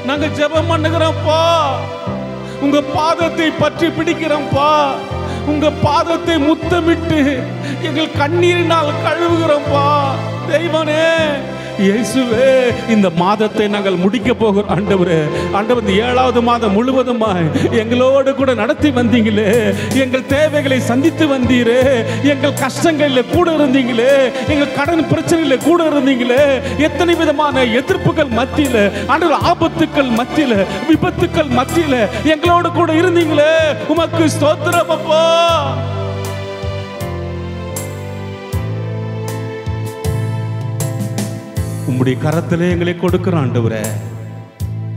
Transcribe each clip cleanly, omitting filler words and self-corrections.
நாங்க ஜெபம் பண்ணுகிறோம்ப்பா. உங்க பாதத்தை பற்றி பிடிக்கிறோம்ப்பா. உங்க பாதத்தை முத்தமிட்டு எங்கள் கண்ணீரினால் கழுவுகிறோம்ப்பா. தெய்வனே, இயேசுவே, இந்த மாதத்தை நாங்கள் முடிக்க போகிறோம். ஆண்டவரே, ஆண்டவர், இந்த 7வது மாதம் முழுவதுமாய் எங்களோடு கூட நடத்தி வந்தீங்களே, எங்கள் தேவைகளை சந்தித்து வந்தீரே, எங்கள் கஷ்டங்களில் கூட இருந்தீங்களே, எங்கள் கடன் பிரச்சனையில் கூட இருந்தீங்களே, எத்தனை விதமான எதிர்ப்புகள் மத்தியில், ஆண்டவர், ஆபத்துக்கள் மத்தியில், விபத்துக்கள் மத்தியில் எங்களோடு கூட இருந்தீங்களே, உமக்கு ஸ்தோத்திரம் அப்பா. உம்முடைய கரத்திலே எங்களை கொடுக்கிற ஆண்டவரே,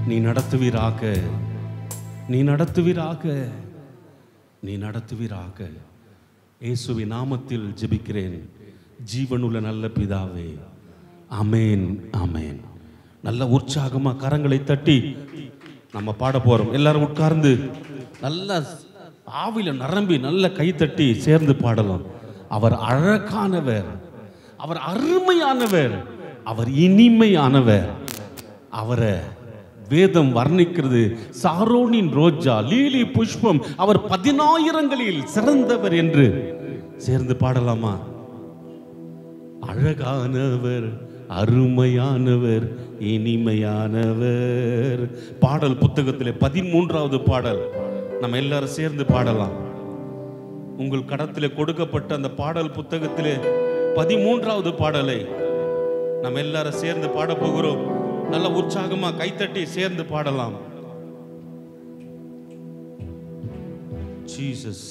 நீ நடத்துவீராக, நீ நடத்துவீராக, நீ நடத்துவீராக. இயேசுவின் நாமத்தில் ஜெபிக்கிறேன் ஜீவனுள்ள நல்ல பிதாவே, ஆமென், ஆமென். நல்ல உற்சாகமா கரங்களை தட்டி நம்ம பாட போறோம். எல்லாரும் உட்கார்ந்து நல்ல ஆவில நரம்பி நல்ல கை தட்டி சேர்ந்து பாடலாம். அவர் அழகானவர், அவர் அருமையானவர், அவர் இனிமையானவர். அவரை வேதம் வர்ணிக்கிறது சாரோனின் ரோஜா, லீலி புஷ்பம், அவர் 10,000ங்களில் சிறந்தவர் என்று. சேர்ந்து பாடலாமா? அழகானவர், அருமையானவர், இனிமையானவர். பாடல் புத்தகத்திலே 13வது பாடல். நம்ம எல்லாரும் சேர்ந்து பாடலாம். உங்கள் கடத்திலே கொடுக்கப்பட்ட அந்த பாடல் புத்தகத்திலே 13வது பாடலை நம்ம எல்லாரும் சேர்ந்து பாட போகிறோம். நல்ல உற்சாகமா கைத்தட்டி சேர்ந்து பாடலாம். ஜீசஸ்.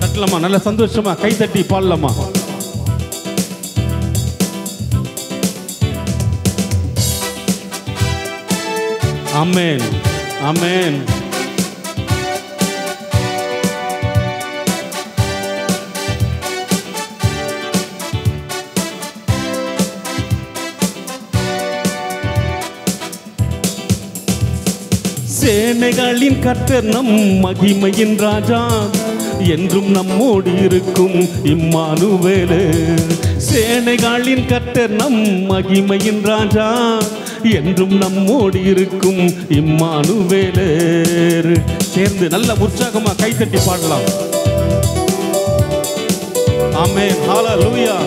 தட்டலாமா? நல்ல சந்தோஷமா கைத்தட்டி பாடலாமா? ஆமென், ஆமென். சேனைகளின் கர்த்தர் நம் மகிமையின் ராஜா, என்றும் நம்மோடு இருக்கும் இம்மானுவேலே. சேனைகளின் கர்த்தர் நம் மகிமையின் ராஜா, என்றும் நம்மோடு இருக்கும் இம்மானுவேலே. சேர்ந்து நல்ல உற்சாகமா கைத்தட்டி பாடலாம். ஆமென், ஹல்லேலூயா.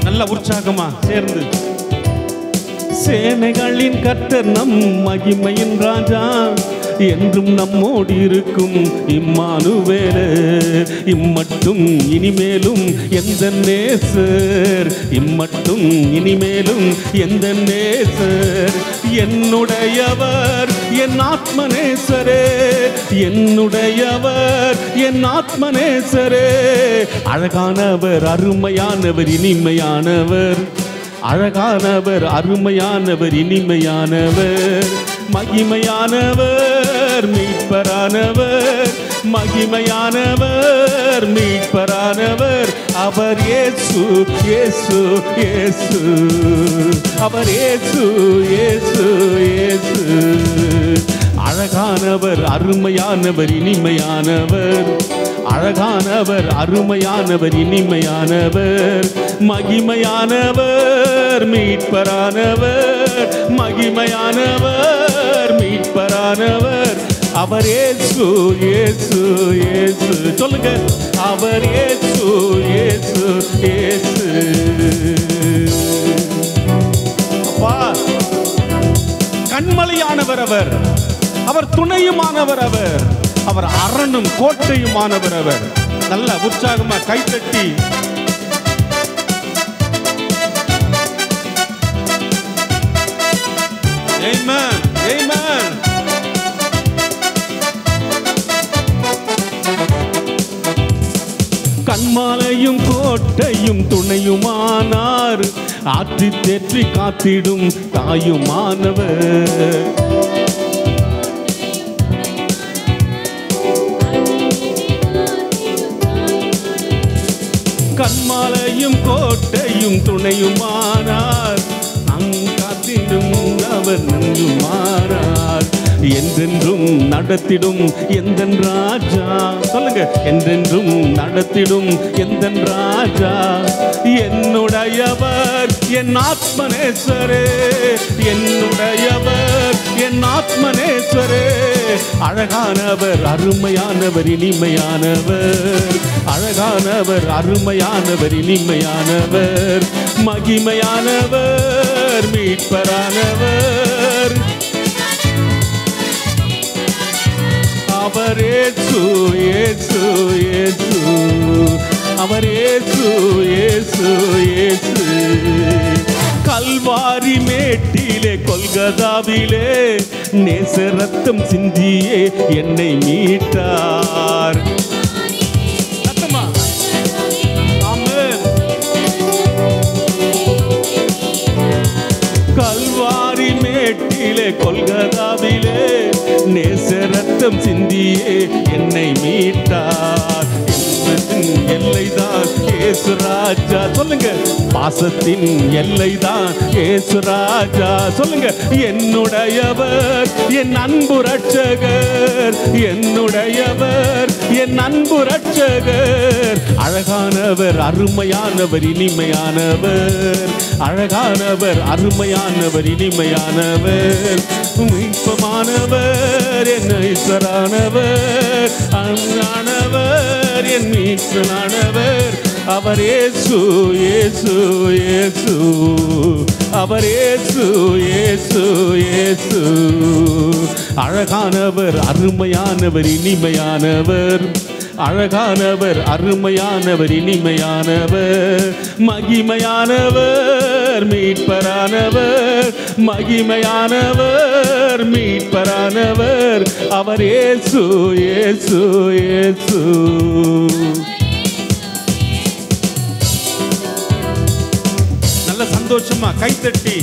நல்ல உற்சாகமா சேர்ந்து. சேனைகளின் கர்த்தர் நம் மகிமையின் ராஜா, என்றும் நம்மோடு இருக்கும் இம்மானுவேலே. இம்மட்டும் இனிமேலும் எந்த நேசர், இம்மட்டும் இனிமேலும் எந்த நேசர். என்னுடையவர் என் ஆத்மநேசரே, என்னுடையவர் என் ஆத்மநேசரே. அழகானவர், அருமையானவர், இனிமையானவர். அழகானவர், அருமையானவர், இனிமையானவர். மகிமையானவர், மீட்பரானவர். மகிமையானவர், மீட்பரானவர். அவர் இயேசு, இயேசு, இயேசு. அவர் இயேசு, இயேசு, இயேசு. அழகானவர், அருமையானவர், இனிமையானவர். அழகானவர், அருமையானவர், இனிமையானவர். மகிமையானவர், மீட்பரானவர். மகிமையானவர், மீட்பரானவர். அவர் இயேசு, இயேசு, இயேசு. சொல்லுங்க, அவர் இயேசு, இயேசு, இயேசு. அப்பா, கண்மலையானவர் அவர், அவர் துணையுமானவர் அவர், அவர் அரணும் கோட்டையுமானவர் அவர். நல்ல உற்சாகமா கைத்தட்டி ஆமென், ஆமென். கண்மாலையும் கோட்டையும் துணையுமானார், ஆற்றி தேற்றி காத்திடும் தாயுமானவர். துணையுமானார், காத்திடும் அவர் நன்றுமானார். என்றென்றும் நடத்திடும் எந்தன் ராஜா. சொல்லுங்க, என்றென்றும் நடத்திடும் எந்தன் ராஜா. என்னுடையவர் என் ஆத்மநேசரே, என்னுடையவர் என் ஆத்மநேசரே. அழகானவர், அருமையானவர், இனிமையானவர். அழகானவர், அருமையானவர், இனிமையானவர். மகிமையானவர், மீட்பரானவர். அவர் இயேசு, இயேசு, இயேசு. அவர் இயேசு, இயேசு, இயேசு. கல்வாரி மேட்டிலே கொல்கதாவிலே நேச ரத்தம் சிந்தியே என்னை மீட்டார். கல்வாரி மேட்டிலே கொல்கதாவிலே நேச ரத்தம் சிந்தியே என்னை மீட்டார். எல்லைதான் இயேசு ராஜா. சொல்லுங்க, பாசத்தின் எல்லைதான் இயேசு ராஜா. சொல்லுங்க, என்னுடையவர் என் அன்பு ரட்சகர், என்னுடையவர் என் அன்பு ரட்சகர். அழகானவர், அருமையானவர், இனிமையானவர். அழகானவர், அருமையானவர், இனிமையானவர். மீட்பமானவர், என் ஈஸ்வரானவர். அன்பானவர், என் மீட்பனானவர். அவர் இயேசு, இயேசு, இயேசு. அவர் இயேசு, இயேசு, இயேசு. அழகானவர், அருமையானவர், இனிமையானவர். அழகானவர், அருமையானவர், இனிமையானவர். மகிமையானவர், மீட்பரானவர். மகிமையானவர், மீட்பரானவர். அவர் இயேசு, இயேசு, இயேசு. நல்ல சந்தோஷமா கைத்தட்டி,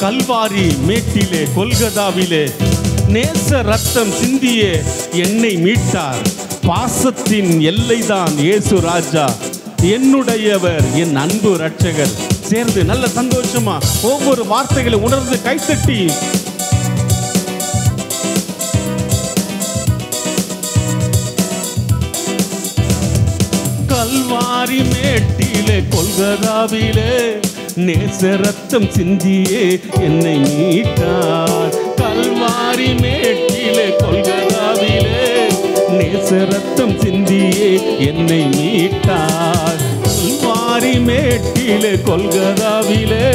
கல்வாரி மேட்டிலே கொல்கதாவிலே நேச ரத்தம் சிந்தியே என்னை மீட்டார். பாசத்தின் எல்லைதான் இயேசு ராஜா. என்னுடையவர் என் அன்பு ரட்சகர். சேர்ந்து நல்ல சந்தோஷமா ஒவ்வொரு வார்த்தைகளை உணர்ந்து கைத்தட்டி, கல்வாரி மேட்டிலே கொல்கதாவிலே நேச ரத்தம் சிந்தியே என்னை மீட்டார். கல்வாரி மேட்டிலே கொல்கதாவிலே நேச ரத்தம் சிந்தியே என்னை மீட்டார். கல்வாரி மேட்டிலே கொல்கதாவிலே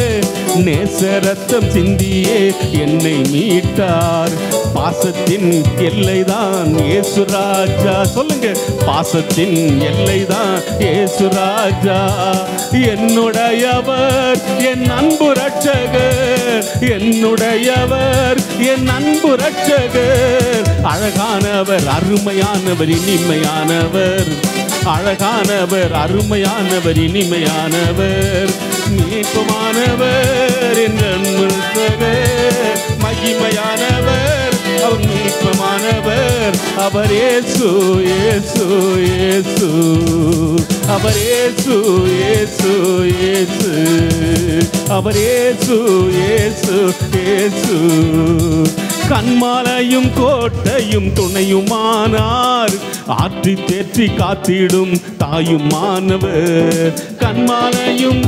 நேச ரத்தம் சிந்தியே என்னை மீட்டார். பாசத்தின் எல்லைதான் இயேசு ராஜா. சொல்லுங்க, பாசத்தின் எல்லைதான் இயேசு ராஜா. என்னுடையவர் என் அன்பு ரட்சகர். என்னுடையவர் என் அன்பு ரட்சகர். அழகானவர், அருமையானவர், இனிமையானவர். அழகானவர், அருமையானவர், இனிமையானவர். மீட்பமானவர், என் அன்பு ரட்சகர். மகிமையானவர், அவர் மீட்பமானவர். அவர் இயேசு, இயேசு, இயேசு. அவர் இயேசு, இயேசு, இயேசு. அவர் இயேசு, இயேசு, இயேசு. கண்மாலையும் கோட்டையும் துணையுமானார். ஆற்றி தேற்றி காத்திடும் தாயுமானவர். கண்மாலையும்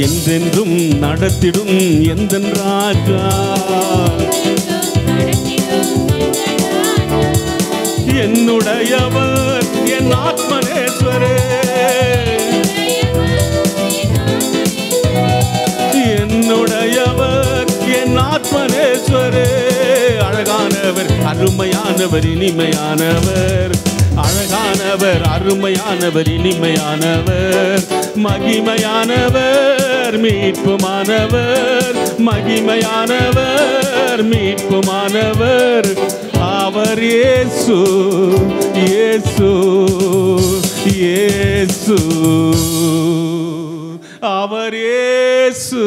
என்றென்றும் நடத்திடும் எந்தன் ராஜா. என்னுடையவர் என் ஆத்மநேஸ்வரே. என்னுடையவர் என் ஆத்மநேஸ்வரே. அழகானவர், அருமையானவர், இனிமையானவர். அழகானவர், அருமையானவர், இனிமையானவர். மகிமையானவர், மீட்புமானவர். மகிமையானவர், மீட்புமானவர். அவர் இயேசு, இயேசு, இயேசு. அவர் இயேசு,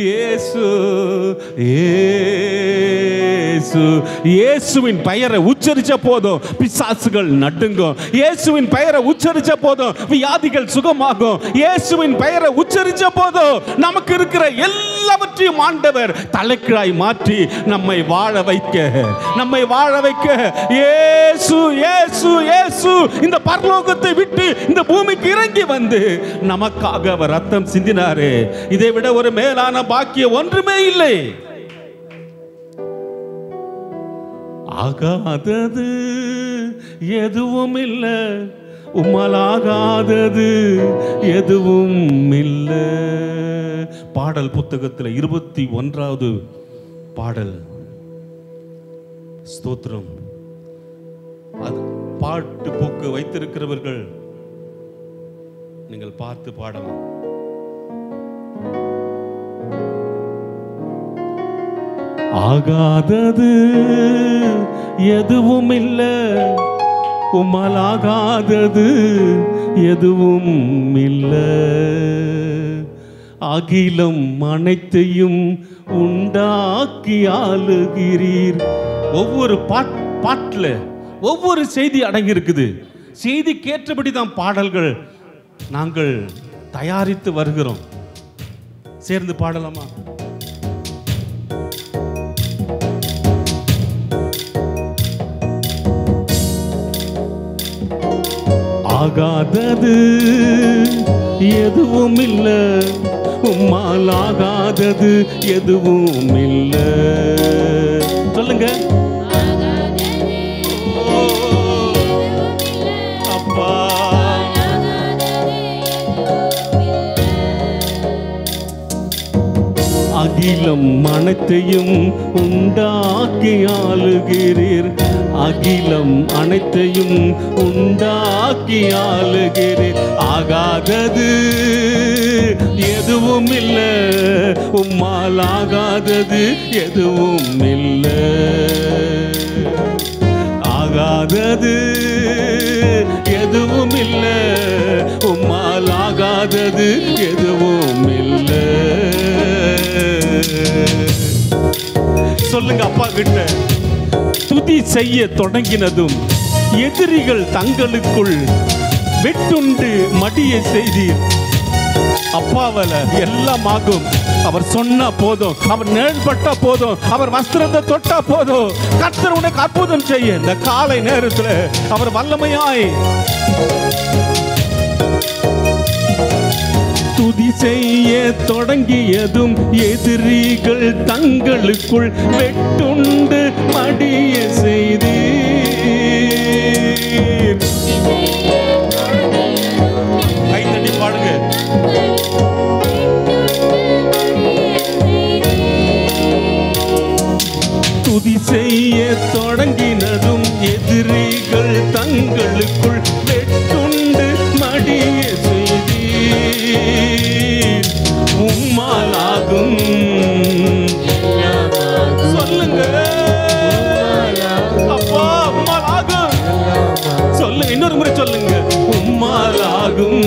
இயேசு, இயேசு. இயேசு. இயேசுவின் பெயரை உச்சரிச்ச போதும் பிசாசுகள் நடுங்கும். இயேசுவின் பெயரை உச்சரிச்ச போதும் வியாதிகள் சுகமாகும். இயேசுவின் பெயரை உச்சரிச்ச போதும் நமக்கு இருக்கிற எல்லாவற்றையும் ஆண்டவர் தலைக்கீழாய் மாற்றி நம்மை வாழ வைக்க இயேசு இயேசு இயேசு இந்த பரலோகத்தை விட்டு இந்த பூமிக்கு இறங்கி வந்து நமக்காக அவர் ரத்தம் சிந்தினாரே. இதை விட ஒரு மேலான பாக்கியம் ஒன்றுமே இல்லை. ஆகாதது எதுவும் இல்லை, உம்மலாகாதது எதுவும் இல்லை. பாடல் புத்தகத்தில் 21வது பாடல். ஸ்தோத்திரம். அது பாட்டு போக்கு வைத்திருக்கிறவர்கள் நீங்கள் பார்த்து பாடலாம். ஆகாதது எதுவும் இல்லை, உம்மலாகாதது எதுவும் இல்லை. அகிலம் அனைத்தையும் உண்டாக்கி ஆளுகிறீர். ஒவ்வொரு பாட்டுல ஒவ்வொரு செய்தி அடங்கி இருக்குது. செய்திக்கு ஏற்றபடி தான் பாடல்கள் நாங்கள் தயாரித்து வருகிறோம். சேர்ந்து பாடலாமா? ஆகாதது எதுவும் இல்லை, உம்மால் ஆகாதது எதுவும் இல்லை. சொல்லுங்க. அப்பா அகிலம் அனைத்தையும் உண்டாக்கி ஆளுகிறீர். அகிலம் அனைத்தையும் உண்டாக்கி ஆளுகிறீர். ஆகாதது எதுவும் இல்லை, உம்மால் ஆகாதது எதுவும் இல்லை. ஆகாதது எதுவும் இல்லை, உம்மால் ஆகாதது எதுவும் இல்லை. சொல்லுங்க அப்பா கிட்ட. துதி செய்ய தொடங்கினதும் எதிரிகள் தங்களுக்குள் வெட்டுண்டு மடிய செய்தீர். அப்பாவல எல்லாம் ஆகும். அவர் சொன்னா போதும், அவர் நிழல்பட்டா போதும், அவர் வஸ்திரத்தை தொட்டா போதும். கர்த்தர் உனக்கு அற்புதம் செய்ய இந்த காலை நேரத்தில் அவர் வல்லமையாய் துதி செய்ய தொடங்கியதும் எதிரிகள் தங்களுக்குள் வெட்டுண்டு மடிய செய்தீர். கைத்தட்டி பாடுங்க. துதி செய்ய தொடங்கினதும் எதிரிகள் தங்களுக்குள் வெட்டுண்டு மடிய செய்தீர். உம்மாலாகும். சொல்லுங்க அப்பா, உம்மாலாகும். சொல்லுங்க, இன்னொரு முறை சொல்லுங்க. உம்மாலாகும்,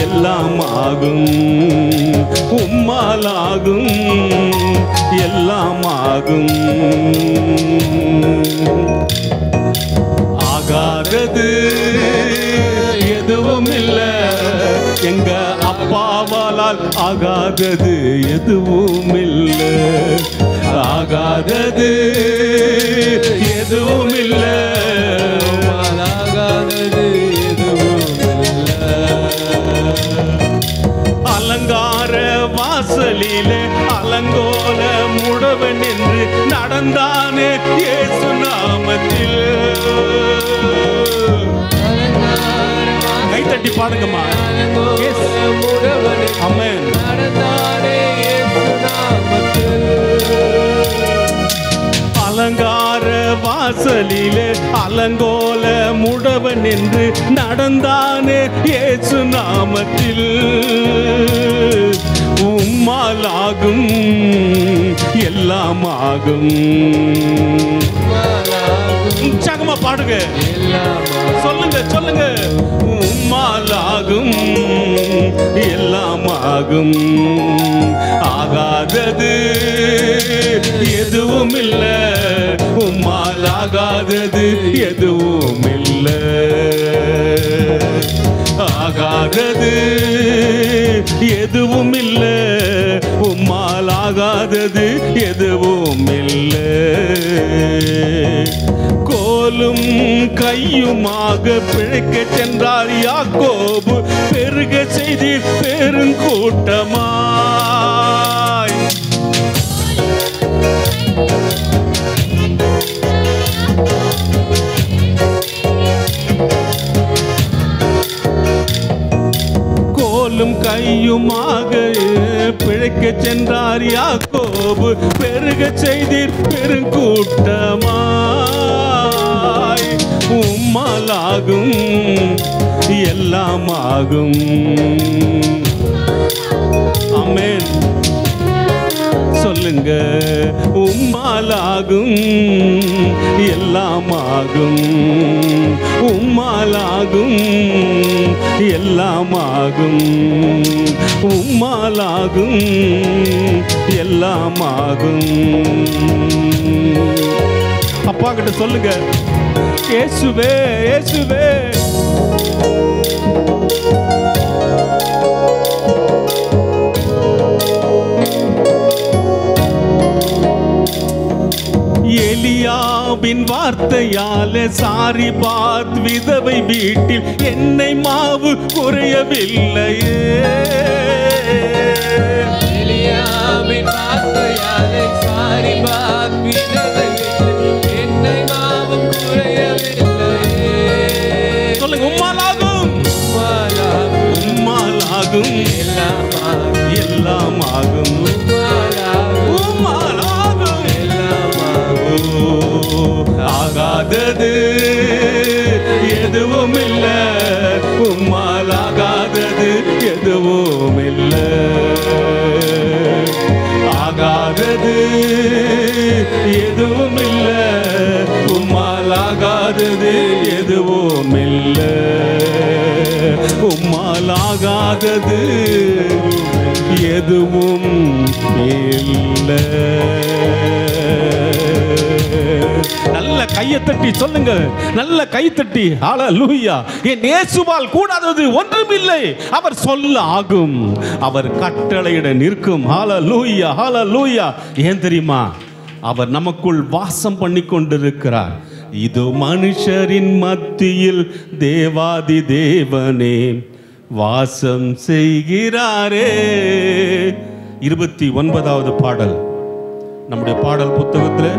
எல்லாம் ஆகும். உம்மாலாகும், எல்லாம் ஆகும். ஆகாதது எதுவும் இல்லை, எங்க அப்பாவால் ஆகாதது எதுவும் இல்லை. ஆகாதது எதுவும் இல்லை, ஆகாதது எதுவும் இல்லை. அலங்கார வாசலிலே அலங்கோல முடவன் என்று நடந்தானே இயேசு நாமத்தில். கைத்தட்டி பாடுங்கம்மா. ஆமென். அலங்கார வாசலிலே அலங்கோல முடவன் என்று நடந்தானே இயேசு நாமத்தில். உம்மாலாகும், எல்லாம் ஆகும். உற்சாகமா பாடுங்க. சொல்லுங்க சொல்லுங்க. உம்மாலாகும், எல்லாம் ஆகும். ஆகாதது எது எதுவும் இல்ல, உம்மால் ஆகாதது எதுவும் இல்ல. ஆகாதது எதுவும் இல்ல, உம்மால் ஆகாதது எதுவும் இல்ல. கோலும் கையுமாக பிழைக்க சென்றார் யாக்கோபு, பெருக செய்தீர் பெருங்கூட்டமாய். கோலும் கையுமாக பிழைக்க சென்றார் யாக்கோபு, பெருக செய்தீர் பெருங்கூட்டமாய். உம்மாலாகும் எல்லாம் ஆகும். ஆமென் சொல்லுங்க. உம்மாலாகும் எல்லாம் ஆகும், உம்மாலாகும் எல்லாம் ஆகும், உம்மாலாகும் எல்லாம் ஆகும். அப்பா கிட்ட சொல்லுங்க, இயேசுவே இயேசுவே. எலியாவின் வார்த்தையாலே சாரிபாத் விதவை வீட்டில் எண்ணெய் மாவு குறையவில்லையே. எலியாவின் வார்த்தையாலே சாரிபாத் விதவை வீட்டில் எண்ணெய் மாவு குறையவில்லையே. சொல்லுங்க, உம்மாலாகும் உம்மாலாகும் எல்லாம் ஆகும், உம்மாலாகும் எல்லாம் ஆகும். ஆகாதது எதுவும் இல்ல, உம்மால் ஆகாதது எதுவும் இல்ல. ஆகாதது எதுவும் இல்ல, உம்மால் ஆகாதது எதுவும் இல்ல. உம்மால் ஆகாதது எதுவும் இல்ல. நல்ல கையை தட்டி சொல்லுங்க, நல்ல கை தட்டி ஹல்லேலூயா. என் இயேசுவால் கூடாதது ஒன்றுமில்லை. அவர் சொல்ல ஆகும், அவர் கட்டளையிட நிற்கும். ஹல்லேலூயா ஹல்லேலூயா. ஏன் தெரியுமா? அவர் நமக்குள் வாசம் பண்ணி கொண்டிருக்கிறார். இது மனுஷரின் மத்தியில் தேவாதி தேவனே வாசம் செய்கிறாரே. 29வது பாடல் நம்முடைய பாடல் புத்தகத்தில்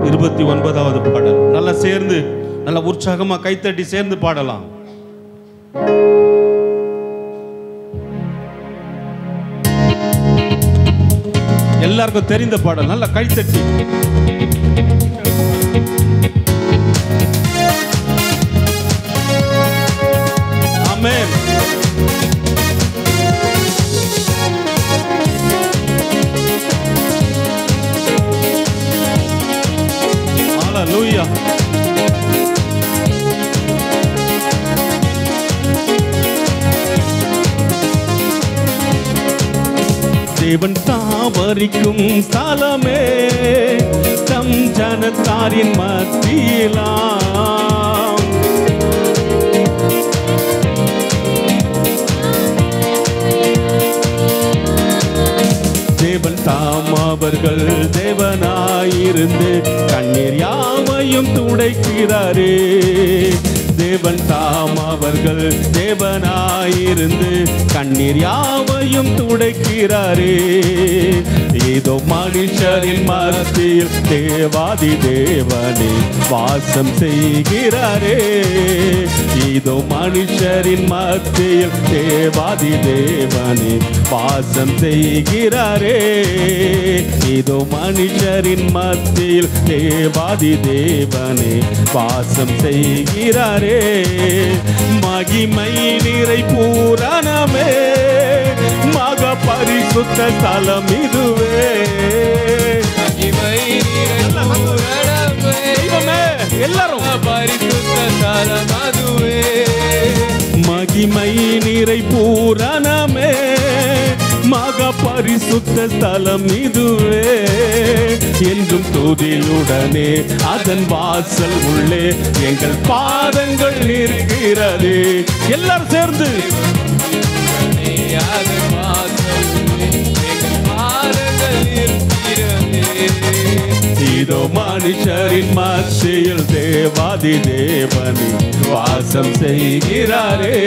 29வது பாடல். நல்லா சேர்ந்து நல்லா உற்சாகமா கைத்தட்டி சேர்ந்து பாடலாம். எல்லாருக்கும் தெரிந்த பாடல். நல்லா கைத்தட்டி. ஆமென். ஹல்லேலூயா. தேவன் தாவரிக்கும் ஸ்தலமே, தம் ஜனத்தாரின் மத்தியிலாம். தேவன் தாம் அவர்கள் தேவனாயிருந்து கண்ணீர் யாவையும் துடைக்கிறாரே. தேவன் தாம் அவர்கள் தேவனாயிருந்து கண்ணீர் யாவையும் துடைக்கிறாரே. ஏதோ மனுஷரின் மத்தியில் தேவாதி தேவனே வாசம் செய்கிறாரே. ஏதோ மனுஷரின் மத்தியில் தேவாதி தேவனே வாசம் செய்கிறாரே. ஏதோ மனுஷரின் மத்தியில் தேவாதி தேவனே வாசம் செய்கிறாரே. மகிமை நிறை பூரணமே, மக பரிசுத்த ஸ்தலம் இதுவே. மகிமை நிறை பூரணமே, எல்லாரும் பரிசுத்த ஸ்தலம் அதுவே. மகிமை நிறை பூரணமே, மக பரிசுத்த ஸ்தலம் இதுவே, என்றும் துதியுடனே அதன் வாசல் உள்ளே எங்கள் பாதங்கள் நிற்கிறது. எல்லாரும் சேர்ந்து இதோ மனுஷரின் மத்தியில் தேவாதி தேவனே வாசம் செய்கிறாரே.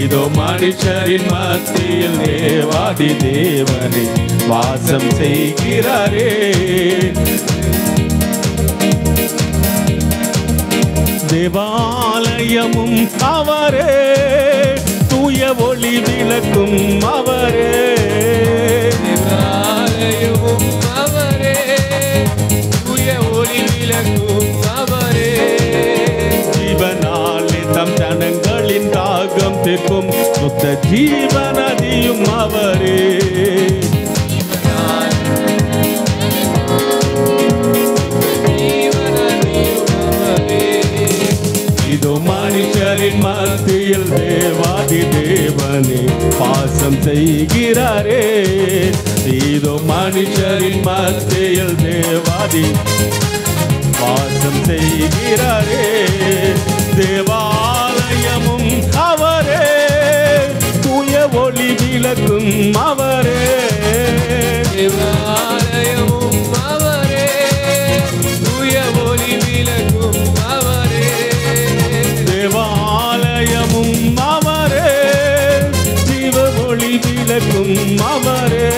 இதோ மனுஷரின் மத்தியில் தேவாதி தேவனே வாசம் செய்கிறாரே. தேவாலயமும் அவரே, தூய ஒளி விளக்கும் அவரே. தேவாலயமும் அவரே, தூய ஒளி விளக்கும் அவரே. ஜீவனாலே தம் ஜனங்களின் தாகம் தீர்க்கும் சுத்த ஜீவநதியும் அவரே. இதோ மனுஷரின் மத்தியில் தேவாதி தேவனே வாசம் செய்கிறாரே. இதோ மனுஷரின் மத்தியில் தேவாதி வாசம் செய்கிறாரே. தேவாலயமும் அவரே, தூய ஒளி விளக்கும் அவரே. தேவாலயமும் அவரே, தூய ஒளி விளக்கும் அவரே. தேவாலயமும் அவரே, ஜீவ ஒளி விளக்கும் அவரே.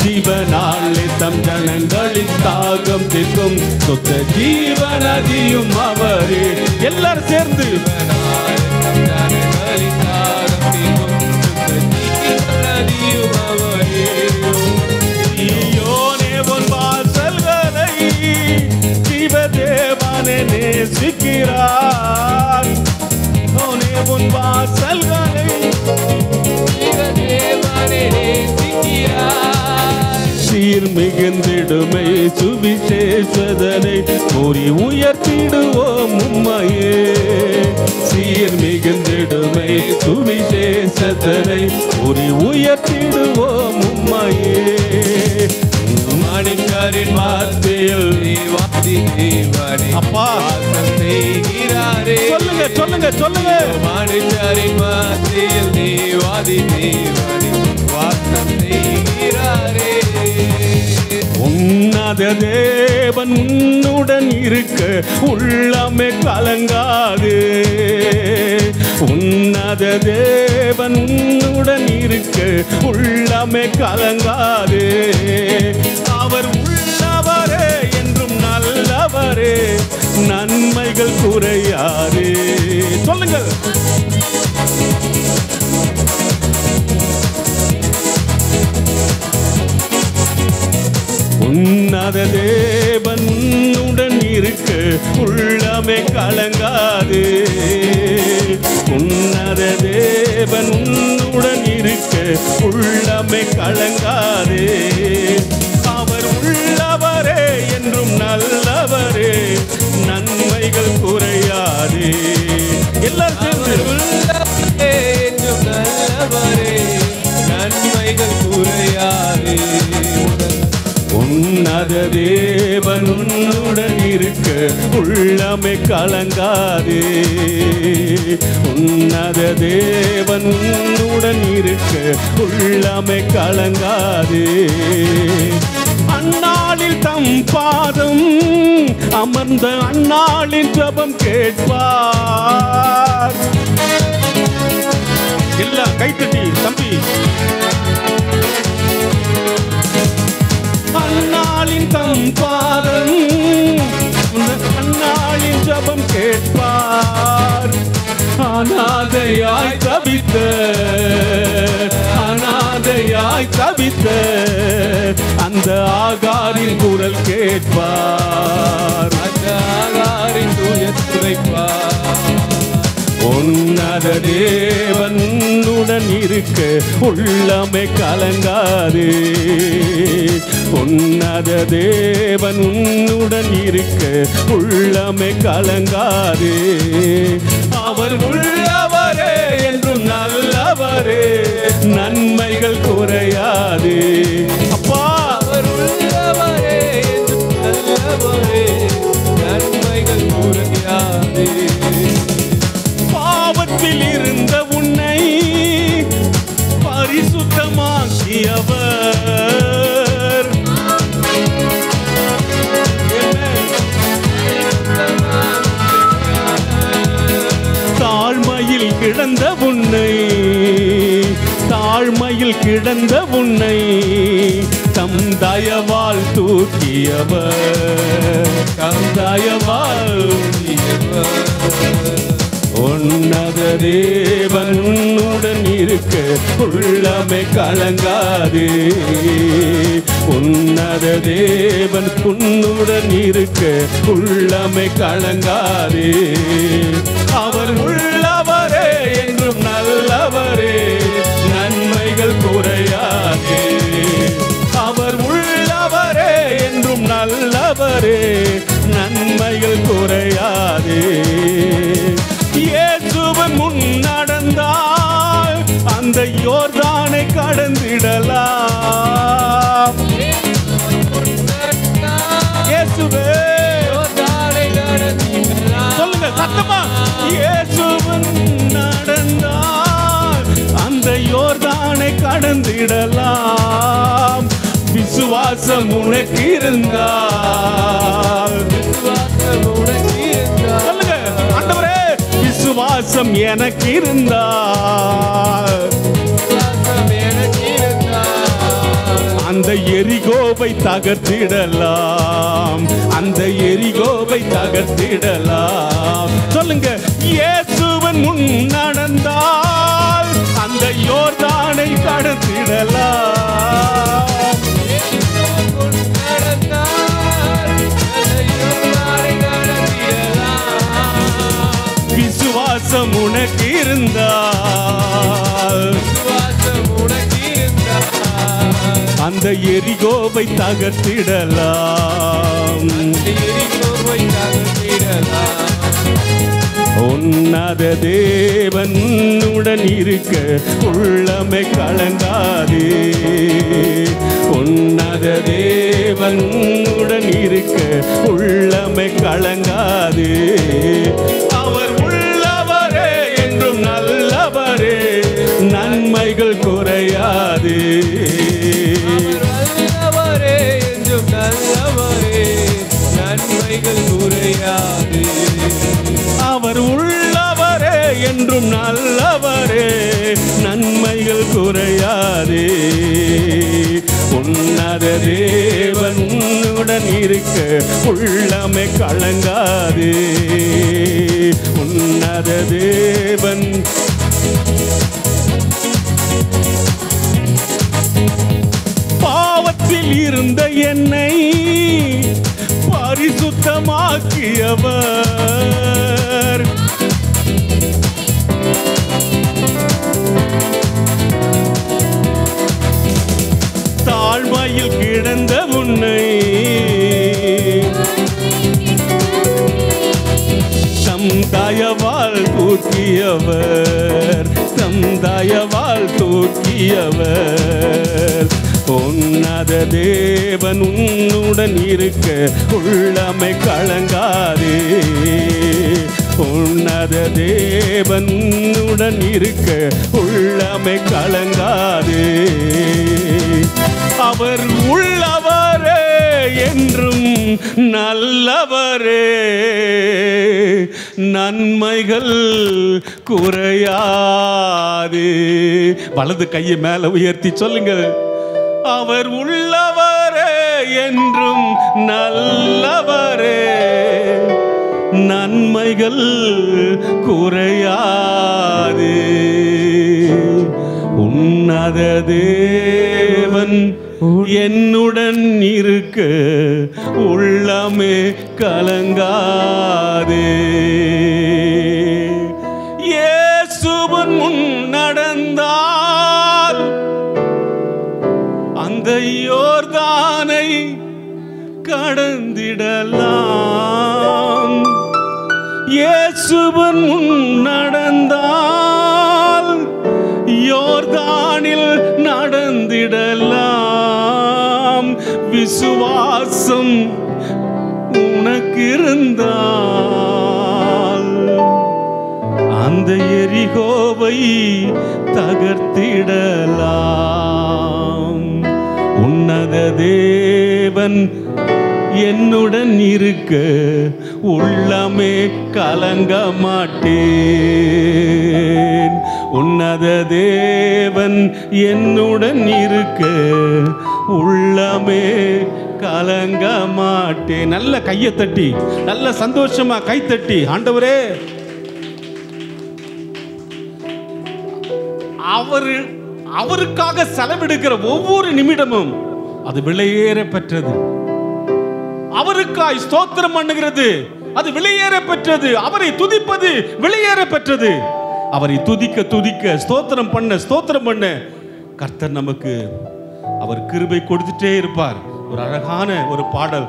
ஜீவனாலே தம் ஜனங்களின் தாகம் தீர்க்கும் சுத்த ஜீவநதியும் அவரே. எல்லாரும் சேர்ந்து வாசல்களை ஜீவதேவனே நேசிக்கிறார். உன் வாசல்களை ஜீவதேவனே நேசிக்கிறார். சீர் மிகுந்திடுமை சுவிசேஷதனை கூறி உயர்த்திடுவோம் உம்மையே. சீர் மிகுந்திடுமை சுவிசேஷதனை கூறி உயர்த்திடுவோம் உம்மையே. மணிக்கரின் வார்த்தையில் தேவாதி தேவனே அப்பா வாசம் செய்கிறாரே. சொல்லுங்க சொல்லுங்க சொல்லுங்க. மனுஷரின் மத்தியில் தேவாதி தேவனே வாசம் செய்கிறாரே. உன்னத தேவன் உன்னுடன் இருக்க உள்ளமே கலங்காது. உன்னத தேவன் உன்னுடன் இருக்க உள்ளமே கலங்காது. அவர் உள்ளவரே என்றும் நல்லவரே, நன்மைகள் குறையாது. சொல்லுங்கள். உன்னத தேவன் உன்னுடன் இருக்க உள்ளமே கலங்காது. உன்னத தேவன் உன்னுடன் இருக்க உள்ளமே கலங்காது. அவர் உள்ளவரே என்றும் நல்லவரே, நன்மைகள் குறையாது. எல்லாரும் உள்ளவரே என்றும் நல்லவரே, நன்மைகள் குறையாது. உன்னத தேவன் உன்னுடன் இருக்க உள்ளமே கலங்காது. உன்னத தேவன் உன்னுடன் இருக்க உள்ளமே கலங்காது. அந்நாளில் தம் பாதம் அமர்ந்த அந்நாளின் ஜெபம் கேட்பார். எல்லாம் கைத்தட்டி தம்பி. அந்நாளின் தம் பாதம் அந்நாளின் ஜெபம் கேட்பார். அநாதையாய் தவித்த அநாதையாய் தவித்த அந்த ஆகாரின் குரல் கேட்பார். அந்த ஆகாரின் துயத்துரைப்பார். உன்னத தேவன் உன்னுடன் இருக்க உள்ளமே கலங்காது. உன்னத தேவன் உன்னுடன் இருக்க உள்ளமே கலங்காது. அவர் உள்ளவரே என்றும் நல்லவரே, நன்மைகள் குறை தாழ்மையில் கிடந்த உன்னை தம் தயவால் தூக்கியவர், தம் தயவால் உன்னத தேவன் உன்னுடன் இருக்க உள்ளமே கலங்காதே. உன்னத தேவன் உன்னுடன் இருக்க உள்ளமே கலங்காதே. அவர் உள்ளவரே என்றும் நல்லவரே, நன்மைகள் குறையாதே. அவர் உள்ளவரே என்றும் நல்லவரே, நன்மைகள் குறையாதே. இயேசுவின் முன் நடந்தால் அந்த யோர்தானை கடந்திடலாம். இயேசுவே சொல்லுங்க சத்தமா, இயேசுவின் நடந்தால் அந்த யோர்தானை கடந்திடலாம். விசுவாசம் உனக்கு இருந்தால், சொல்லுங்க ஆண்டவரே, விசுவாசம் எனக்கு இருந்தால் அந்த எரிகோவை தகர்த்திடலாம், அந்த எரிகோவை தகர்த்திடலாம். சொல்லுங்க, இயேசுவின் முன் நடந்தால் அந்த யோர்தானை கடந்திடலாம். விசுவாசம் உனக்கு இருந்தால் அந்த எரிகோவை தகர்த்திடலாம். உன்னத தேவன் உடன் இருக்க உள்ளமே கலங்காதே. உன்னத தேவன் உடன் இருக்க உள்ளமே கலங்காதே. அவர் உள்ளவரே என்றும் நல்லவரே, நன்மைகள் குறையாதே. நல்லவரே என்றும் நல்லவரே, நன்மைகள் குறையாதே. அவர் உள்ளவரே என்றும் நல்லவரே, நன்மைகள் குறையாதே. உன்னத தேவன் உன்னுடன் இருக்க உள்ளமே கலங்காதே. உன்னத தேவன் பாவத்தில் இருந்த என்னை பரிசுத்தமாக்கியவர், தாழ்மையில் கிடந்த உன்னை தம் தயவால் தூக்கியவர், தம் தயவால் தூக்கியவர். உன்னத தேவன் உன்னுடன் இருக்க உள்ளமை கலங்காதே. உன்னத தேவன் உன்னுடன் இருக்க உள்ளமை கலங்காதே. அவர் உள்ளவரே என்றும் நல்லவரே, நன்மைகள் குறையாதே. வலது கையை மேல உயர்த்தி சொல்லுங்க, அவர் உள்ளவரே என்றும் நல்லவரே, நன்மைகள் குறையாதே. உன்னத தேவன் என்னுடன் இருக்க உள்ளமே கலங்காதே. இயேசுவின் முன் நடந்தால் அந்த யோர்தானை கடந்திடலாம். இயேசுவின் முன் நடந்தால் யோர்தானில் நடந்திடலாம். விசுவாசம் உனக்கு இருந்தால் அந்த எரிகோவை தகர்த்திடலாம். உன்னத தேவன் என்னுடன் இருக்க உள்ளமே கலங்க மாட்டேன். உன்னத தேவன் என்னுடன் இருக்க உள்ளமே கலங்க மாட்டேன். நல்ல கையை தட்டி, நல்ல சந்தோஷமா கை தட்டி, ஆண்டவரே அவருக்காக செலவிடுகிற ஒவ்வொரு நிமிடமும் அது விலையேற பெற்றது. அவருக்காய் ஸ்தோத்திரம் பண்ணுகிறது அது விலையேற பெற்றது. அவரை துதிப்பது விலையேற பெற்றது. அவரை துதிக்க துதிக்க ஸ்தோத்திரம் பண்ண கர்த்தர் நமக்கு அவர் கிருபை கொடுத்துட்டே இருப்பார். ஒரு அழகான ஒரு பாடல்,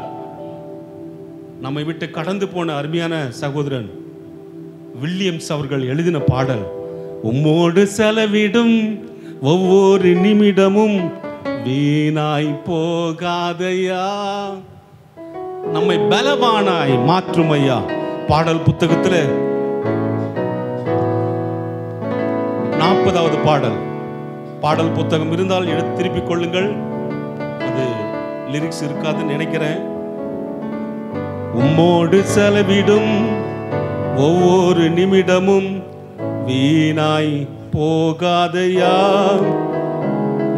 நம்மை விட்டு கடந்து போன அருமையான சகோதரன் வில்லியம்ஸ் அவர்கள் எழுதின பாடல். உம்மோடு செலவிடும் ஒவ்வொரு நிமிடமும் வீணாய் போகாதையா, நம்மை பலவானாய் மாற்றும் ஐயா. பாடல் புத்தகத்தில் 40வது பாடல் புத்தகம் இருந்தால் எடுத்து திருப்பிக் கொள்ளுங்கள். அது லிரிக்ஸ் இருக்காதுன்னு நினைக்கிறேன். உம்மோடு செலவிடும் ஒவ்வொரு நிமிடமும் வீணாய் போகாதையா,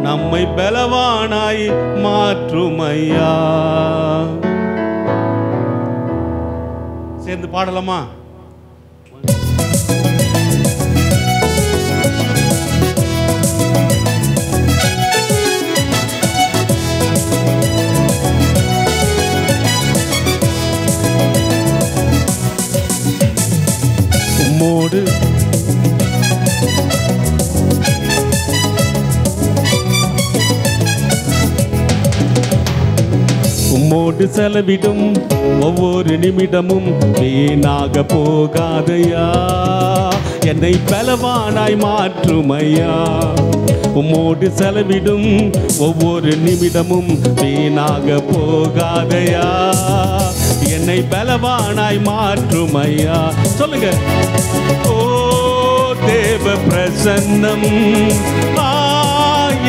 நம்மை பலவானாய் மாற்றும் ஐயா. சேர்ந்து பாடலாமா? உம்மோடு உம்மோடு செலவிடும் ஒவ்வொரு நிமிடமும் வீணாக போகாதையா, என்னை பலவானாய் மாற்றும் ஐயா. உம்மோடு செலவிடும் ஒவ்வொரு நிமிடமும் வீணாக போகாதையா, என்னை பலவானாய் மாற்றும் ஐயா. சொல்லுங்க. ஓ தேவ பிரசன்னம்,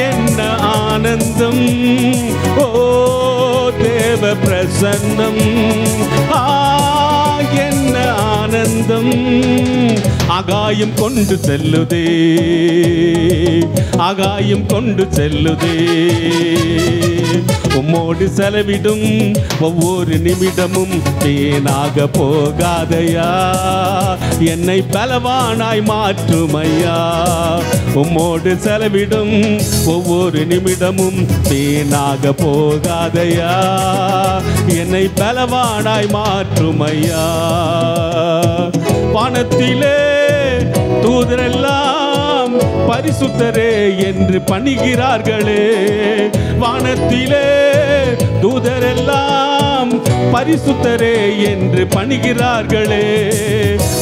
என்ன ஆனந்தம். ஓ தேவ பிரசன்னம், என்ன ஆனந்தம். ஆகாயம் கொண்டு செல்லுதே, ஆகாயம் கொண்டு செல்லுதே. உம்மோடு செலவிடும் ஒவ்வொரு நிமிடமும் வீணாக போகாதையா, என்னை பலவானாய் மாற்றும் ஐயா. உம்மோடு செலவிடும் ஒவ்வொரு நிமிடமும் வீணாக போகாதையா, என்னை பலவானாய் மாற்றும் ஐயா. வானத்திலே தூதரெல்லாம் பரிசுத்தரே என்று பணிகிறார்களே, வானத்திலே தூதரெல்லாம் பரிசுத்தரே என்று பணிகிறார்களே.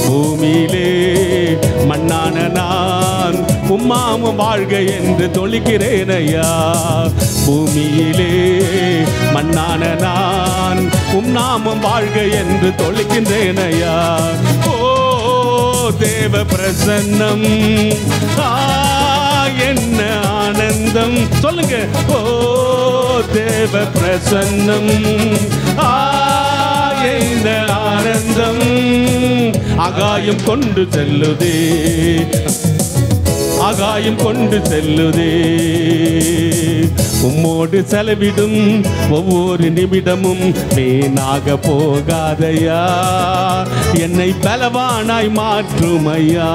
பூமியிலே மண்ணான நான் உம்மாமும் வாழ்க என்று தொழுகிறேன் ஐயா. பூமியிலே மண்ணான நான் உம்நாமம் வாழ்க என்று தொழுகின்றேன் ஐயா. ஓ தேவ பிரசன்னம், என்ன ஆனந்தம். சொல்லுங்க. ஓ தேவ பிரசன்னம், என்ன ஆனந்தம். ஆகாயம் கொண்டு செல்லுதே, ஆகாயம் கொண்டு செல்லுதே. உம்மோடு செலவிடும் ஒவ்வொரு நிமிடமும் வீணாக போகாதையா, என்னை பலவானாய் மாற்றும் ஐயா.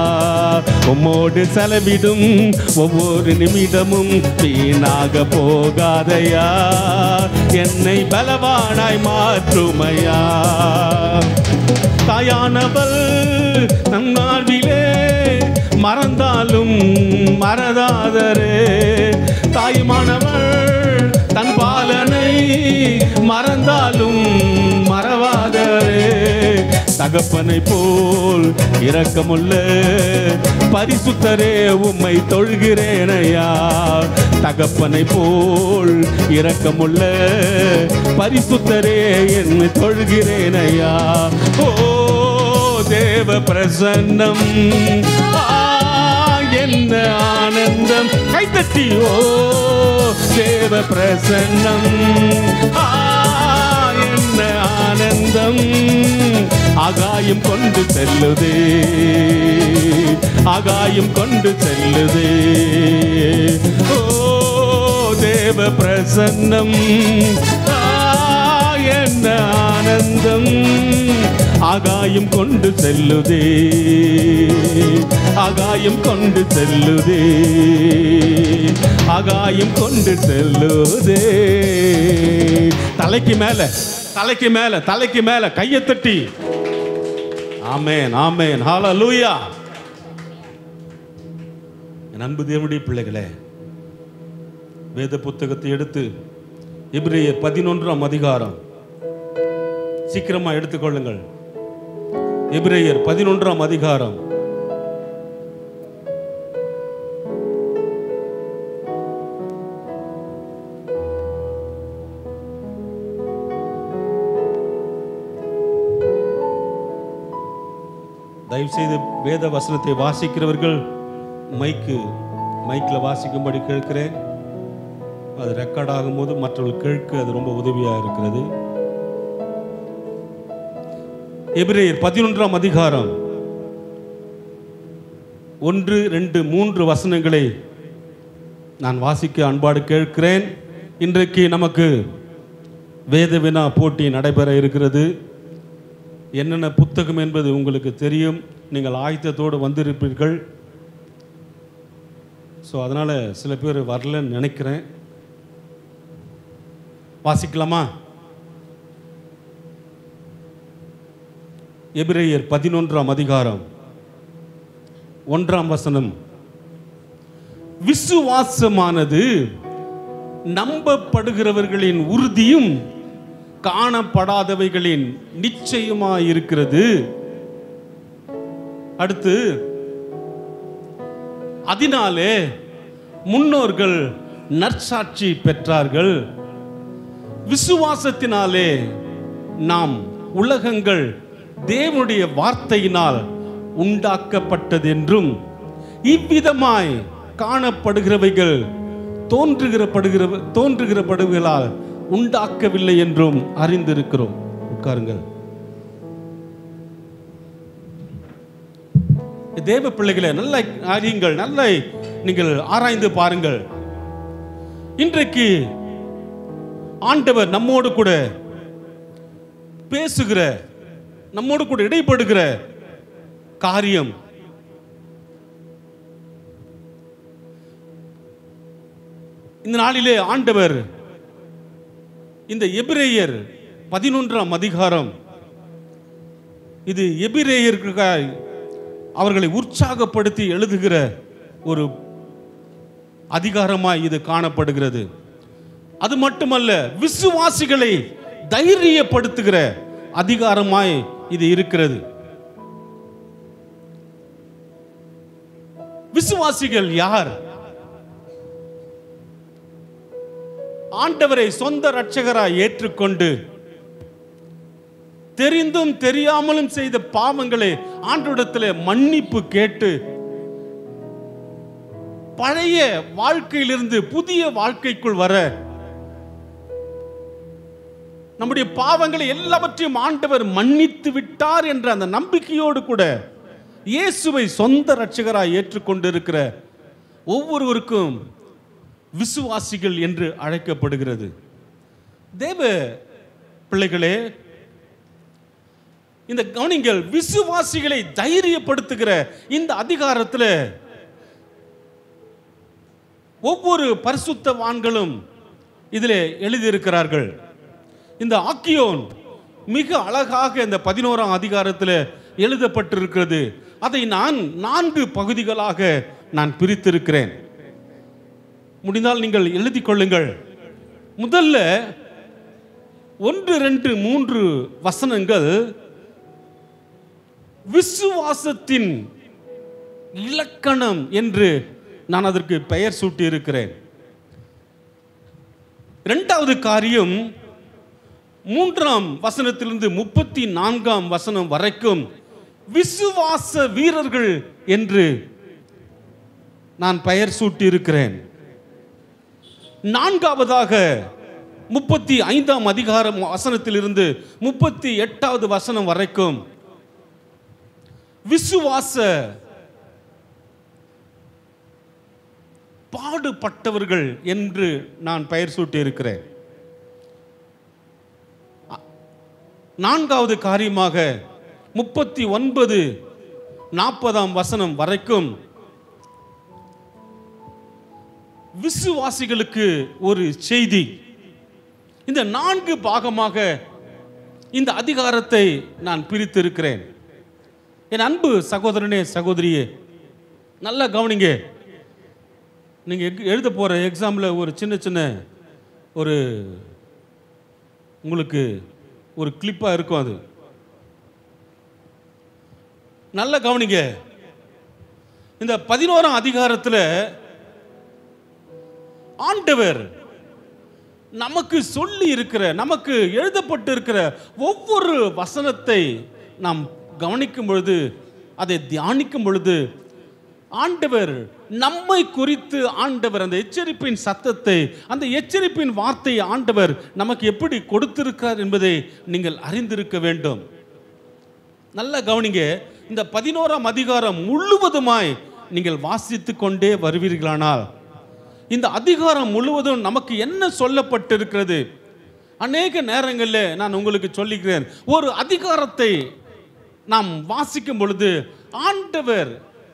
உம்மோடு செலவிடும் ஒவ்வொரு நிமிடமும் வீணாக போகாதையா, என்னை பலவானாய் மாற்றும் ஐயா. தாயானவள் நம் வாழ்விலே மறந்தாலும் மறதாதரே, தாயுமானவள் தன் பாலனை மறந்தாலும் மறவாதரே. தகப்பனை போல் இரக்கமுள்ள பரிசுத்தரே உம்மை தொழுகிறேனையா. தகப்பனை போல் இரக்கமுள்ள பரிசுத்தரே என்னை தொழுகிறேனையா. ஓ தேவ பிரசன்னம், என்ன ஆனந்தம். கைத்தட்டி. ஓ தேவ பிரசன்னம், என்ன ஆனந்தம். ஆகாயம் கொண்டு செல்லுதே, ஆகாயம் கொண்டு செல்லுதே. ஓ தேவ பிரசன்னம், என்ன ஆனந்தம், ஆகாயம் கொண்டு செல்லுதே, ஆகாயம் கொண்டு செல்லுதே, ஆகாயம் கொண்டு செல்லுதே. தலைக்கு மேல, தலைக்கு மேல, தலைக்கு மேல கையை தட்டி ஆமென், ஆமென், ஹல்லேலூயா. என் அன்பு தேவனுடைய பிள்ளைகளே, வேத புத்தகத்தை எடுத்து எபிரேயர் 11ஆம் அதிகாரம், சீக்கிரமா எடுத்துக்கொள்ளுங்கள். எபிரேயர் 11ஆம் அதிகாரம், தயவு செய்து வேத வசனத்தை வாசிக்கிறவர்கள் மைக்கில் வாசிக்கும்படி கேட்கிறேன். அது ரெக்கார்ட் ஆகும்போது மற்றவர்கள் கேட்க அது ரொம்ப உதவியாக இருக்கிறது. எபிரேயர் 11ஆம் அதிகாரம் 1, 2, 3 வசனங்களை நான் வாசிக்க அன்பாடு கேட்கிறேன். இன்றைக்கு நமக்கு வேத வினா போட்டி நடைபெற இருக்கிறது. என்னென்ன புத்தகம் என்பது உங்களுக்கு தெரியும், நீங்கள் ஆயத்தத்தோடு வந்திருப்பீர்கள். ஸோ அதனால் சில பேர் வரலன்னு நினைக்கிறேன். வாசிக்கலாமா? எபிரேயர் 11ஆம் அதிகாரம் 1ஆம் வசனம். விசுவாசமானது நம்பப்படுகிறவர்களின் உறுதியும் காணப்படாதவைகளின் நிச்சயமாயிருக்கிறது. அடுத்து, அதனாலே முன்னோர்கள் நற்சாட்சி பெற்றார்கள். விசுவாசத்தினாலே நாம் உலகங்கள் தேவனுடைய வார்த்தையினால் உண்டாக்கப்பட்டதென்றும் இவ்விதமாய் காணப்படுகிறவைகள் தோன்றுகிறப்படுகளால் உண்டாக்கவில்லை என்றும் அறிந்திருக்கிறோம். உட்காருங்கள். தேவ பிள்ளைகளை நல்ல அறியுங்கள், நல்ல நீங்கள் ஆராய்ந்து பாருங்கள். இன்றைக்கு ஆண்டவர் நம்மோடு கூட பேசுகிற, நம்மோடு கூட இடைப்படுகிற காரியம் இந்த நாளிலே ஆண்டவர் இந்த எபிரேயர் 11ஆம் அதிகாரம், இது எபிரேயர்களுக்காய் அவர்களை உற்சாகப்படுத்தி எழுதுகிற ஒரு அதிகாரமாய் இது காணப்படுகிறது. அது மட்டுமல்ல, விசுவாசிகளை தைரியப்படுத்துகிற அதிகாரமாய் இது இருக்கிறது. விசுவாசிகள் யார்? ஆண்டவரை சொந்த இரட்சகராய் ஏற்றுக்கொண்டு தெரிந்தும் தெரியாமலும் செய்த பாவங்களை ஆண்டவரிடத்திலே மன்னிப்பு கேட்டு பழைய வாழ்க்கையிலிருந்து புதிய வாழ்க்கைக்குள் வர, நம்முடைய பாவங்களை எல்லாவற்றையும் ஆண்டவர் மன்னித்து விட்டார் என்ற அந்த நம்பிக்கையோடு கூட இயேசுவை சொந்த இரட்சகராய் ஏற்றுக்கொண்டிருக்கிற ஒவ்வொருவருக்கும் விசுவாசிகள் என்று அழைக்கப்படுகிறது. தேவ பிள்ளைகளே, இந்த கவனிங்கள், விசுவாசிகளை தைரியப்படுத்துகிற இந்த அதிகாரத்தில் ஒவ்வொரு பரிசுத்தவான்களும் இதில் எழுதியிருக்கிறார்கள். இந்த ஆக்கியோன் மிக அழகாக இந்த 11ஆம் அதிகாரத்தில் எழுதப்பட்டிருக்கிறது. அதை நான் 4 பகுதிகளாக நான் பிரித்திருக்கிறேன். முடிந்தால் நீங்கள் எழுதி கொள்ளுங்கள். முதல்ல 1, 2, 3 வசனங்கள் விசுவாசத்தின் இலக்கணம் என்று நான் அதற்கு பெயர் சூட்டி இருக்கிறேன். இரண்டாவது காரியம் 3ஆம் வசனத்திலிருந்து 34ஆம் வசனம் வரைக்கும் விசுவாச வீரர்கள் என்று நான் பெயர் சூட்டி இருக்கிறேன். நான்காவதாக 35ஆம் அதிகாரம் வசனத்திலிருந்து 38வது வசனம் வரைக்கும் விசுவாச பாடுபட்டவர்கள் என்று நான் பெயர் சூட்டி இருக்கிறேன். நான்காவது காரியமாக 39-40 வரைக்கும் விசுவாசிகளுக்கு ஒரு செய்தி. இந்த 4 பாகமாக இந்த அதிகாரத்தை நான் பிரித்திருக்கிறேன். என் அன்பு சகோதரனே, சகோதரியே, நல்லா கவனிங்க. நீங்கள் எழுத போகிற எக்ஸாமில் ஒரு சின்ன ஒரு உங்களுக்கு ஒரு கிளிப்பாக இருக்கும். அது நல்லா கவனிங்க. இந்த 11ஆம் அதிகாரத்தில் ஆண்டவர் நமக்கு சொல்லி இருக்கிற, நமக்கு எழுதப்பட்டு இருக்கிற ஒவ்வொரு வசனத்தை நாம் கவனிக்கும் பொழுது, அதை தியானிக்கும் பொழுது, ஆண்டவர் நம்மை குறித்து ஆண்டவர் அந்த எச்சரிப்பின் சத்தத்தை, அந்த எச்சரிப்பின் வார்த்தையை ஆண்டவர் நமக்கு எப்படி கொடுத்திருக்கிறார் என்பதை நீங்கள் அறிந்திருக்க வேண்டும். நல்ல கவனிங்க. இந்த 11ஆம் அதிகாரம் முழுவதுமாய் நீங்கள் வாசித்து கொண்டே வருவீர்களானால், இந்த அதிகாரம் முழுவதும் நமக்கு என்ன சொல்லப்பட்டிருக்கிறது? அநேக நேரங்களில் நான் உங்களுக்கு சொல்லிக்கிறேன், ஒரு அதிகாரத்தை நாம் வாசிக்கும் பொழுது ஆண்டவர்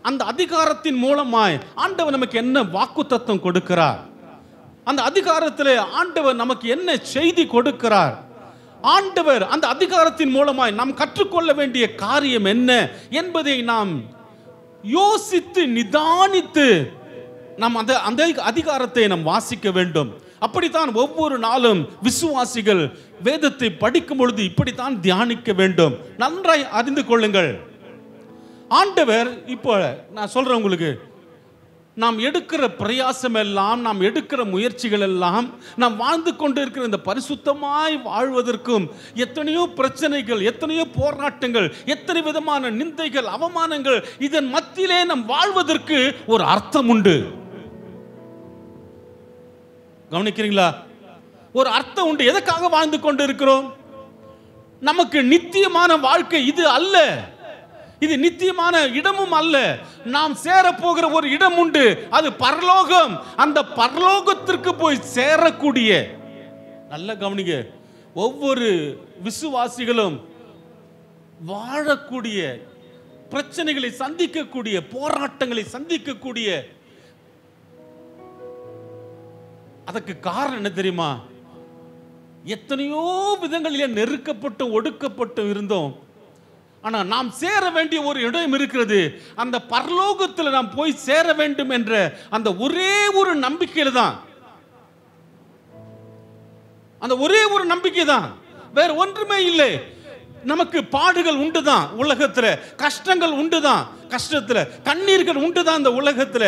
அந்த அதிகாரத்தின் மூலமாய் ஆண்டவர் நமக்கு என்ன வாக்குத்தத்தம் கொடுக்கிறார், அந்த அதிகாரத்தில் ஆண்டவர் நமக்கு என்ன செய்தி கொடுக்கிறார், ஆண்டவர் அந்த அதிகாரத்தின் மூலமாய் நாம் கற்றுக்கொள்ள வேண்டிய காரியம் என்ன என்பதை நாம் யோசித்து நிதானித்து நாம் அந்த அதிகாரத்தை நாம் வாசிக்க வேண்டும். அப்படித்தான் ஒவ்வொரு நாளும் விசுவாசிகள் வேதத்தை படிக்கும் பொழுது இப்படித்தான் தியானிக்க வேண்டும். நன்றாய் அறிந்து கொள்ளுங்கள். ஆண்டவர் இப்போ நான் சொல்றேன் உங்களுக்கு, நாம் எடுக்கிற பிரயாசம் எல்லாம், நாம் எடுக்கிற முயற்சிகள் எல்லாம், நாம் வாழ்ந்து கொண்டு இருக்கிற இந்த பரிசுத்தமாய் வாழ்வதற்கும் எத்தனையோ பிரச்சனைகள், எத்தனையோ போராட்டங்கள், எத்தனை விதமான நிந்தைகள், அவமானங்கள், இதன் மத்தியிலே நாம் வாழ்வதற்கு ஒரு அர்த்தம் உண்டு. கவனிக்கிறீங்களா? ஒரு அர்த்தம் உண்டு. எதற்காக வாழ்ந்து கொண்டு இருக்கிறோம்? நமக்கு நித்தியமான வாழ்க்கை இது அல்ல, இது நித்தியமான இடமும் அல்ல. நாம் சேர போகிற ஒரு இடம் உண்டு, அது பரலோகம். அந்த பரலோகத்திற்கு போய் சேரக்கூடிய, நல்ல கவனிங்க, ஒவ்வொரு விசுவாசிகளும் வாழக்கூடிய, பிரச்சனைகளை சந்திக்கக்கூடிய, போராட்டங்களை சந்திக்கக்கூடிய, அதற்கு காரணம் என்ன தெரியுமா? எத்தனையோ விதங்களிலே நெருக்கப்பட்டு ஒடுக்கப்பட்டு இருந்தோம். ஆனா நாம் சேர வேண்டிய ஒரு இடம் இருக்கிறது. அந்த பரலோகத்தில் நாம் போய் சேர வேண்டும் என்ற அந்த ஒரே ஒரு நம்பிக்கையில தான், அந்த ஒரே ஒரு நம்பிக்கை தான், வேற ஒன்றுமே இல்லை. நமக்கு பாடுகள் உண்டுதான் உலகத்துல, கஷ்டங்கள் உண்டுதான், கஷ்டத்துல கண்ணீர்கள் உண்டுதான் இந்த உலகத்துல.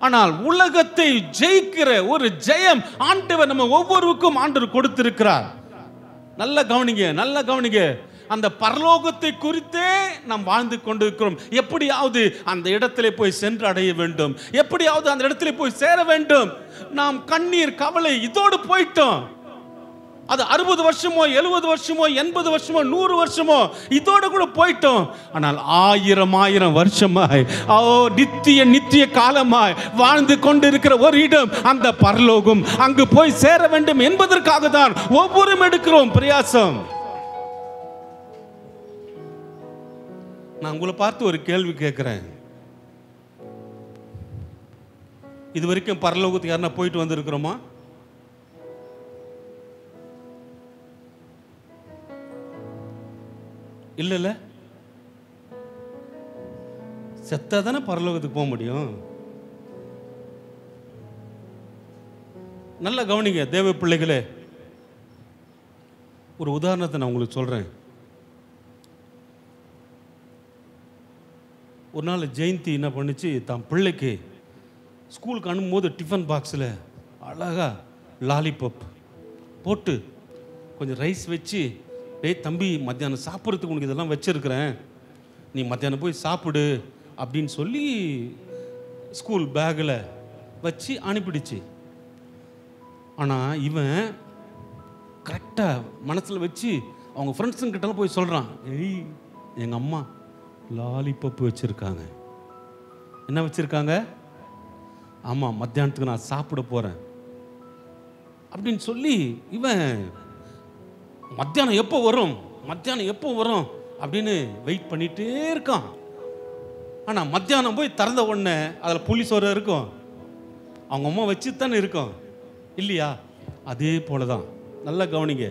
ஆனால் உலகத்தை ஜெயிக்கிற ஒரு ஜெயம் ஆண்டவர் நம்ம ஒவ்வொருவருக்கும் ஆண்டவர் கொடுத்திருக்கிறார். நல்ல கவனிங்க, நல்ல கவனிங்க. அந்த பரலோகத்தை குறித்தே நாம் வாழ்ந்து கொண்டிருக்கிறோம். எப்படியாவது அந்த இடத்திலே போய் சென்று அடைய வேண்டும், எப்படியாவது அந்த இடத்திலே போய் சேர வேண்டும். நாம் கண்ணீர் கவலை இதோடு போயிட்டோம். அது 60 வருஷமோ 70 வருஷமோ 80 வருஷமோ 100 வருஷமோ இதோட கூட போயிட்டோம். ஆனால் 1000 வருஷமாய், நித்திய காலமாய் வாழ்ந்து கொண்டிருக்கிற ஒரு இடம் அந்த பரலோகம். அங்கு போய் சேர வேண்டும் என்பதற்காக தான் ஒவ்வொரு எடுக்கிறோம் பிரயாசம். நான் உங்களை பார்த்து ஒரு கேள்வி கேட்கிறேன். இது வரைக்கும் பரலோகத்துக்கு யாருன்னா போயிட்டு வந்திருக்கிறோமா? இல்ல, செத்தா தானே பரலோகத்துக்கு போக முடியும். நல்ல கவனிங்க தேவ பிள்ளைகளே. ஒரு உதாரணத்தை நான் உங்களுக்கு சொல்றேன். ஒரு நாள் ஜெயந்தி என்ன பண்ணுச்சு, தான் பிள்ளைக்கு ஸ்கூலுக்கு அனுப்பும்போது டிஃபன் பாக்ஸில் அழகா லாலிபப் போட்டு கொஞ்சம் ரைஸ் வச்சு, டேய் தம்பி, மத்தியானம் சாப்பிட்றதுக்கு உனக்கு இதெல்லாம் வச்சுருக்கிறேன், நீ மத்தியானம் போய் சாப்பிடு அப்படின்னு சொல்லி ஸ்கூல் பேக்கில் வச்சு அனுப்பிடுச்சு. ஆனால் இவன் கரெக்டாக மனசில் வச்சு அவங்க ஃப்ரெண்ட்ஸுங்கிட்டலாம் போய் சொல்கிறான், ஏய் எங்கள் அம்மா லாலிபப்பு வச்சிருக்காங்க. என்ன வச்சிருக்காங்க? ஆமா, மத்தியானத்துக்கு நான் சாப்பிட போறேன் அப்படின்னு சொல்லி இவன் மத்தியானம் எப்போ வரும், மத்தியானம் எப்போ வரும் அப்படின்னு வெயிட் பண்ணிட்டே இருக்கான். ஆனா மத்தியானம் போய் திறந்த உடனே அதுல புளி சோறு இருக்கும், அவங்க அம்மா வச்சு தானே இருக்கும் இல்லையா? அதே போலதான். நல்லா கவனிங்க,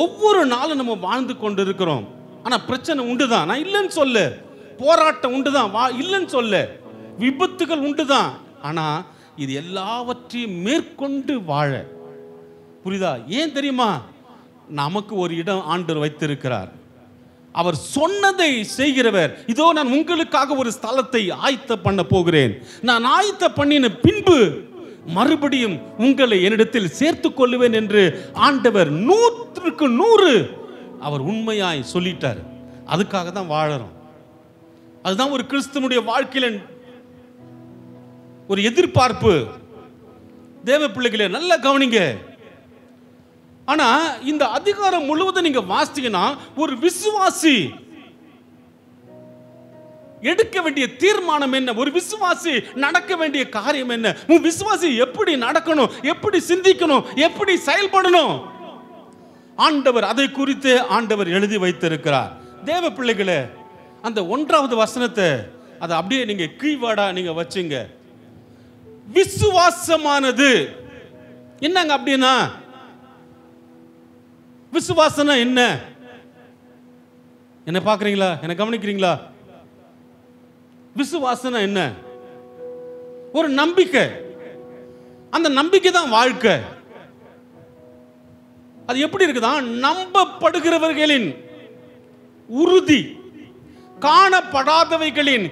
ஒவ்வொரு நாளும் நம்ம வாழ்ந்து கொண்டு இருக்கிறோம். ஆனா பிரச்சனை உண்டுதான், நான் இல்லைன்னு சொல்ல. போராட்டம் உண்டுதான், இல்லைன்னு சொல்ல. விபத்துகள் உண்டுதான். ஆனா இது எல்லாவற்றையும் மேற்கொண்டு வாழ, புரியுதா? ஏன் தெரியுமா? நமக்கு ஒரு இடம் ஆண்டவர் வைத்திருக்கிறார். அவர் சொன்னதை செய்கிறவர். இதோ நான் உங்களுக்காக ஒரு ஸ்தலத்தை ஆயத்த பண்ண போகிறேன். நான் ஆயத்த பண்ணின பின்பு மறுபடியும் உங்களை என்னிடத்தில் சேர்த்துக் கொள்ளுவேன் என்று ஆண்டவர் 100க்கு 100 அவர் உண்மையாய் சொல்லிட்டார். அதுக்காக தான் வாழறோம். அதுதான் ஒரு கிறிஸ்துவனுடைய வாழ்க்கையில ஒரு எதிர்பார்ப்பு. தேவ பிள்ளைகளே, நல்ல கவனிங்க. ஆனா இந்த அதிகாரம் முழுவதும் நீங்க வாசித்தீங்கன்னா, ஒரு விசுவாசி எடுக்க வேண்டிய தீர்மானம் என்ன, ஒரு விசுவாசி நடக்க வேண்டிய காரியம் என்ன, உன் விசுவாசி எப்படி நடக்கணும், எப்படி சிந்திக்கணும், எப்படி செயல்படணும், ஆண்டவர் அதை குறித்து ஆண்டவர் எழுதி வைத்திருக்கிறார். தேவ பிள்ளைகளே, அந்த 1வது வசனத்தை அதை அப்படியே நீங்க கீவேர்டா நீங்க வச்சுங்க. விசுவாசமானது என்னங்க அப்படின்னா, விசுவாசனா என்ன? என்ன பாக்குறீங்களா? என்ன கவனிக்கிறீங்களா? விசுவாசனா என்ன? ஒரு நம்பிக்கை. அந்த நம்பிக்கை தான் வாழ்க்கை. அது எப்படி இருக்குதா? நம்பப்படுகிறவர்களின் உறுதி, காணப்படாதவைகளின்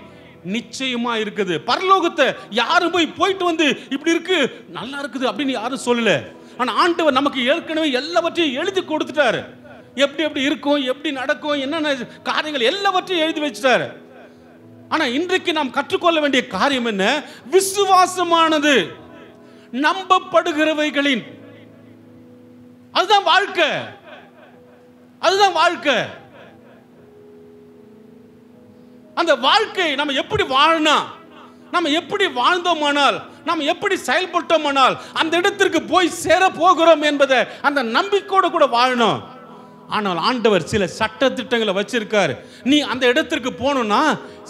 நிச்சயமா இருக்குது. பரலோகத்தை யாரும் போயிட்டு வந்து இப்படி இருக்கு, நல்லா இருக்குது அப்படின்னு யாரும் சொல்லல. ஆனா ஆண்டவர் நமக்கு ஏற்கனவே எல்லாவற்றையும் எழுதி கொடுத்துட்டாரு. எப்படி எப்படி இருக்கும், எப்படி நடக்கும், என்னென்ன காரியங்கள் எல்லாவற்றையும் எழுதி வச்சுட்டாரு. ஆனா இன்றைக்கு நாம் கற்றுக்கொள்ள வேண்டிய காரியம் என்ன? விசுவாசமானது நம்பப்படுகிறவைகளின், அதுதான் வாழ்க்கை. அதுதான் வாழ்க்கை. அந்த வாழ்க்கை நம்ம எப்படி வாழணும், நம்ம எப்படி வாழ்ந்தோமானால், நம்ம எப்படி செயல்பட்டோமானால் அந்த இடத்திற்கு போய் சேர போகிறோம் என்பதை அந்த நம்பிக்கையோடு கூட வாழணும். ஆனால் ஆண்டவர் சில சட்ட திட்டங்களை வச்சிருக்காரு. நீ அந்த இடத்திற்கு போகணும்னா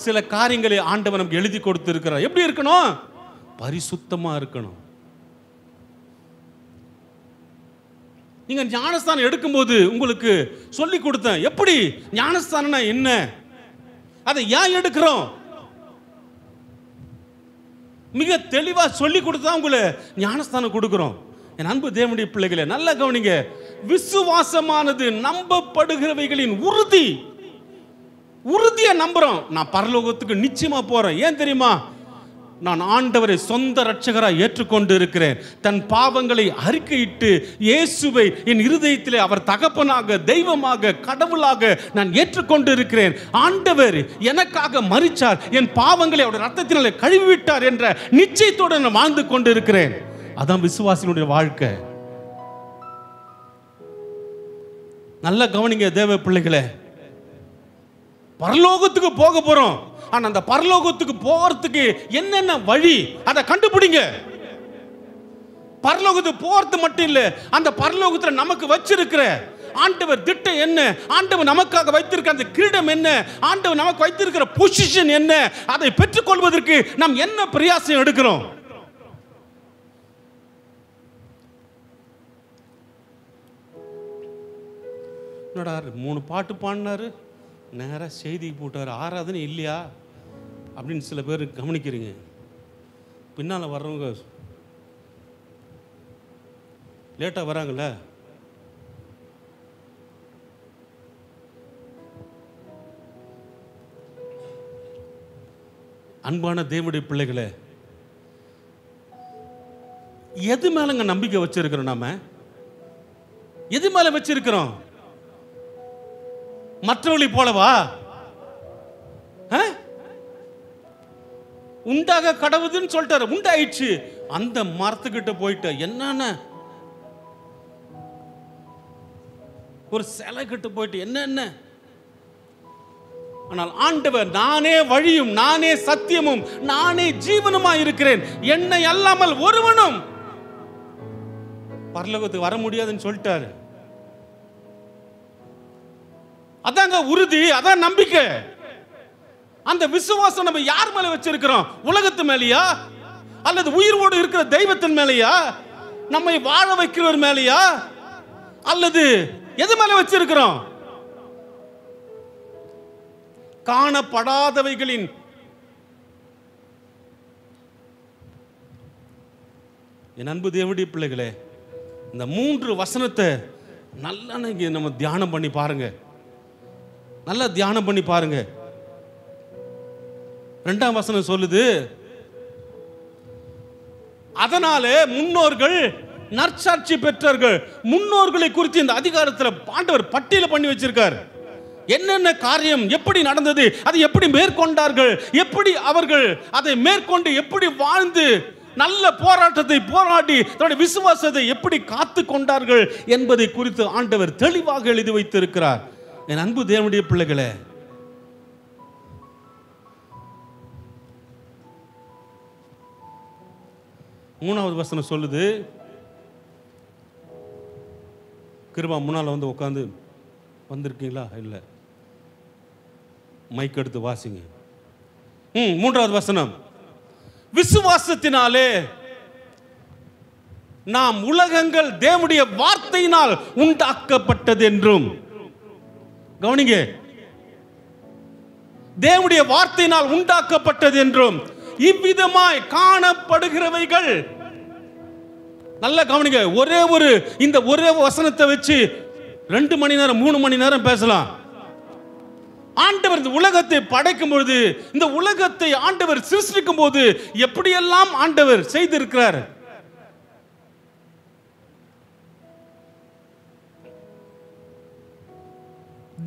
சில காரியங்களை ஆண்டவர் நமக்கு எழுதி கொடுத்திருக்கிறார். எப்படி இருக்கணும்? பரிசுத்தமா இருக்கணும். நீங்க ஞானஸ்தானம் எடுக்கும்போது உங்களுக்கு சொல்லி கொடுத்தேன், எப்படி ஞானஸ்தானம்னா என்ன, அதை ஏன் எடுக்கிறோம், மிக தெளிவா சொல்லி கொடுத்தா உங்களை ஞானஸ்தானம் கொடுக்கிறோம். என் அன்பு தேவனுடைய பிள்ளைகளே, நல்ல கவனிங்க. விசுவாசமானது நம்பப்படுகிறவைகளின் உறுதி. உறுதியை நம்புறோம். நான் பரலோகத்துக்கு நிச்சயமா போறேன். ஏன் தெரியுமா? நான் ஆண்டவரை சொந்த இரட்சகராய் ஏற்றுக்கொண்டு இருக்கிறேன். தன் பாவங்களை அறிக்கையிட்டு இயேசுவை என் இருதயத்திலே அவர் தகப்பனாக, தெய்வமாக, கடவுளாக நான் ஏற்றுக்கொண்டு இருக்கிறேன். ஆண்டவர் எனக்காக மரித்தார், என் பாவங்களை அவருடைய ரத்தத்தினாலே கழுவிவிட்டார் என்ற நிச்சயத்தோடு நான் வாழ்ந்து கொண்டு இருக்கிறேன். அதான் விசுவாசினுடைய வாழ்க்கை. நல்ல கவனிங்க தேவ பிள்ளைகளே, பரலோகத்துக்கு போக போறோம். ஆனா அந்த பரலோகத்துக்கு போறதுக்கு என்னென்ன வழி, அதை கண்டுபிடிங்க. பரலோகத்துக்கு போறது மட்டும் இல்ல, அந்த பரலோகத்துல நமக்கு வச்சிருக்கிற ஆண்டவர் திட்டம் என்ன, ஆண்டவர் நமக்காக வைத்திருக்கிற அந்த கிரீடம் என்ன, ஆண்டவர் நமக்கு வைத்திருக்கிற பொசிஷன் என்ன, அதை பெற்றுக்கொள்வதற்கு நாம் என்ன பிரயாசம் எடுக்கிறோம். என்னடா 3 பாட்டு பாடினாரு, நேராக செய்தி போட்டார், ஆராதனை இல்லையா அப்படின்னு சில பேர் கவனிக்கிறீங்க. பின்னால் வர்றவங்க லேட்டாக வராங்கள, அன்பான தேவனுடைய பிள்ளைகளே, எது மேலங்க நம்பிக்கை வச்சிருக்கிறோம்? நாம எது மேல வச்சிருக்கிறோம்? மற்றவர்களை போலவா? உண்டாக கடவுதுன்னு சொல்லிட்டாரு, உண்டாயிடுச்சு. அந்த மரத்துக்கிட்ட போயிட்டு என்னென்ன ஒரு சிலை கிட்ட போயிட்டு என்னென்ன ஆனால் ஆண்டவர் நானே வழியும் நானே சத்தியமும் நானே ஜீவனுமாய் இருக்கிறேன், என்னை அல்லாமல் ஒருவனும் பரலோகத்துக்கு வர முடியாதுன்னு சொல்லிட்டாரு. அதாங்க உறுதி, அதான் நம்பிக்கை. அந்த விசுவாசம் நம்ம யார் மேல வச்சிருக்கிறோம்? உலகத்து மேலையா அல்லது உயிரோடு இருக்கிற தெய்வத்தின் மேலையா, நம்மை வாழ வைக்கிறவர் மேலையா, அல்லது எது மேல வச்சிருக்கிறோம்? காணப்படாதவைகளின் என் அன்பு தேவனுடைய பிள்ளைகளே, இந்த 3 வசனத்தை நல்லா நம்ம தியானம் பண்ணி பாருங்க. நல்லா தியானம் பண்ணி பாருங்க. 2ஆம் வசனம் சொல்லுது, அதனாலே முன்னோர்கள் நற்சாட்சி பெற்றார்கள். முன்னோர்களை குறித்து இந்த அதிகாரத்தில் ஆண்டவர் பட்டியல் பண்ணி வச்சிருக்கார். என்னென்ன காரியம் எப்படி நடந்தது, அதை எப்படி மேற்கொண்டார்கள், எப்படி அவர்கள் அதை மேற்கொண்டு எப்படி வாழ்ந்து நல்ல போராட்டத்தை போராடி தன்னுடைய விசுவாசத்தை எப்படி காத்து கொண்டார்கள் என்பதை குறித்து ஆண்டவர் தெளிவாக எழுதி வைத்திருக்கிறார். என் அன்பு தேவனுடைய பிள்ளைகளே, மூணாவது வசனம் சொல்லுது, கிருபா முன்னால வந்து உட்காந்து வந்திருக்கீங்களா? இல்லை, மைக் எடுத்து வாசிங்க. 3வது வசனம், விசுவாசத்தினாலே நாம் உலகங்கள் தேவனுடைய வார்த்தையினால் உண்டாக்கப்பட்டது என்றும். கவனிங்க, தேவனுடைய வார்த்தையினால் உண்டாக்கப்பட்டது என்றும் இவ்விதமாய் காணப்படுகிறவைகள். நல்ல கவனிங்க, இந்த ஒரே வசனத்தை வச்சு 2 மணி நேரம் 3 மணி நேரம் பேசலாம். ஆண்டவர் இந்த உலகத்தை படைக்கும் பொழுது, இந்த உலகத்தை ஆண்டவர் சிருஷ்டிக்கும் போது எப்படியெல்லாம் ஆண்டவர் செய்திருக்கிறார்.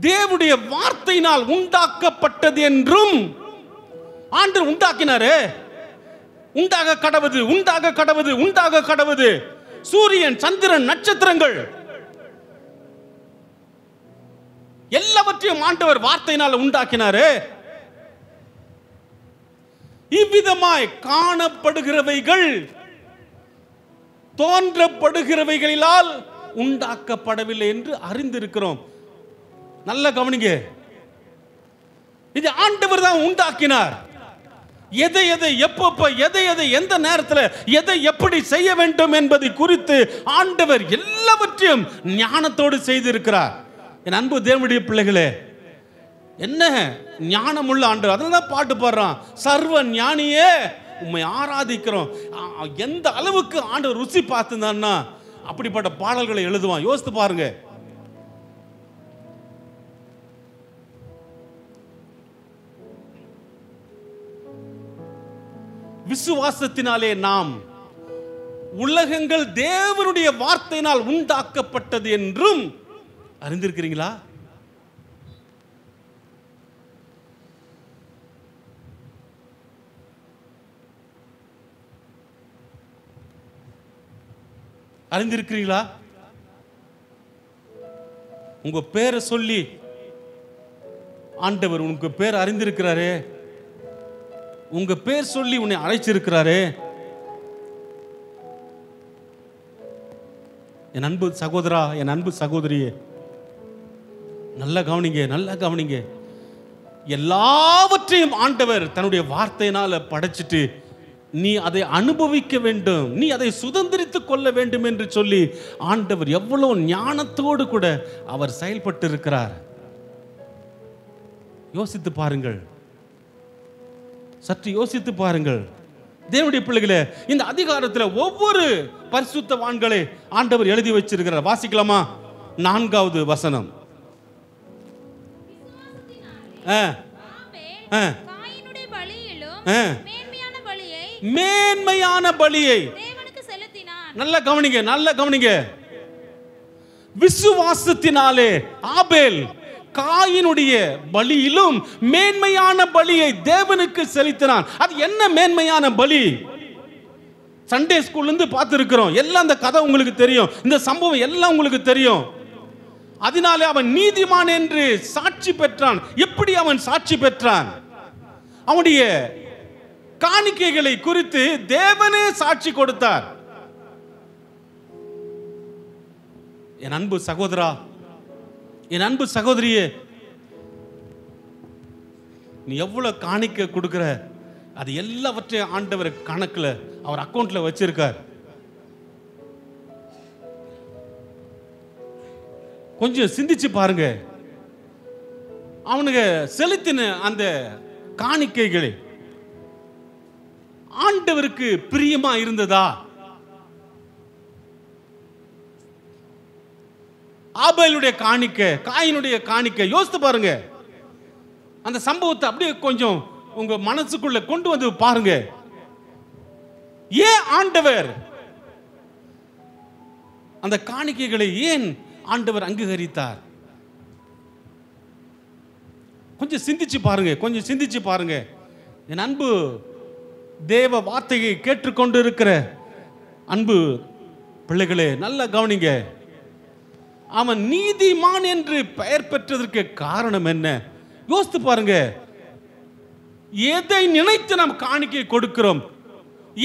தேவனுடைய வார்த்தையினால் உண்டாக்கப்பட்டது என்றும் ஆண்டவர் உண்டாக்கினாரே. உண்டாக கடவுது, உண்டாக கடவுது, உண்டாக கடவுது. சூரியன், சந்திரன், நட்சத்திரங்கள் எல்லாவற்றையும் ஆண்டவர் வார்த்தையினால் உண்டாக்கினாரே. இவ்விதமாய் காணப்படுகிறவைகள் தோன்றப்படுகிறவைகளால் உண்டாக்கப்படவில்லை என்று அறிந்திருக்கிறோம். நல்ல கவனிங்க, இது ஆண்டவர் தான் உண்டாக்கினார். எதை எப்பப்ப எதை எந்த நேரத்தில் எதை எப்படி செய்ய வேண்டும் என்பதை குறித்து ஆண்டவர் எல்லாவற்றையும் ஞானத்தோடு செய்திருக்கிறார். என் அன்பு தேவனுடைய பிள்ளைகளே, என்ன ஞானமுள்ள ஆண்டவர். அதனால தான் பாட்டு பாடுறான், சர்வ ஞானியே உம்மை ஆராதிக்கிறோம். எந்த அளவுக்கு ஆண்டவர் ருசி பார்த்துந்தான்னா அப்படிப்பட்ட பாடல்களை எழுதுவான். யோசித்து பாருங்க. விசுவாசத்தினாலே நாம் உலகங்கள் தேவனுடைய வார்த்தையினால் உண்டாக்கப்பட்டது என்றும் அறிந்திருக்கிறீங்களா? அறிந்திருக்கிறீங்களா? உங்க பேரை சொல்லி ஆண்டவர் உங்க பேர் அறிந்திருக்கிறாரே. உங்க பேர் சொல்லி உன்னை அழைச்சிருக்கிறாரே. என் அன்பு சகோதரா, என் அன்பு சகோதரியே, நல்லா கவனிங்க, நல்லா கவனிங்க. எல்லாவற்றையும் ஆண்டவர் தன்னுடைய வார்த்தையினால படைச்சிட்டு நீ அதை அனுபவிக்க வேண்டும், நீ அதை சுதந்திரித்துக் கொள்ள வேண்டும் என்று சொல்லி ஆண்டவர் எவ்வளவு ஞானத்தோடு கூட அவர் செயல்பட்டு இருக்கிறார். யோசித்து பாருங்கள், சற்று யோசித்து பாருங்கள். தேவனுடைய பிள்ளைகளே, இந்த அதிகாரத்தில் ஒவ்வொரு பரிசுத்தவான்களை ஆண்டவர் எழுதி வச்சிருக்கிறார். வாசிக்கலாமா? 4வது வசனம். மேன்மையான பலியை நல்ல கவனிங்க, நல்ல கவனிங்க. விசுவாசத்தினாலே ஆபேல் காயினுடைய பலியிலும் மேன்மையான பலியை தேவனுக்கு செலுத்தினான். அது என்ன மேன்மையான பலி? சண்டே ஸ்கூல்ல இருந்து பார்த்து இருக்கிறோம். எல்லாம் அந்த கதை உங்களுக்கு தெரியும், இந்த சம்பவம் எல்லாம் உங்களுக்கு தெரியும். அதனாலே அவன் நீதிமான் என்று சாட்சி பெற்றான். எப்படி அவன் சாட்சி பெற்றான்? அவனுடைய காணிக்கைகளை குறித்து தேவனே சாட்சி கொடுத்தார். என் அன்பு சகோதரா, என் அன்பு சகோதரியே, நீ எவ்வளவு காணிக்கை கொடுக்கிற, அது எல்லாவற்றையும் ஆண்டவர் கணக்குல அவர் அக்கவுண்ட்ல வச்சிருக்கார். கொஞ்சம் சிந்திச்சு பாருங்க. அவனுங்க செலுத்தின அந்த காணிக்கைகளை ஆண்டவருக்கு பிரியமா இருந்ததா? ஆபேலுடைய காணிக்கை, காயினுடைய காணிக்கை, யோசித்து பாருங்க. அந்த சம்பவத்தை அப்படியே கொஞ்சம் உங்க மனசுக்குள்ள கொண்டு வந்து பாருங்க. ஏன் ஆண்டவர் அந்த காணிக்கைகளை ஏன் ஆண்டவர் அங்கீகரித்தார்? கொஞ்சம் சிந்திச்சு பாருங்க, கொஞ்சம் சிந்திச்சு பாருங்க. என் அன்பு தேவ வார்த்தையை கேட்டுக்கொண்டு இருக்கிற அன்பு பிள்ளைகளே, நல்ல கவனிங்க. அவன் நீதிமான் என்று பெயர் பெற்றதற்கு காரணம் என்ன? யோசித்து பாருங்க. எதை நினைத்து நாம் காணிக்கை கொடுக்கிறோம்?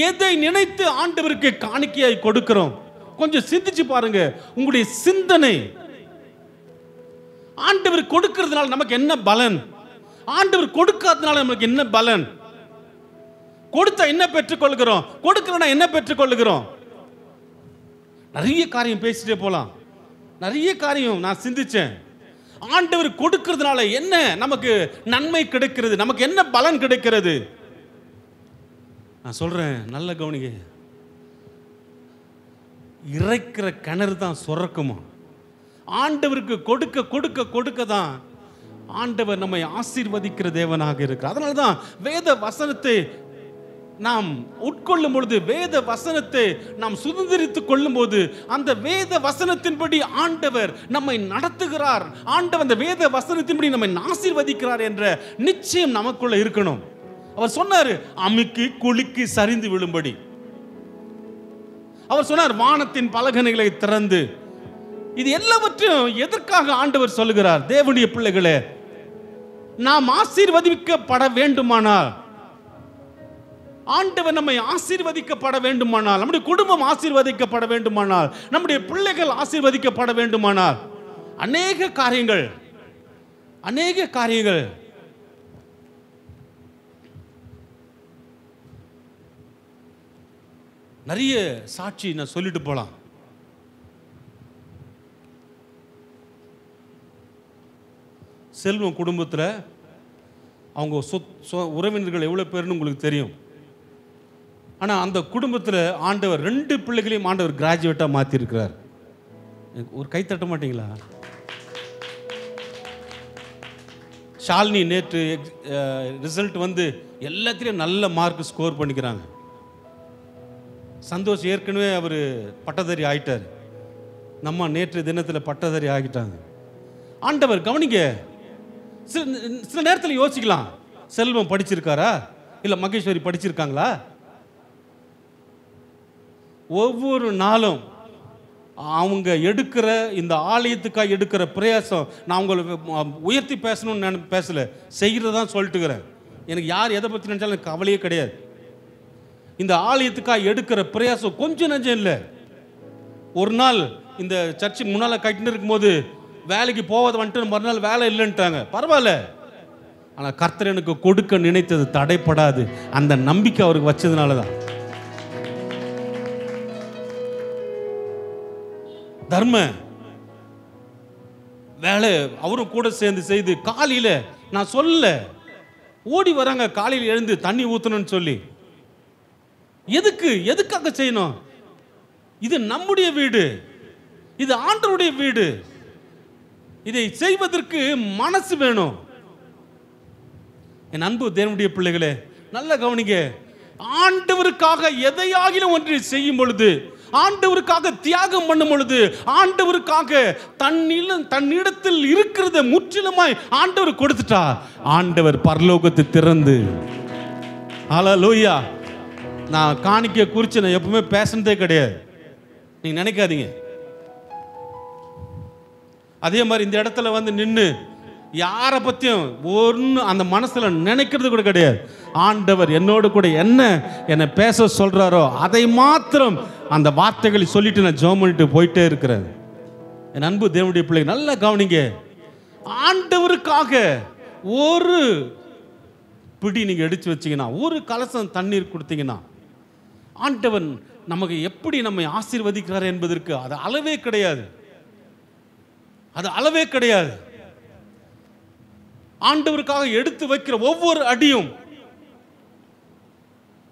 எதை நினைத்து ஆண்டவருக்கு காணிக்கையாய் கொடுக்கிறோம்? கொஞ்சம் சிந்திச்சு பாருங்க. உங்களுடைய சிந்தனை ஆண்டவர் கொடுக்கிறதுனால நமக்கு என்ன பலன்? ஆண்டவர் கொடுக்காதனால நமக்கு என்ன பலன்? கொடுத்தா என்ன பெற்றுக்கொள்கிறோம்? கொடுக்கிறோம்னா என்ன பெற்றுக்கொள்கிறோம்? நிறைய காரியம் பேசிட்டே போலாம். நிறைய காரியம் நான் சிந்திச்சேன். ஆண்டவர் கொடுக்கிறதுனால என்ன நமக்கு நன்மை கிடைக்கிறது? நமக்கு என்ன பலன் கிடைக்கிறது? நான் சொல்றேன், நல்ல கவனிங்க. இறைக்கிற கிணறு தான் சுரக்குமா. ஆண்டவருக்கு கொடுக்க கொடுக்க கொடுக்க தான் ஆண்டவர் நம்மை ஆசீர்வதிக்கிற தேவனாக இருக்கிறார். அதனால தான் வேத வசனத்தை நாம் உட்கொள்ளும் பொழுது, வேத வசனத்தை நாம் சுதந்திரித்துக் கொள்ளும் போது, அந்த வேத வசனத்தின்படி ஆண்டவர் நம்மை நடத்துகிறார். ஆண்டவர் அந்த வேத வசனத்தின்படி நம்மை ஆசீர்வதிக்கிறார் என்ற நிச்சயம் நமக்குள்ள இருக்கணும். அவர் சொன்னார், அமுக்கி குலுக்கி சரிந்து விழும்படி. அவர் சொன்னார், வானத்தின் பலகணிகளை திறந்து. இது எல்லாவற்றையும் எதற்காக ஆண்டவர் சொல்லுகிறார்? தேவனுடைய பிள்ளைகளே, நாம் ஆசீர்வதிக்கப்பட வேண்டுமானால், ஆண்டவர் நம்மை ஆசீர்வதிக்கப்பட வேண்டுமானால், நம்முடைய குடும்பம் ஆசீர்வதிக்கப்பட வேண்டுமானால், நம்முடைய பிள்ளைகள் ஆசீர்வதிக்கப்பட வேண்டுமானால், அநேக காரியங்கள் நிறைய சாட்சி நான் சொல்லிட்டு போலாம். செல்வம் குடும்பத்தில் அவங்க உறவினர்கள் எவ்வளோ பேர்னு உங்களுக்கு தெரியும். ஆனால் அந்த குடும்பத்தில் ஆண்டவர் 2 பிள்ளைகளையும் ஆண்டவர் கிராஜுவேட்டாக மாற்றிருக்கிறார். ஒரு கை தட்ட மாட்டீங்களா? ஷாலினி நேற்று ரிசல்ட் வந்து எல்லாத்திலையும் நல்ல மார்க் ஸ்கோர் பண்ணிக்கிறாங்க. சந்தோஷ் ஏற்கனவே அவர் பட்டதாரி ஆகிட்டார். நம்ம நேற்று தினத்தில் பட்டதாரி ஆகிட்டாங்க. ஆண்டவர் கவனிங்க. சில நேரத்தில் யோசிக்கலாம், செல்வம் படிச்சிருக்காரா, இல்லை மகேஸ்வரி படிச்சிருக்காங்களா? ஒவ்வொரு நாளும் அவங்க எடுக்கிற இந்த ஆலயத்துக்காக எடுக்கிற பிரயாசம், நான் உங்களை உயர்த்தி பேசணும்னு பேசல, செய்கிறதான் சொல்லிட்டுக்கிறேன். எனக்கு யார் எதை பற்றி நினச்சாலும் எனக்கு கவலையே கிடையாது. இந்த ஆலயத்துக்காக எடுக்கிற பிரயாசம் கொஞ்சம் நஞ்சம் இல்லை. ஒரு நாள் இந்த சர்ச்சு முன்னால் கட்டின்னு இருக்கும்போது வேலைக்கு போகாத வந்துட்டு மறுநாள் வேலை இல்லைன்ட்டாங்க. பரவாயில்ல, ஆனால் கர்த்தர் எனக்கு கொடுக்க நினைத்தது தடைப்படாது. அந்த நம்பிக்கை அவருக்கு வச்சதுனால தான். தர்ம வேலை அவரும் கூட சேர்ந்து செய்து காலையில் நான் சொல்ல ஓடி வராங்க. காலையில் எழுந்து தண்ணி ஊற்றணும்னு சொல்லி. எதுக்காக செய்யணும்? இது நம்முடைய வீடு, இது ஆண்டவருடைய வீடு. இதை செய்வதற்கு மனசு வேணும். என் அன்பு தேவனுடைய பிள்ளைகளே, நல்ல கவனிங்க. ஆண்டவருக்காக எதையாகிலும் ஒன்று செய்யும் பொழுது, ஆண்டவருக்காக தியாகம் பண்ணும் பொழுது, ஆண்டவருக்காக தன்னிடத்தில் இருக்கிறத முற்றிலுமாய் ஆண்டவர் கொடுத்துட்டா, ஆண்டவர் பரலோகத்தை திறந்து, ஹல்லேலூயா. நான் காணிக்கை குறித்து நான் எப்பவுமே பேசுனதே கிடையாது, நீங்க நினைக்காதீங்க. அதே மாதிரி இந்த இடத்துல வந்து நின்று யாரை பற்றியும் ஒன்று அந்த மனசில் நினைக்கிறது கூட கிடையாது. ஆண்டவர் என்னோடு கூட என்னை பேச சொல்கிறாரோ அதை மாத்திரம் அந்த வார்த்தைகளை சொல்லிட்டு நான் ஜெபம் பண்ணிட்டு போயிட்டே இருக்கிறேன். என் அன்பு தேவனுடைய பிள்ளைங்க நல்லா கவனிங்க. ஆண்டவருக்காக ஒரு பிடி நீங்கள் எடுத்து வச்சிங்கன்னா, ஒரு கலசம் தண்ணீர் கொடுத்தீங்கன்னா, ஆண்டவன் நமக்கு எப்படி நம்மை ஆசீர்வதிக்கிறார் என்பதற்கு அது அளவே கிடையாது. அது அளவே கிடையாது. ஆண்டவருக்காக எடுத்து வைக்கிற ஒவ்வொரு அடியும்,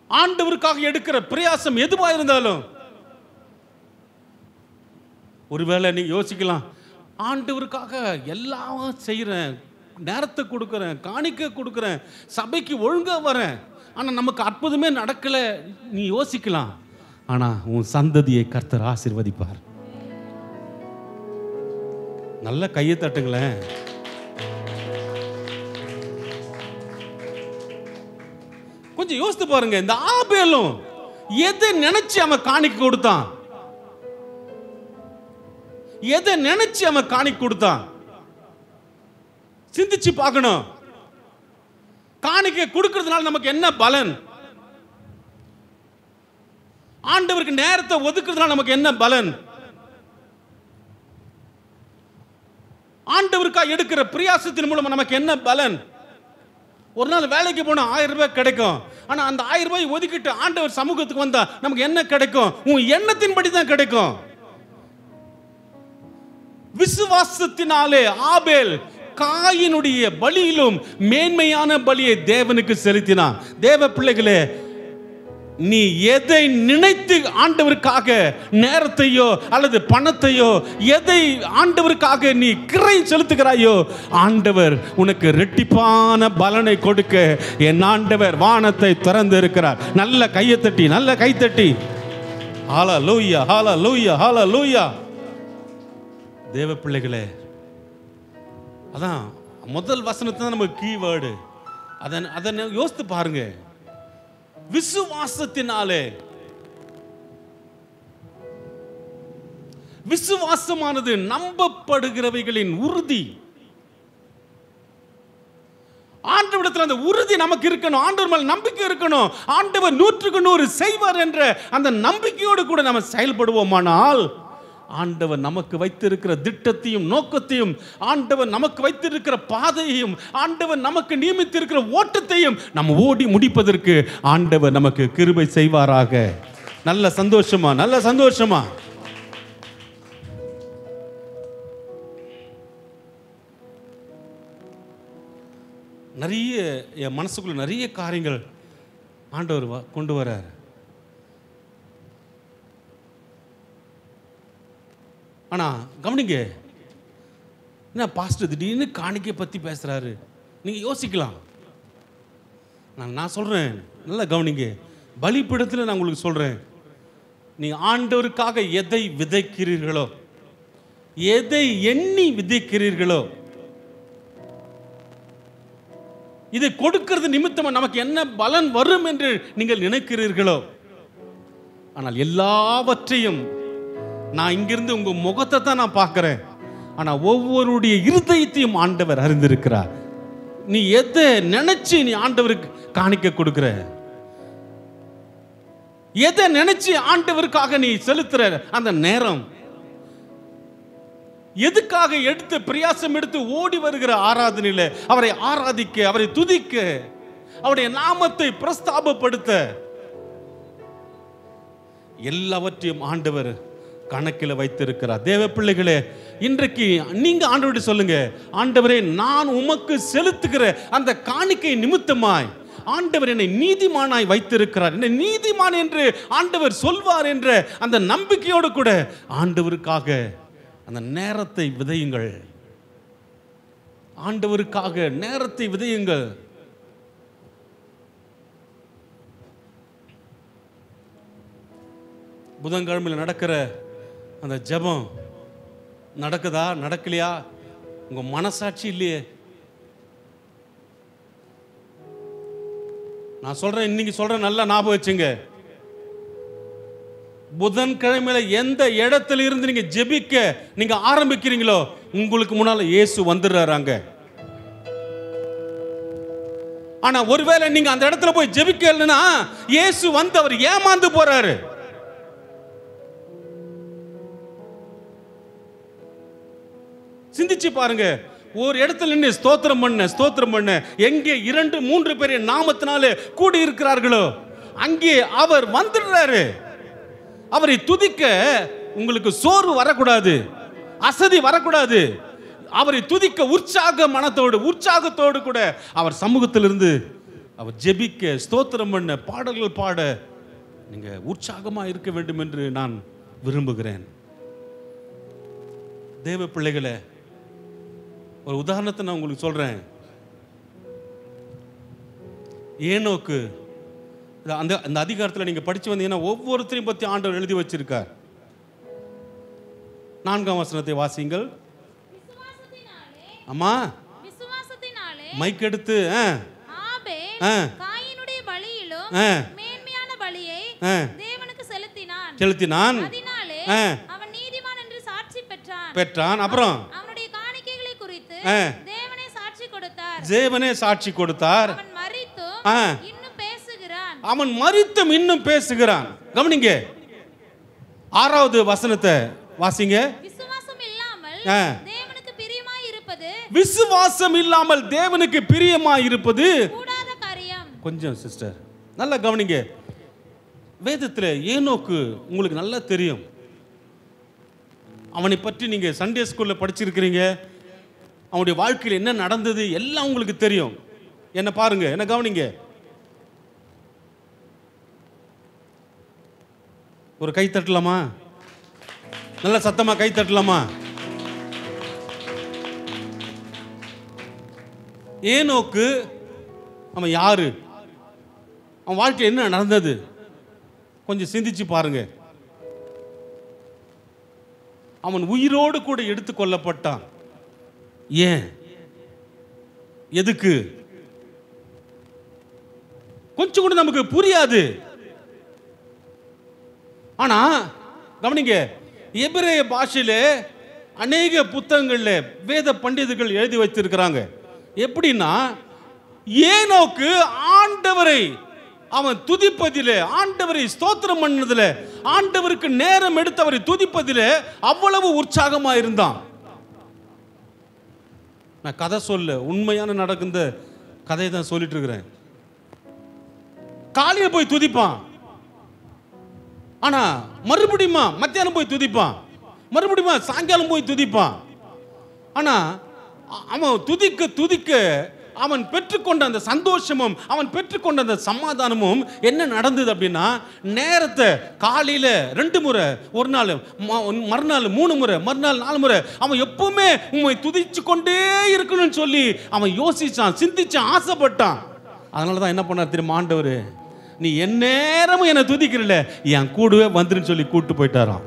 ஆண்டவருக்காக எடுக்கிற பிரயாசம் எதுவா இருந்தாலும், ஒருவேளை நீங்க யோசிக்கலாம், ஆண்டவருக்காக எல்லாம் செய்கிறேன், நேரத்தை கொடுக்குறேன், காணிக்கை கொடுக்குறேன், சபைக்கு ஒழுங்கா வரேன், ஆனால் நமக்கு அற்புதமே நடக்கலை, நீ யோசிக்கலாம். ஆனால் உன் சந்ததியை கர்த்தர் ஆசீர்வதிப்பார். நல்ல கையை தட்டுங்களேன். கொஞ்சம் யோசித்து பாருங்க. இந்த ஆபேலும் எதை நினைச்சு அவன் காணிக்கை கொடுத்தான்? எதை நினைச்சு அவன் காணிக்கை கொடுத்தான்? சிந்திச்சு பார்க்கணும். காணிக்கை கொடுக்கிறதுனால நமக்கு என்ன பலன்? ஆண்டவருக்கு நேரத்தை ஒதுக்குறதுனால நமக்கு என்ன பலன்? ஆண்டவருக்காக எடுக்கிற பிரயாசத்தின் மூலம் நமக்கு என்ன பலன்? ஒரு நாள் வேலைக்கு போனா 1000 ரூபாய் கிடைக்கும். ஆனா அந்த 1000 ரூபாய் ஒதுக்கிட்டு ஆண்டவர் சமூகத்துக்கு வந்தா நமக்கு என்ன கிடைக்கும்? உன் எண்ணத்தின்படி தான் கிடைக்கும். விசுவாசத்தினாலே ஆபேல் காயினுடைய பலியிலும் மேன்மையான பலியை தேவனுக்கு செலுத்தினான். தேவ பிள்ளைகளே, நீ எதை நினைத்து ஆண்டவருக்காக நேரத்தையோ அல்லது பணத்தையோ எதை ஆண்டவருக்காக நீ கிரை செலுத்துகிறாயோ, ஆண்டவர் உனக்கு ரெட்டிப்பான பலனை கொடுக்க என் ஆண்டவர் வானத்தை திறந்து இருக்கிறார். நல்ல கையத்தட்டி, நல்ல கைத்தட்டி ஹல்லேலூயா, ஹல்லேலூயா, ஹல்லேலூயா. தேவ பிள்ளைகளே, அதான் முதல் வசனத்தை தான் நமக்கு கீவேர்டு. அதை யோசித்து பாருங்க. விசுவாசத்தினாலே, விசுவாசமானது நம்பப்படுகிறவைகளின் உறுதி. ஆண்டவரிடத்தில் அந்த உறுதி நமக்கு இருக்கணும். ஆண்டவர் மேல் நம்பிக்கை இருக்கணும். ஆண்டவர் 100க்கு 100 செய்வார் என்ற அந்த நம்பிக்கையோடு கூட நம்ம செயல்படுவோமானால், ஆண்டவர் நமக்கு வைத்திருக்கிற திட்டத்தையும் நோக்கத்தையும், ஆண்டவர் நமக்கு வைத்திருக்கிற பாதையையும், ஆண்டவர் நமக்கு நியமித்திருக்கிற ஓட்டத்தையும் நம்ம ஓடி முடிப்பதற்கு ஆண்டவர் நமக்கு கிருபை செய்வாராக. நல்ல சந்தோஷமா, நல்ல சந்தோஷமா. நிறைய என் மனசுக்குள்ள நிறைய காரியங்கள் ஆண்டவர் கொண்டு வரார். ஆனா கவனிங்க, என்ன பாஸ்டர் திடீர்னு காணிக்கை பத்தி பேசுறாரு? நீங்க யோசிக்கலாம். நான் சொல்றேன், நல்லா கவனிங்க. பலிபீடத்தில் நான் உங்களுக்கு சொல்றேன், நீங்க ஆண்டவருக்காக எதை விதைக்கிறீர்களோ, எதை எண்ணி விதைக்கிறீர்களோ, இதை கொடுக்கிறது நிமித்தமா நமக்கு என்ன பலன் வரும் என்று நீங்கள் நினைக்கிறீர்களோ, ஆனால் எல்லாவற்றையும் நான் இங்கிருந்து உங்க முகத்தை தான் நான் பார்க்கிறேன், ஆனா ஒவ்வொருடைய இருதயத்தையும் ஆண்டவர் அறிந்திருக்கிறார். நீ எதை நினைச்சு நீ ஆண்டவருக்கு காணிக்க கொடுக்கிற, எதை நினைச்சு ஆண்டவருக்காக நீ செலுத்துற அந்த நேரம், எதுக்காக எடுத்து பிரயாசம் எடுத்து ஓடி வருகிற ஆராதனையில அவரை ஆராதிக்க, அவரை துதிக்க, அவருடைய நாமத்தை பிரஸ்தாபப்படுத்த, எல்லாவற்றையும் ஆண்டவர் கணக்கில் வைத்திருக்கிறார். தேவ பிள்ளைகளே, இன்றைக்கு நீங்க ஆண்டவர்கிட்ட சொல்லுங்க, ஆண்டவரே, நான் உமக்கு செலுத்துகிற அந்த காணிக்கை நிமித்தமாய் ஆண்டவர் என்னை நீதிமானாய் வைத்திருக்கிறார், என்னை நீதிமான் என்று ஆண்டவர் சொல்வார் என்ற அந்த நம்பிக்கையோடு கூட ஆண்டவருக்காக அந்த நேரத்தை விதையுங்கள். ஆண்டவருக்காக நேரத்தை விதையுங்கள். புதன்கிழமையில் நடக்கிற அந்த ஜெபம் நடக்குதா நடக்கலையா உங்க மனசாட்சி இல்லையே. நான் சொல்றேன், இன்னைக்கு சொல்றேன், நல்லா ஞாபகம் வச்சுங்க. புதன்கிழமையில எந்த இடத்துல இருந்து நீங்க ஜெபிக்க நீங்க ஆரம்பிக்கிறீங்களோ, உங்களுக்கு முன்னால இயேசு வந்துடுறாங்க. ஆனா ஒருவேளை நீங்க அந்த இடத்துல போய் ஜெபிக்கலன்னா இயேசு வந்து அவர் ஏமாந்து போறாரு. சிந்திச்சு பாருங்க. ஒரு இடத்துல நின்று ஸ்தோத்திரம் பண்ண எங்கே 2-3 பேர் நாமத்தினாலே கூடி இருக்கிறார்களோ அங்கே அவர் வந்துடுறாரு. அவரை துதிக்க உங்களுக்கு சோர்வு வரக்கூடாது, அசதி வரக்கூடாது. அவரை துதிக்க உற்சாகத்தோடு கூட அவர் சமூகத்திலிருந்து அவர் ஜெபிக்க, ஸ்தோத்திரம் பண்ண, பாடல்கள் பாட நீங்க உற்சாகமா இருக்க வேண்டும் என்று நான் விரும்புகிறேன். தேவ பிள்ளைகளே, ஒரு உதாரணத்தை நான் உங்களுக்கு சொல்றேன். ஏனோக்கு அந்த அதிகாரத்தில் நீங்க படிச்சு வந்தீங்கன்னா ஒவ்வொருத்தரையும் பத்தி ஆண்டவர் எழுதி வச்சிருக்கார். 4ஆம் வசனத்தை வாசிங்கள். அம்மா மைக் எடுத்து காயினுடைய பலியிலும் மேன்மையான பலியை தேவனுக்கு செலுத்தினான். அதனாலே அவன் நீதிமான் என்று சாட்சி பெற்றான். அப்புறம் அவனுடைய காணிக்கைகளை குறித்து தேவனே சாட்சி கொடுத்தார். அவன் மரித்தும் இன்னும் பேசுகிறான். கவனிங்க, 6வது வசனத்தை வாசிங்க. விசுவாசம் இல்லாமல் தேவனுக்கு பிரியமாய் இருப்பது கூடாத காரியம். கொஞ்சம் சிஸ்டர் நல்லா கவனிங்க. வேதத்தில் ஏனோக்கு உங்களுக்கு நல்லா தெரியும். அவனை பற்றி நீங்க சண்டே ஸ்கூல்ல படிச்சிருக்கிறீங்க. அவனுடைய வாழ்க்கையில் என்ன நடந்தது எல்லாம் உங்களுக்கு தெரியும். என்ன பாருங்க, என்ன கவனிங்க. ஒரு கை தட்டலாமா? நல்ல சத்தமா கை தட்டலாமா? ஏனோக்கு அவன் யாரு, அவன் வாழ்க்கையில் என்ன நடந்தது கொஞ்சம் சிந்திச்சு பாருங்க. அவன் உயிரோடு கூட எடுத்துக் கொள்ளப்பட்டான். ஏன், எதுக்கு? கொஞ்சம் கூட நமக்கு புரியாது. ஆனா கவனிங்க, எபிரேய பாஷையிலே அநேக புத்தகங்கள்ல வேத பண்டிதர்கள் எழுதி வைத்திருக்கிறாங்க. எப்படின்னா, ஏனோக்கு ஆண்டவரை அவன் துதிப்பதிலே, ஆண்டவரை ஸ்தோத்திரம் பண்ணதிலே, ஆண்டவருக்கு நேரம் எடுத்து அவரை துதிப்பதிலே அவ்வளவு உற்சாகமா இருந்தான். நான் கதை சொல்ல, உண்மையான நடக்கின்ற கதையை தான் சொல்லிட்டு இருக்கிறேன். காலையில போய் துதிப்பான், ஆனா மறுபடியும் மத்தியானம் போய் துதிப்பான், மறுபடியும் சாயங்காலம் போய் துதிப்பான். ஆனா அவன் துதிக்க அவன் பெற்றுக்கொண்ட அந்த சந்தோஷமும் அவன் பெற்றுக்கொண்ட அந்த சமாதானமும் என்ன நடந்தது அப்படின்னா, நேரத்தை காலையில 2 முறை, ஒரு நாள், மறுநாள் 3 முறை, மறுநாள் 4 முறை அவன் எப்பவுமே உண்மை துதிச்சு கொண்டே இருக்கணும்னு சொல்லி அவன் யோசிச்சான், சிந்திச்சான், ஆசைப்பட்டான். அதனாலதான் என்ன பண்ணார் தெரியுமா ஆண்டவர், நீ எந்நேரமும் என்னை துதிக்கிறல, என் கூடவே வந்துருன்னு சொல்லி கூட்டு போயிட்டாராம்.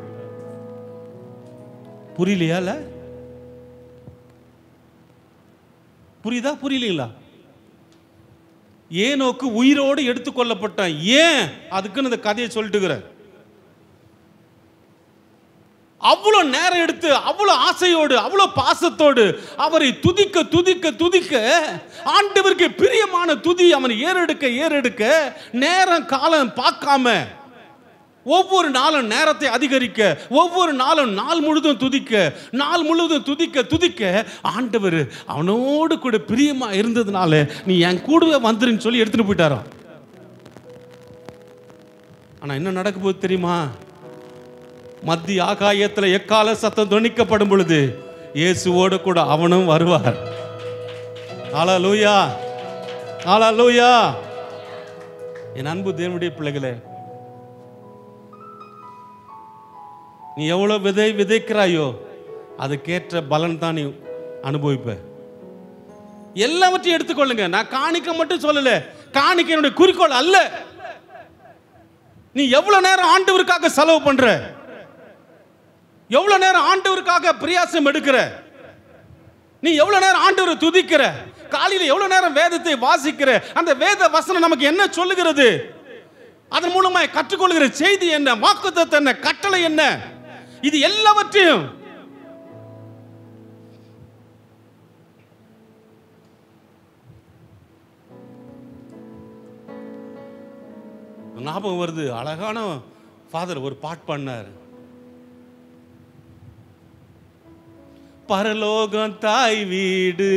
புரியலையா? புரியுதா? புரியலீங்களா? ஏனோக்கு உயிரோடு எடுத்துக்கொள்ளப்பட்டான். ஏன், அதுக்குன்னு இந்த கதையை சொல்லிட்டு அவ்வளோ நேரம் எடுத்து, அவ்வளோ ஆசையோடு, அவ்வளோ பாசத்தோடு அவரை துதிக்க ஆண்டவருக்கு பிரியமான துதி அவன் ஏறெடுக்க நேரம் காலம் பார்க்காம ஒவ்வொரு நாளும் நேரத்தை அதிகரிக்க, ஒவ்வொரு நாளும் நாள் முழுதும் துதிக்க ஆண்டவர் அவனோடு கூட பிரியமா இருந்ததுனால நீ என் கூடவே வந்துருன்னு சொல்லி எடுத்துட்டு போயிட்டாராம். ஆனா என்ன நடக்க போகுது தெரியுமா? மத்திய ஆகாயத்தில் எக்கால சத்தம் தொனிக்கப்படும் பொழுது இயேசுவோடு கூட அவனும் வருவார். ஹல்லேலூயா, ஹல்லேலூயா. என் அன்பு தேவனுடைய பிள்ளைகளே, நீ எவ்வளவு விதைக்கிறாயோ அதுக்கேற்ற பலன் தான் நீ அனுபவிப்ப. எல்லாவற்றையும் எடுத்துக்கொள்ளுங்க. நான் காணிக்க மட்டும் சொல்லல, காணிக்க என்னுடைய குறிக்கோள் அல்ல. நீ எவ்வளவு நேரம் ஆண்டவருக்காக செலவு பண்ற, எவ்வளவு நேரம் ஆண்டவருக்காக பிரயாசம் எடுக்கிற, நீ எவ்வளவு நேரம் ஆண்டவரை துதிக்கிற, காலையில் எவ்வளவு நேரம் வேதத்தை வாசிக்கிற, அந்த வேத வசனம் நமக்கு என்ன சொல்லுகிறது, அதன் மூலமாக கற்றுக்கொள்கிற செய்தி என்ன, வாக்குத்தத்தம் என்ன, கட்டளை என்ன, இது எல்லாவற்றையும் ஞாபகம் வருது, அழகான ஃபாதர் ஒரு பாட்டு பாடினார். பரலோகம் தாய் வீடு,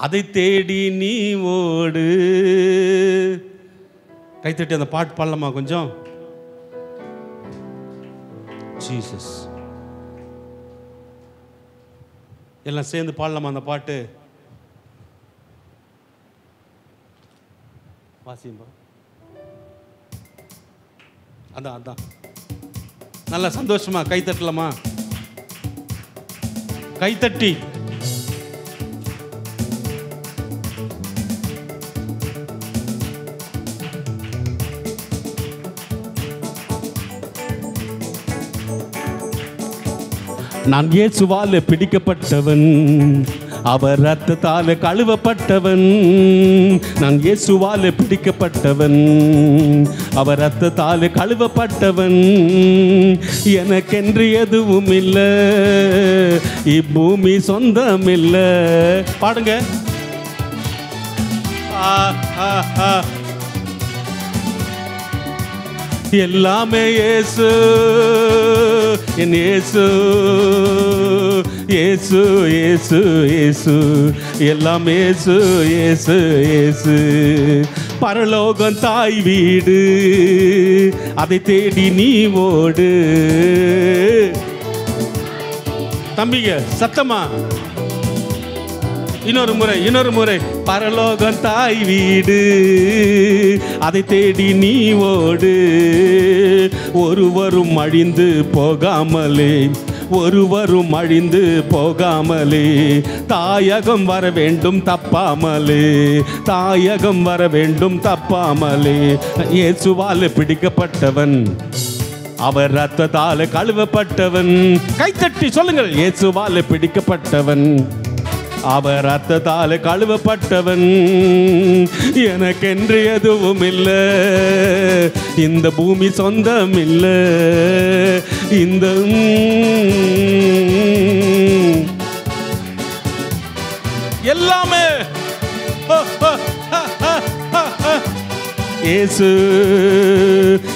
அதை தேடி நீ ஓடு. கைத்தட்டி அந்த பாட்டு பாடலாமா கொஞ்சம்? ஜீசஸ், எல்லாம் சேர்ந்து பாடலாமா அந்த பாட்டு? வாசிம்பா. அதான் அதான் நல்லா சந்தோஷமா கைத்தட்டலாமா? கைத்தட்டி நான் இயேசுவால் பிடிக்கப்பட்டவன், அவர் ரத்தத்தால் கழுவப்பட்டவன். நான் இயேசுவால் பிடிக்கப்பட்டவன், அவர் ரத்தத்தால் கழுவப்பட்டவன். எனக்கென்று எதுவும் இல்லை, இப்பூமி சொந்தம் இல்லை. பாடுங்க. எல்லாமே இயேசு, என் இயேசு, இயேசு இயேசு இயேசு, எல்லாம் இயேசு இயேசு இயேசு. பரலோகம் தாய் வீடு, அதை தேடி நீ ஓடு. தம்பிங்க சத்தமா இன்னொரு முறை. பரலோகம் தாய் வீடு, அதை தேடி நீ ஓடு. ஒருவரும் அழிந்து போகாமலே, ஒருவரும் அழிந்து போகாமலே, தாயகம் வர வேண்டும் தப்பாமலே, தாயகம் வர வேண்டும் தப்பாமலே. இயேசுவால் பிடிக்கப்பட்டவன், அவர் ரத்தத்தால் கழுவப்பட்டவன். கைத்தட்டி சொல்லுங்கள். இயேசுவால் பிடிக்கப்பட்டவன், அவர் ரத்தத்தால் கழுவப்பட்டவன். எனக்கென்று எதுவும் இல்லை, இந்த பூமி சொந்தம் இல்லை. இந்த எல்லாமே இயேசு,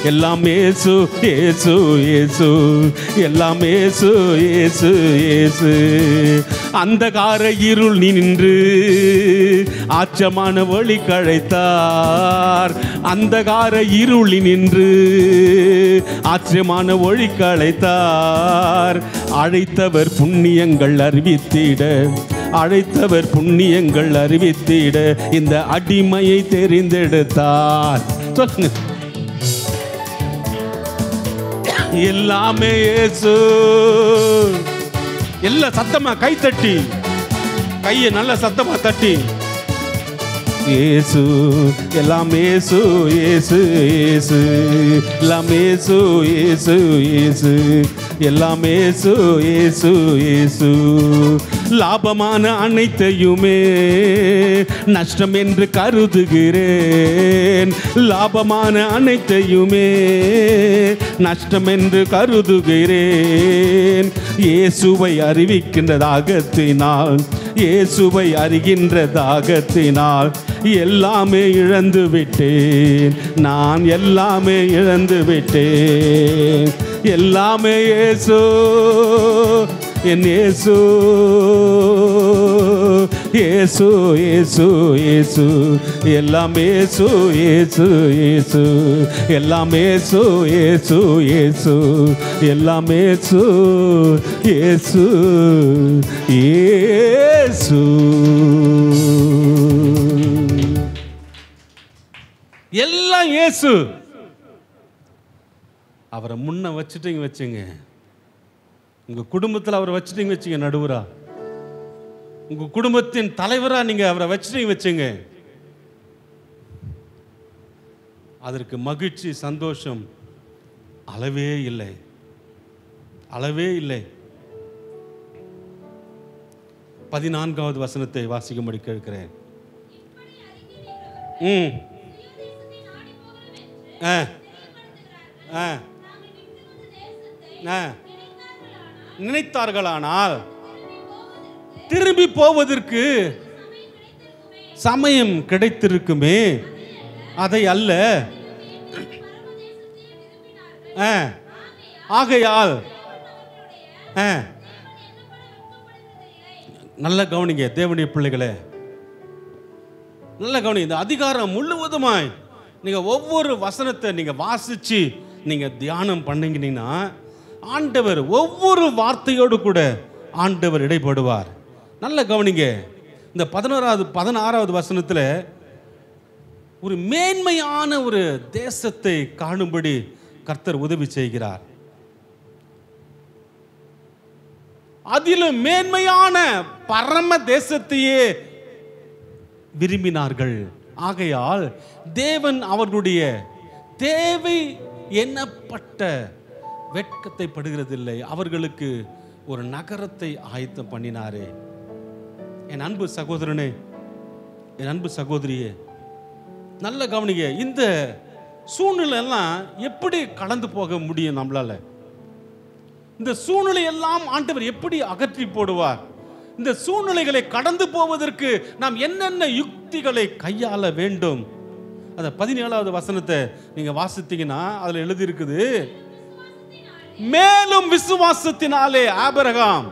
எல்லாம் இயேசு இயேசு இயேசு, எல்லாம் இயேசு இயேசு இயேசு. அந்தகார இருள் நின்று ஆச்சமான ஒளி கழைத்தார். அந்தகார இருள் நின்று ஆச்சரியமான ஒளி கழைத்தார். அழைத்தவர் புண்ணியங்கள் அறிவித்திட, அழைத்தவர் புண்ணியங்கள் அறிவித்திட, இந்த அடிமையை தெரிந்தெடுத்தார். சொல்லுங்க. எல்லாமே இயேசு. எல்லாம் சத்தமா கைத்தட்டி, கையை நல்ல சத்தமா தட்டி. இயேசு, எல்லாம் இயேசு இயேசு இயேசு, எல்லாம் இயேசு இயேசு இயேசு, எல்லாம் இயேசு இயேசு இயேசு. லாபமான அனைத்தையுமே நஷ்டம் என்று கருதுகிறேன். லாபமான அனைத்தையுமே நஷ்டம் என்று கருதுகிறேன். இயேசுவை அறிவிக்கின்ற தாகத்தினால், இயேசுவை அறிகின்ற தாகத்தினால் எல்லாமே இழந்து விட்டேன். நான் எல்லாமே இழந்து விட்டேன். எல்லாமே இயேசு, என் இயேசு, இயேசு இயேசு இயேசு, எல்லாம் இயேசு இயேசு இயேசு, எல்லாம் இயேசு இயேசு இயேசு, எல்லாம் இயேசு இயேசு இயேசு. எல்லாம் இயேசு. அவரை முன்ன வச்சுட்டீங்க வச்சுங்க, உங்க குடும்பத்தில் அவரை வச்சுட்டீங்க வச்சுங்க, நடுவரா உங்க குடும்பத்தின் தலைவரா நீங்க அவரை வச்சுட்டீங்க வச்சுங்க, அதற்கு மகிழ்ச்சி சந்தோஷம் அளவே இல்லை, அளவே இல்லை. 14வது வசனத்தை வாசிக்கும்படி கேட்கிறேன். நினைத்தார்களானால் திரும்பி போவதற்கு சமயம் கிடைத்திருக்குமே, அதை அல்ல ஆகையால் நல்ல கவனிங்க தேவனுடைய பிள்ளைகளே, நல்ல கவனிங்க. இந்த அதிகாரம் முழுவதுமாய் நீங்க ஒவ்வொரு வசனத்தை நீங்க வாசிச்சு நீங்க தியானம் பண்ணீங்கன்னா ஆண்டவர் ஒவ்வொரு வார்த்தையோடு கூட ஆண்டவர் இடைப்படுவார். நல்ல கவனிங்க. இந்த 16வது வசனத்தில் ஒரு மேன்மையான ஒரு தேசத்தை காணும்படி கர்த்தர் உதவி செய்கிறார். அதிலும் மேன்மையான பரம தேசத்தையே விரும்பினார்கள். ஆகையால் தேவன் அவர்களுடைய தேவை எண்ணப்பட்ட வெட்கத்தை படுகிறதில்லை, அவர்களுக்கு ஒரு நகரத்தை ஆயத்தம் பண்ணினாரே. என் அன்பு சகோதரனே, என் அன்பு சகோதரியே, நல்ல கவனிங்க. இந்த சூழ்நிலை எல்லாம் எப்படி கடந்து போக முடியும் நம்மளால? இந்த சூழ்நிலை எல்லாம் ஆண்டவர் எப்படி அகற்றி போடுவார்? இந்த சூழ்நிலைகளை கடந்து போவதற்கு நாம் என்னென்ன யுக்திகளை கையாள வேண்டும்? அந்த 17வது வசனத்தை நீங்க வாசித்தீங்கன்னா அதுல எழுதி இருக்குது, மேலும் விசுவாசத்தினாலே ஆபிரகாம்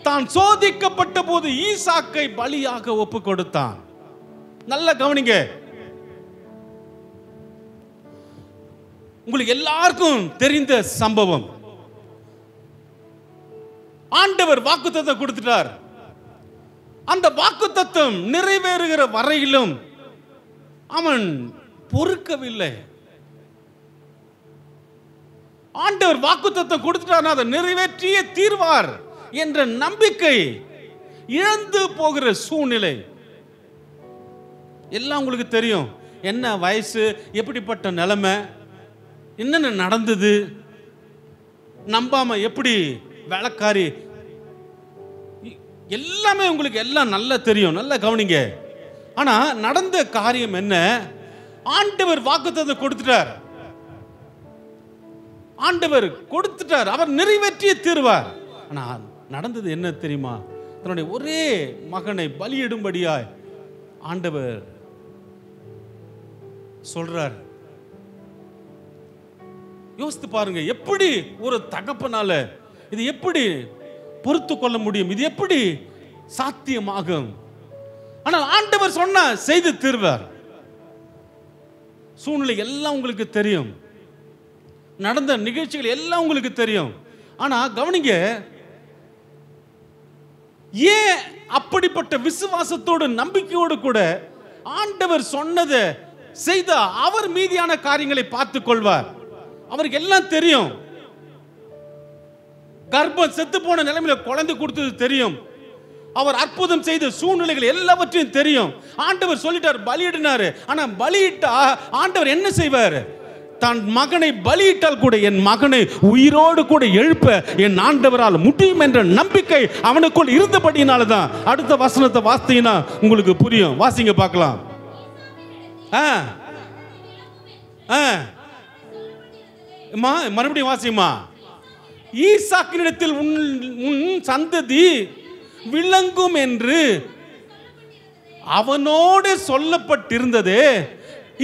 தான் சோதிக்கப்பட்ட போது ஈசாக்கை பலியாக ஒப்பு கொடுத்தான். நல்ல கவனிங்க. உங்களுக்கு எல்லாருக்கும் தெரிந்த சம்பவம். ஆண்டவர் வாக்குத்தத்தம் கொடுத்துட்டார். அந்த வாக்குத்தத்தம் நிறைவேறுகிற வரையிலும் அவன் பொறுக்கவில்லை. ஆண்டவர் வாக்குத்தத்தம் கொடுத்துட்டார், அதை நிறைவேற்றியே தீர்வார் என்ற நம்பிக்கை இழந்து போகிற சூழ்நிலை எல்லாம் உங்களுக்கு தெரியும். என்ன வயசு, எப்படிப்பட்ட நிலைமை, என்னென்ன நடந்தது, நம்பாம எப்படி வேலைக்காரி, எல்லாமே உங்களுக்கு எல்லாம் நல்லா தெரியும். நல்லா கவனிங்க. ஆனா நடந்த காரியம் என்ன? ஆண்டவர் வாக்குத்தத்தம் கொடுத்துட்டார். ஆண்டவர் கொடுத்துட்டார், அவர் நிறைவேற்றியே தீர்வார். ஆனா நடந்தது என்ன தெரியுமா? தன்னுடைய ஒரே மகனை பலியிடும்படியாய் ஆண்டவர் சொல்றார். யோசித்து பாருங்க, எப்படி ஒரு தகப்பனால இது எப்படி பொறுத்து கொள்ள முடியும்? இது எப்படி சாத்தியமாகும்? ஆனால் ஆண்டவர் சொன்னா செய்து தீர்வார். சூழ்நிலை எல்லாம் உங்களுக்கு தெரியும், நடந்த நிகழ்ச்சிகள் எல்லாம் உங்களுக்கு தெரியும். ஆனா கவனிங்க, ஏன் அப்படிப்பட்ட விசுவாசத்தோடு நம்பிக்கையோடு கூட ஆண்டவர் சொன்னதை செய்த அவர் மீதியான காரியங்களை பார்த்துக் கொள்வார். அவருக்கு எல்லாம் தெரியும். கர்ப்பம் செத்து போன நிலைமையில குழந்தை கொடுத்தது தெரியும். அவர் அற்புதம் செய்த சூழ்நிலைகள் எல்லாவற்றையும் தெரியும். ஆண்டவர் சொல்லிட்டார், பலியிடினாரு. ஆனா பலியிட்டா ஆண்டவர் என்ன செய்வார்? தன் மகனை பலியிட்டால் கூட என் மகனை உயிரோடு கூட எழுப்ப என் ஆண்டவரால் முடியும் என்ற நம்பிக்கை அவனுக்குள் இருந்தபடியினால்தான். அடுத்த வசனத்தை வாசித்தீங்கன்னா உங்களுக்கு புரியும். வாசிங்க பார்க்கலாம். மறுபடியும் வாசிமா. ஈசாக்கினிடத்தில் உன் சந்ததி விளங்கும் என்று அவனோடு சொல்லப்பட்டிருந்தது.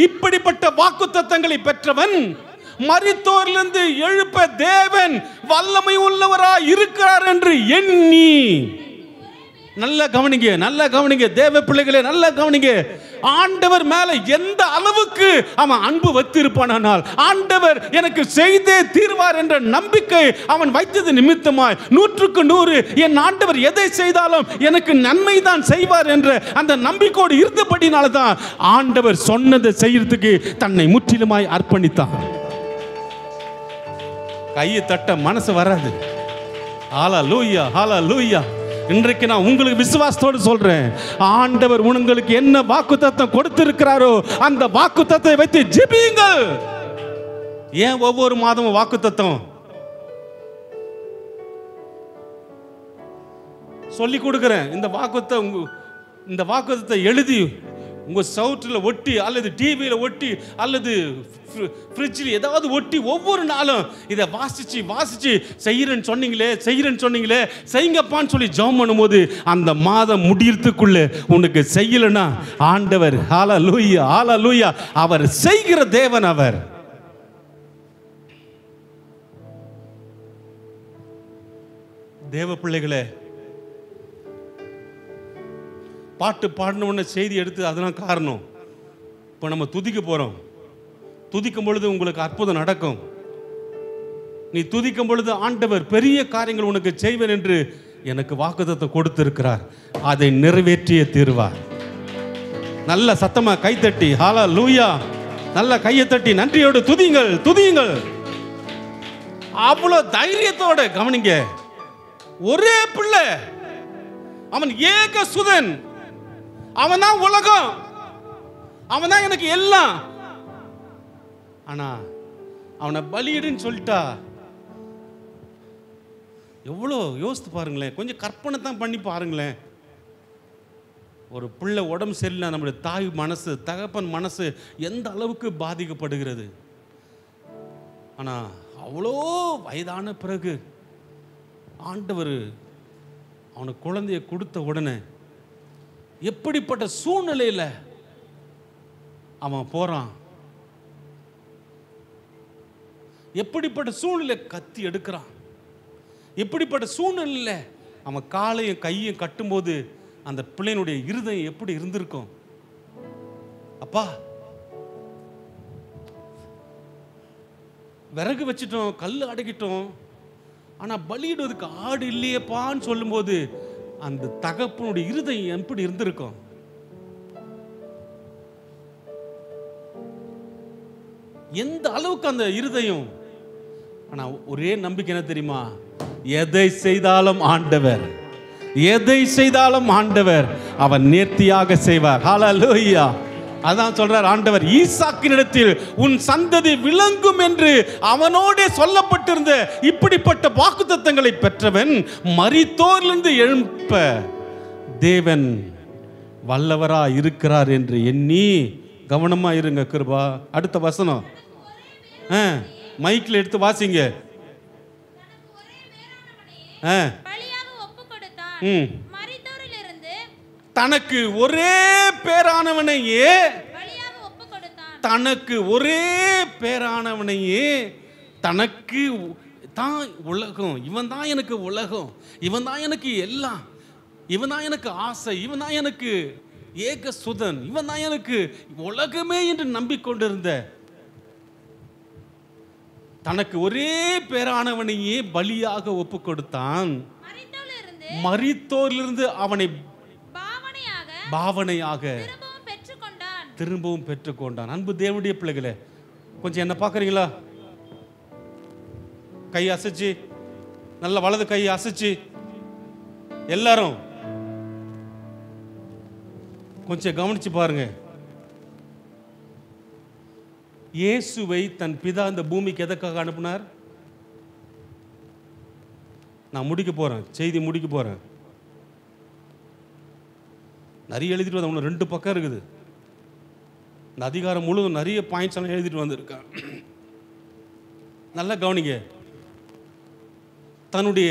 இப்படிப்பட்ட வாக்குத்தத்தங்களை பெற்றவன் மரித்தோரிலிருந்து எழுப்ப தேவன் வல்லமை உள்ளவராய் இருக்கிறார் என்று எண்ணி. நல்ல கவனிங்க, நல்ல கவனிங்க தேவ பிள்ளைகளே, நல்ல கவனிங்க. ஆண்டவர் மேல எந்த அளவுக்கு அவன் அன்பு வைத்திருப்பானால் ஆண்டவர் எனக்கு செய்தே தீர்வார் என்ற நம்பிக்கை அவன் வைத்தது நிமித்தமாய் 100க்கு 100 என் ஆண்டவர் எதை செய்தாலும் எனக்கு நன்மை தான் செய்வார் என்ற அந்த நம்பிக்கையோடு இருந்தபடினால்தான் ஆண்டவர் சொன்னதை செய்யறதுக்கு தன்னை முற்றிலுமாய் அர்ப்பணித்தான். கையை தட்ட மனசு வராது. ஹல்லேலூயா, ஹல்லேலூயா. இன்றைக்கு நான் உங்களுக்கு விசுவாசத்தோடு சொல்றேன், ஆண்டவர் உங்களுக்கு என்ன வாக்குத்தத்தம் கொடுத்திருக்கிறாரோ அந்த வாக்குத்தத்தத்தை வைத்து ஜெபியுங்கள். ஏன் ஒவ்வொரு மாதமும் வாக்குத்தத்தம் சொல்லி கொடுக்கிறேன்? இந்த வாக்குத்தத்தை எழுதி உங்க சவுட்டில் ஒட்டி அல்லது டிவியில் ஒட்டி அல்லது ஃப்ரிட்ஜில் ஏதாவது ஒட்டி ஒவ்வொரு நாளும் இதை வாசிச்சு செய்யறேன்னு சொன்னீங்களே செய்யுங்கப்பான்னு சொல்லி ஜெபம் பண்ணும்போது அந்த மாதம் முடியறதுக்குள்ள உனக்கு செய்யலன்னா ஆண்டவர் ஹல்லேலூயா, ஹல்லேலூயா, அவர் செய்கிற தேவன். அவர் தேவ பிள்ளைகளே, பாட்டு பாடின செய்தி எடுத்து அதெல்லாம் காரணம். இப்போ நம்ம துதிக்க போறோம். துதிக்கும் பொழுது உங்களுக்கு அற்புதம் நடக்கும். நீ துதிக்கும் பொழுது ஆண்டவர் பெரிய காரியங்கள் உனக்கு செய்வேன் என்று எனக்கு வாக்குத்தத்தம் கொடுத்திருக்கிறார். அதை நிறைவேற்றிய தீர்வார். நல்ல சத்தமா கைத்தட்டி ஹல்லேலூயா, நல்ல கையை தட்டி நன்றியோடு துதியுங்கள், துதியுங்கள். அவ்வளவு தைரியத்தோட கவனிங்க. ஒரே பிள்ளை, அவன் ஏக சுதன், அவன் தான் உலகம், அவன் தான் எனக்கு எல்லாம். ஆனா அவனை பலியிடுன்னு சொல்லிட்டா எவ்வளோ யோசித்து பாருங்களேன். கொஞ்சம் கற்பனை தான் பண்ணி பாருங்களேன். ஒரு பிள்ளை உடம்பு சரியில்லை, நம்முடைய தாய் மனசு, தகப்பன் மனசு எந்த அளவுக்கு பாதிக்கப்படுகிறது. ஆனால் அவ்வளோ வயதான பிறகு ஆண்டவர் அவனுக்கு குழந்தைய கொடுத்த உடனே எப்படிப்பட்ட சூழ்நிலையில் அவன் போகிறான், எப்படிப்பட்ட சூழ்நிலை கத்தி எடுக்கிறான், எப்படிப்பட்ட சூழ்நிலையில் அவன் காலையும் கையும் கட்டும்போது அந்த பிள்ளையினுடைய இருதயம் எப்படி இருந்திருக்கும். அப்பா விறகு வச்சிட்டோம், கல் அடக்கிட்டோம், ஆனா பலியிடுவதற்கு ஆடு இல்லையேப்பான்னு சொல்லும்போது அந்த தகப்பனுடைய இருதயம் எப்படி இருந்திருக்கும். எந்த அளவுக்கு அந்த இருதயம். ஆனா ஒரே நம்பிக்கை என்ன தெரியுமா? எதை செய்தாலும் ஆண்டவர், எதை செய்தாலும் ஆண்டவர் அவர் நேர்த்தியாக செய்வார். ஹல்லேலூயா. அதான் சொல்றார் ஆண்டவர், ஈசாக்கினிடத்தில் உன் சந்ததி விளங்கும் என்று அவனோடே சொல்லப்பட்டிருந்த இப்படிப்பட்ட வாக்குத்தத்தங்களை பெற்றவன் மரித்தோரிலிருந்து எழும்ப தேவன் வல்லவரா இருக்கிறார் என்று எண்ணி. கவனமா இருங்க கிருபா. அடுத்த வசனம் மைக்கில் எடுத்து வாசிங்க. தனக்கு ஒரே பேரானவனையே, தனக்கு ஒரே பேரானவனையே, தனக்கு தான் உலகம், இவன் தான் எனக்கு உலகம், இவன் தான் எனக்கு எல்லாம், இவன் தான் எனக்கு ஆசை, இவன் தான் எனக்கு ஏக சுதன், இவன் தான் எனக்கு உலகமே என்று நம்பிக்கொண்டிருந்த தனக்கு ஒரே பேரானவனையே பலியாக ஒப்பு கொடுத்தான். மரித்தோரிலிருந்து அவனை பாவனையாக திரும்பவும் பெற்றுக்கொண்டான். அன்பு தேவனுடைய பிள்ளைகளே, கொஞ்சம் என்ன பார்க்குறீங்களா? கை அசைச்சு, நல்ல வலது கை அசைச்சு எல்லாரும் கொஞ்சம் கவனிச்சு பாருங்க. இயேசுவை தன் பிதா இந்த பூமிக்கு எதற்காக அனுப்பினார்? நான் முடிக்க போறேன், செய்தி முடிக்க போறேன். நிறைய எழுதிட்டு வந்த, ஒன்று 2 பக்கம் இருக்குது. இந்த அதிகாரம் முழுவதும் நிறைய பாயிண்ட்ஸ் எல்லாம் எழுதிட்டு வந்திருக்கேன். நல்லா கவனிங்க. தன்னுடைய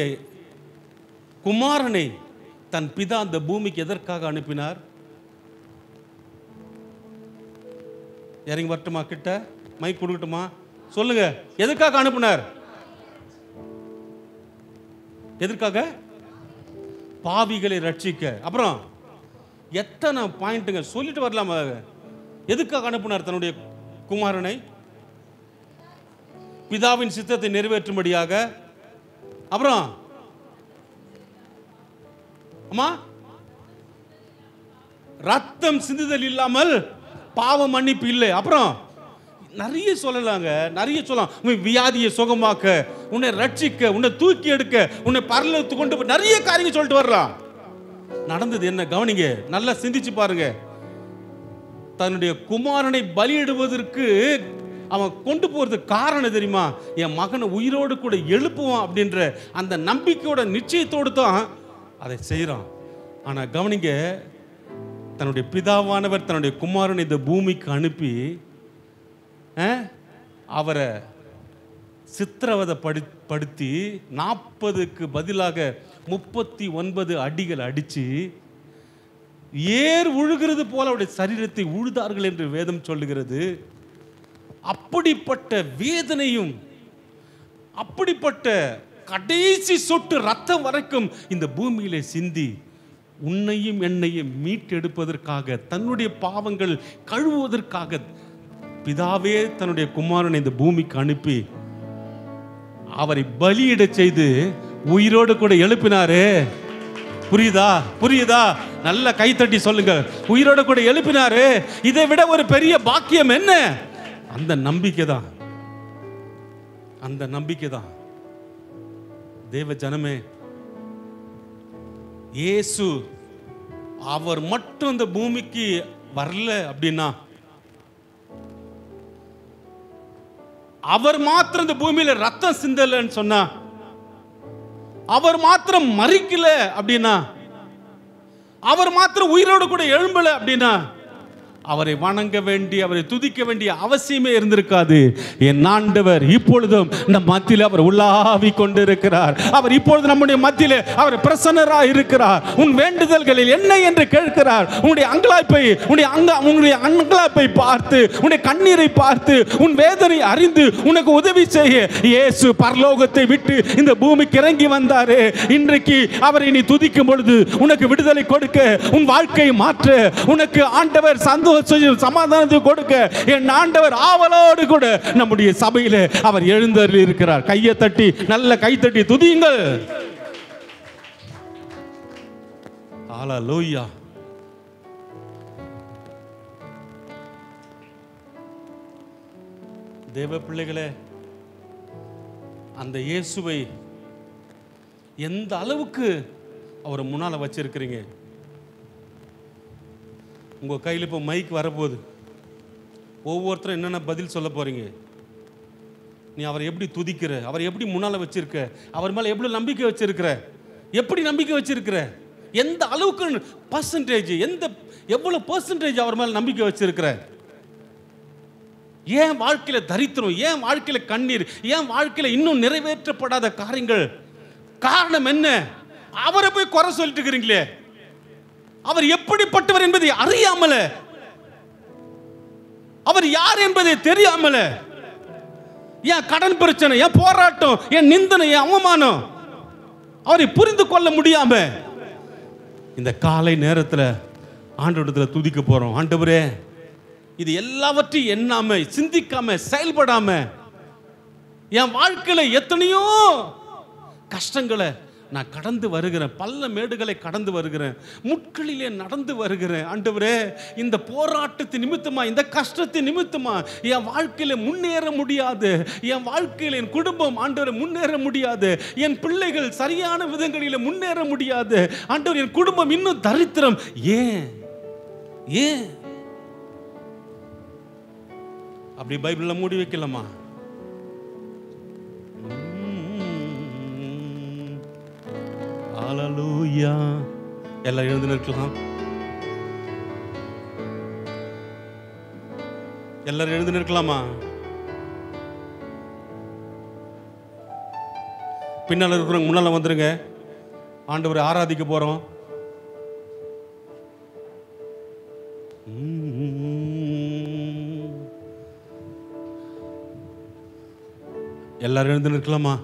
குமாரனை தன் பிதா அந்த பூமிக்கு எதற்காக அனுப்பினார்? இறங்கி வரட்டுமா? கிட்ட மைக் கொடுக்கட்டுமா? சொல்லுங்க, எதற்காக அனுப்பினார்? எதற்காக? பாவிகளை ரட்சிக்க. அப்புறம் எத்தனை பாயிண்ட்டுங்க சொல்லிட்டு வரலாமா? எதுக்காக அனுப்பினார் தன்னுடைய குமாரனை? பிதாவின் சித்தத்தை நிறைவேற்றும்படியாக. அப்புறம் அம்மா, ரத்தம் சிந்துதல் இல்லாமல் பாவ மன்னிப்பு இல்லை. அப்புறம் நிறைய சொல்லலாங்க, நிறைய சொல்லலாம். உன் வியாதியை சுகமாக்க, உன்னை ரட்சிக்க, உன்னை தூக்கி எடுக்க, உன்னை பரலோகத்துக்கு கொண்டு போய் நிறைய காரியங்கள் சொல்லிட்டு வரலாம். நடந்தது என்ன கவனிங்க, நல்லா சிந்திச்சு பாருங்க. தன்னுடைய குமாரனை பலியிடுவதற்கு அவன் கொண்டு போறதுக்கு காரணம் தெரியுமா? என் மகனை உயிரோடு கூட எழுப்புவான் அப்படின்ற அந்த நம்பிக்கையோட நிச்சயத்தோடு தான் அதை செய்யறான். ஆனா கவனிங்க, தன்னுடைய பிதாவானவர் தன்னுடைய குமாரனை இந்த பூமிக்கு அனுப்பி அவரை சித்திரவதைப்படுத்தி 40க்கு பதிலாக 39 அடிகள் அடிச்சு ஏர் உழுகிறது போல அவருடைய சரீரத்தை உழுதார்கள் என்று வேதம் சொல்லுகிறது. அப்படிப்பட்ட வேதனையும் அப்படிப்பட்ட கடைசி சொட்டு ரத்தம் வரைக்கும் இந்த பூமியிலே சிந்தி உன்னையும் என்னையும் மீட்டெடுப்பதற்காக, தன்னுடைய பாவங்கள் கழுவுவதற்காக பிதாவே தன்னுடைய குமாரனை இந்த பூமிக்கு அனுப்பி அவரை பலியிட செய்து உயிரோடு கூட எழுப்பினாரு. புரியுதா? புரியுதா? நல்ல கைத்தட்டி சொல்லுங்க. உயிரோடு கூட எழுப்பினாரு. இதை விட ஒரு பெரிய பாக்கியம் என்ன? அந்த நம்பிக்கை தான், அந்த நம்பிக்கை தான். தேவ ஜனமே, இயேசு அவர் மட்டும் இந்த பூமிக்கு வரல அப்படின்னா, அவர் மாத்திரம் இந்த பூமியில ரத்தம் சிந்தலன்னு சொன்னா, அவர் மாத்திரம் மரிக்கல அப்படின்னா, அவர் மாத்திரம் உயிரோடு கூட எழும்பல அப்படின்னா, அவரை வணங்க வேண்டிய, அவரை துதிக்க வேண்டிய அவசியமே இருந்திருக்காது. என் ஆண்டவர் இப்பொழுதும் நம் மத்தியிலே அவர் உலாவி கொண்டிருக்கிறார். அவர் இப்பொழுது நம்முடைய மத்தியிலே அவர் பிரசன்னராக இருக்கிறார். உன் வேண்டுதல்களில் என்ன என்று கேட்கிறார். உன்னுடைய அங்கலாப்பை பார்த்து, உன்னுடைய கண்ணீரை பார்த்து, உன் வேதனை அறிந்து உனக்கு உதவி செய்ய இயேசு பரலோகத்தை விட்டு இந்த பூமிக்கு இறங்கி வந்தாரே. இன்றைக்கு அவரை நீ துதிக்கும் பொழுது உனக்கு விடுதலை கொடுக்க, உன் வாழ்க்கையை மாற்ற, உனக்கு ஆண்டவர் சமாதானத்தை கொடுக்க என் ஆண்டவர் ஆவலோடு கூட நம்முடைய சபையில அவர் எழுந்தருளி இருக்கிறார். கையை தட்டி, நல்ல கைத்தட்டி துதியுங்கள். ஹல்லேலூயா. தேவ பிள்ளைகளே, அந்த இயேசுவை எந்த அளவுக்கு அவரை முன்னால வச்சிருக்கிறீங்க? உங்கள் கையில் இப்போ மைக் வரப்போகுது. ஒவ்வொருத்தரும் என்னென்ன பதில் சொல்ல போகிறீங்க? நீ அவரை எப்படி துதிக்கிற? அவரை எப்படி முன்னால் வச்சிருக்க? அவர் மேலே எவ்வளோ நம்பிக்கை வச்சிருக்கிற? எப்படி நம்பிக்கை வச்சிருக்கிற? எந்த அளவுக்கு பர்சன்டேஜ், எவ்வளோ பர்சன்டேஜ் அவர் மேலே நம்பிக்கை வச்சிருக்கிற? ஏன் வாழ்க்கையில் தரித்திரம், ஏன் வாழ்க்கையில் கண்ணீர், ஏன் வாழ்க்கையில் இன்னும் நிறைவேற்றப்படாத காரியங்கள்? காரணம் என்ன? அவரை போய் குறை சொல்லிட்டு இருக்கிறீங்களே. அவர் எப்படிப்பட்டவர் என்பதை அறியாமல, அவர் யார் என்பதை தெரியாமல, என் கடன் பிரச்சனை, என் போராட்டம், என் நிந்தனை, என் அவமானம் அவரை புரிந்து கொள்ள முடியாம இந்த காலை நேரத்தில் ஆண்டவரிடத்தில் துதிக்க போறோம். ஆண்டவரே, இது எல்லாவற்றையும் எண்ணாம, சிந்திக்காம, செயல்படாம என் வாழ்க்கையில எத்தனையோ கஷ்டங்களை நான் கடந்து வருகிறேன், பல்ல மேடுகளை கடந்து வருகிறேன், முட்களிலே நடந்து வருகிறேன். ஆண்டவரே, இந்த போராட்டத்தின் நிமித்தமா, இந்த கஷ்டத்தின் நிமித்தமா என் வாழ்க்கையில முன்னேற முடியாது, என் வாழ்க்கையில் என் குடும்பம் ஆண்டவரை முன்னேற முடியாது, என் பிள்ளைகள் சரியான விதங்களில் முன்னேற முடியாது. ஆண்டவர், என் குடும்பம் இன்னும் தரித்திரம். ஏன் ஏன் அப்படி பைபிள்ல மூடி வைக்கலாமா? ஹல்லேலூயா. எல்லாரும் எழுந்து நிற்கலாம். எல்லாரும் எழுந்து நிற்கலாமா? பின்னால் இருக்கிறவங்க முன்னால வந்துருங்க. ஆண்டவரை ஆராதிக்க போறோம். எல்லாரும் எழுந்து நிற்கலாமா?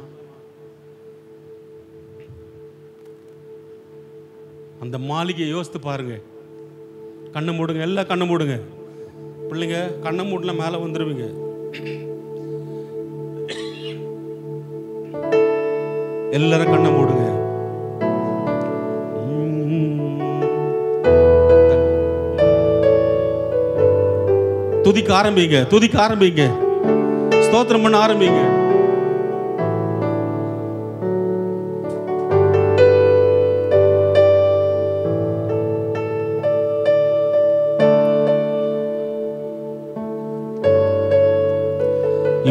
அந்த மாளிகையை யோசித்து பாருங்க. கண்ணை மூடுங்க, எல்லாம் கண்ணை மூடுங்க. பிள்ளைங்க கண்ணை மூடல மேலே வந்துடுவீங்க. எல்லாரும் கண்ணை மூடுங்க. துதிக்க ஆரம்பிங்க, துதிக்க ஆரம்பிங்க, ஸ்தோத்திரம் பண்ண ஆரம்பிங்க.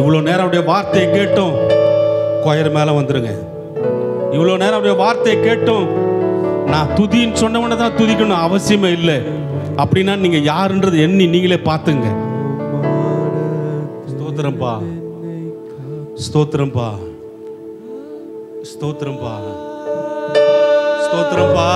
இவ்வளோ நேரம் அவருடைய வார்த்தையை கேட்டோம், கொயர் மேலே வந்துருங்க. இவ்வளோ நேரம் அவருடைய வார்த்தையை கேட்டோம், நான் துதின்னு சொன்னவன தான் துதிக்கணும் அவசியமே இல்லை. அப்படின்னா நீங்க யாருன்றது எண்ணி நீங்களே பார்த்துங்க. ஸ்தோத்திரம்பா, ஸ்தோத்திரம்பா, ஸ்தோத்திரம்பா, ஸ்தோத்திரம்பா.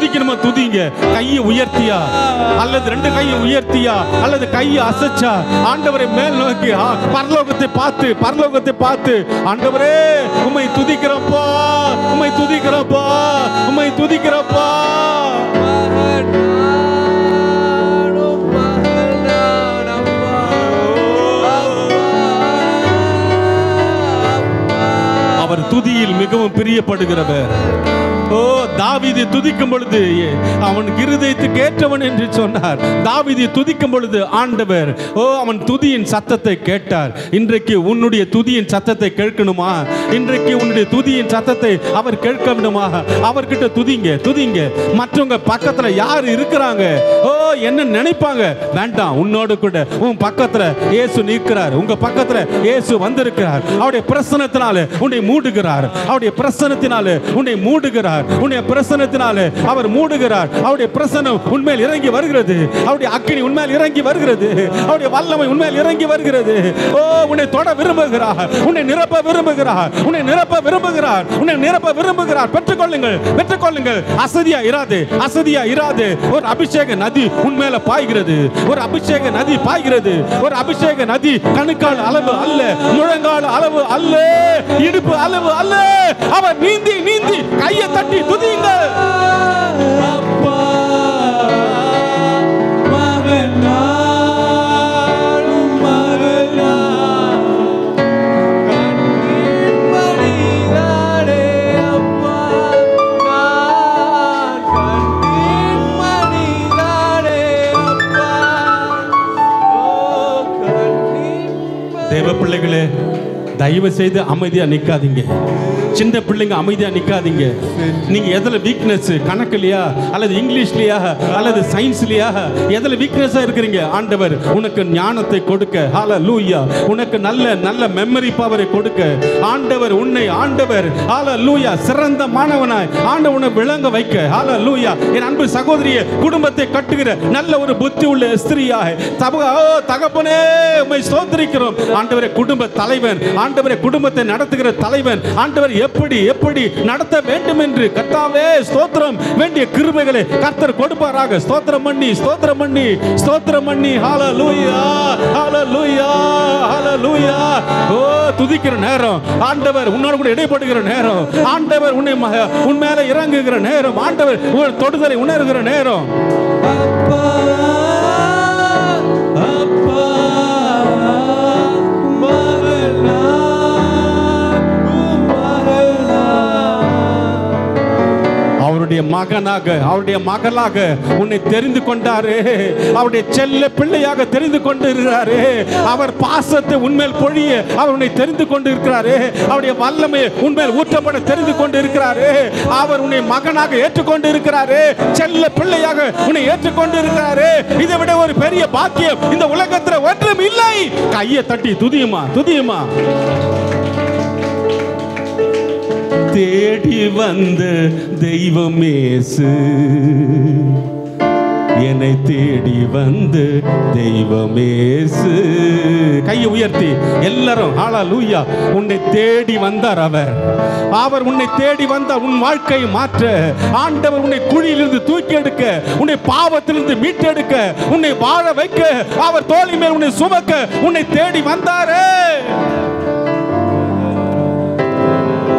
துதிக்கணுமா துதிங்க. கையை உயர்த்தியா அல்லது ரெண்டு கையை உயர்த்தியா அல்லது கையை அசைச்சா ஆண்டவரை மேல் நோக்கி பரலோகத்தை பார்த்து ஆண்டவரே உம்மை துதிக்கிறப்பா, உம்மை துதிக்கிறப்பா, உம்மை துதிக்கிறப்பா. அவர் துதியில் மிகவும் பிரியப்படுகிறவர். ஓ, தாவீது துதிக்கும் பொழுது அவன் இருதயத்துக்கு ஏற்றவன் என்று சொன்னார். தாவீது துதிக்கும் பொழுது ஆண்டவர் அவன் துதியின் சத்தத்தை கேட்டார். இன்றைக்கு உன்னுடைய துதியின் சத்தத்தை கேட்கணுமா? இன்றைக்கு உன்னுடைய துதியின் சத்தத்தை அவர் கேட்க வேண்டுமா? அவர்கிட்ட துதிங்க. மற்றவங்க பக்கத்துல யார் இருக்கிறாங்க, என்ன நினைப்பாங்க வேண்டாம். உன்னோடு கூட உன் பக்கத்துல இயேசு நிற்கிறார். உங்க பக்கத்துல இயேசு வந்திருக்கிறார். அவருடைய பிரசன்னத்தினால உன்னை மூடுகிறார். அவருடைய பிரசன்னத்தினால உன்னை மூடுகிறார். உன்னுடைய பிரசன்னத்தினாலே அவர் மூடுகிறார். அவருடைய பிரசன்னம் உன்மேல் இறங்கி வருகிறது. அவருடைய அக்கினி உன்மேல் இறங்கி வருகிறது. அவருடைய வல்லமை உன்மேல் இறங்கி வருகிறது. உன்னை தொட விரும்புகிறார். உன்னை நிரப்ப விரும்புகிறார். உன்னை நிரப்ப விரும்புகிறார். உன்னை நிரப்ப விரும்புகிறார். பெற்றுக்கொள்ளுங்கள். அசதியா இராது. ஒரு அபிஷேக நதி உன்மேல பாய்கிறது. ஒரு அபிஷேக நதி பாய்கிறது. ஒரு அபிஷேக நதி கணுக்கால் அளவு அல்ல, முழங்கால் அளவு அல்ல, இடுப்பு அளவு அல்ல. அவர் நீந்தி கையை தட்டி துதிங்க. அப்பா மகனா தேவ பிள்ளைகளே, தயவு செய்து அமைதியா நிக்காதீங்க. சின்ன பிள்ளைங்க அமைதியா நிக்காதீங்க. நீங்க எதுல வீக்னஸ், கணக்குலையா அல்லது இங்கிலீஷ்லயா அல்லது சயின்ஸ்லயா எதுல வீக்னஸா இருக்கிறீங்க? ஆண்டவர் உனக்கு ஞானத்தை கொடுக்க, ஹalleluya, உனக்கு நல்ல மெமரி பவரை கொடுக்க ஆண்டவர் ஹalleluya சிறந்த மாணவனாய் ஆண்டவர் உன்னை விளங்க வைக்க, ஹalleluya. என் அன்பு சகோதரியே, குடும்பத்தை கட்டுகிற நல்ல ஒரு புத்தி உள்ள ஸ்திரீயாய் தகப்பனே உம்மை ஸ்தோத்திரிக்கிறோம். ஆண்டவரே குடும்ப தலைவன், ஆண்டவரே குடும்பத்தை நடத்துகிற தலைவன், ஆண்டவர் எப்படி நடத்த வேண்டும் என்று கர்த்தாவே ஸ்தோத்திரம். வேண்டிய கிருபைகளை கர்த்தர் கொடுப்பாராக. ஸ்தோத்திரம் பண்ணி ஹalleluya. ஓ, துதிக்கிற நேரம், ஆண்டவர் உன்னோடு கூட இடைப்படுகிற நேரம், ஆண்டவர் உன் மேல இறங்குகிற நேரம், ஆண்டவர் உன் தொடுதலை உணர்கிற நேரம். அவருடைய மகனாக, அவருடைய மகளாக உன்னை தெரிந்து கொண்டாரே. அவருடைய செல்ல பிள்ளையாக தெரிந்து கொண்டு இருக்கிறாரே. அவர் பாசத்தை உன்மேல் பொழிய அவர் உன்னை தெரிந்து கொண்டு இருக்கிறாரே. அவருடைய வல்லமையை உன்மேல் ஊற்றப்பட தெரிந்து கொண்டு இருக்கிறாரே. அவர் உன்னை மகனாக ஏற்றுக்கொண்டு இருக்கிறாரே. செல்ல பிள்ளையாக உன்னை ஏற்றுக்கொண்டு இருக்கிறாரே. இதை விட ஒரு பெரிய பாக்கியம் இந்த உலகத்தில் ஒன்றும் இல்லை. கையை தட்டி துதியுமா. தேடி வந்த தெய்வமேசு, என்னை தேடி வந்த தெய்வமேசு. கையை உயர்த்தி எல்லாரும் ஹalleluya. உன்னை தேடி வந்தார் அவர் உன்னை தேடி வந்தார். உன் வாழ்க்கையை மாற்ற ஆண்டவர் உன்னை குழியிலிருந்து தூக்கி எடுக்க, உன்னை பாவத்திலிருந்து மீட்டெடுக்க, உன்னை வாழ வைக்க, அவர் தோளின் மேல் உன்னை சுமக்க உன்னை தேடி வந்தாரே.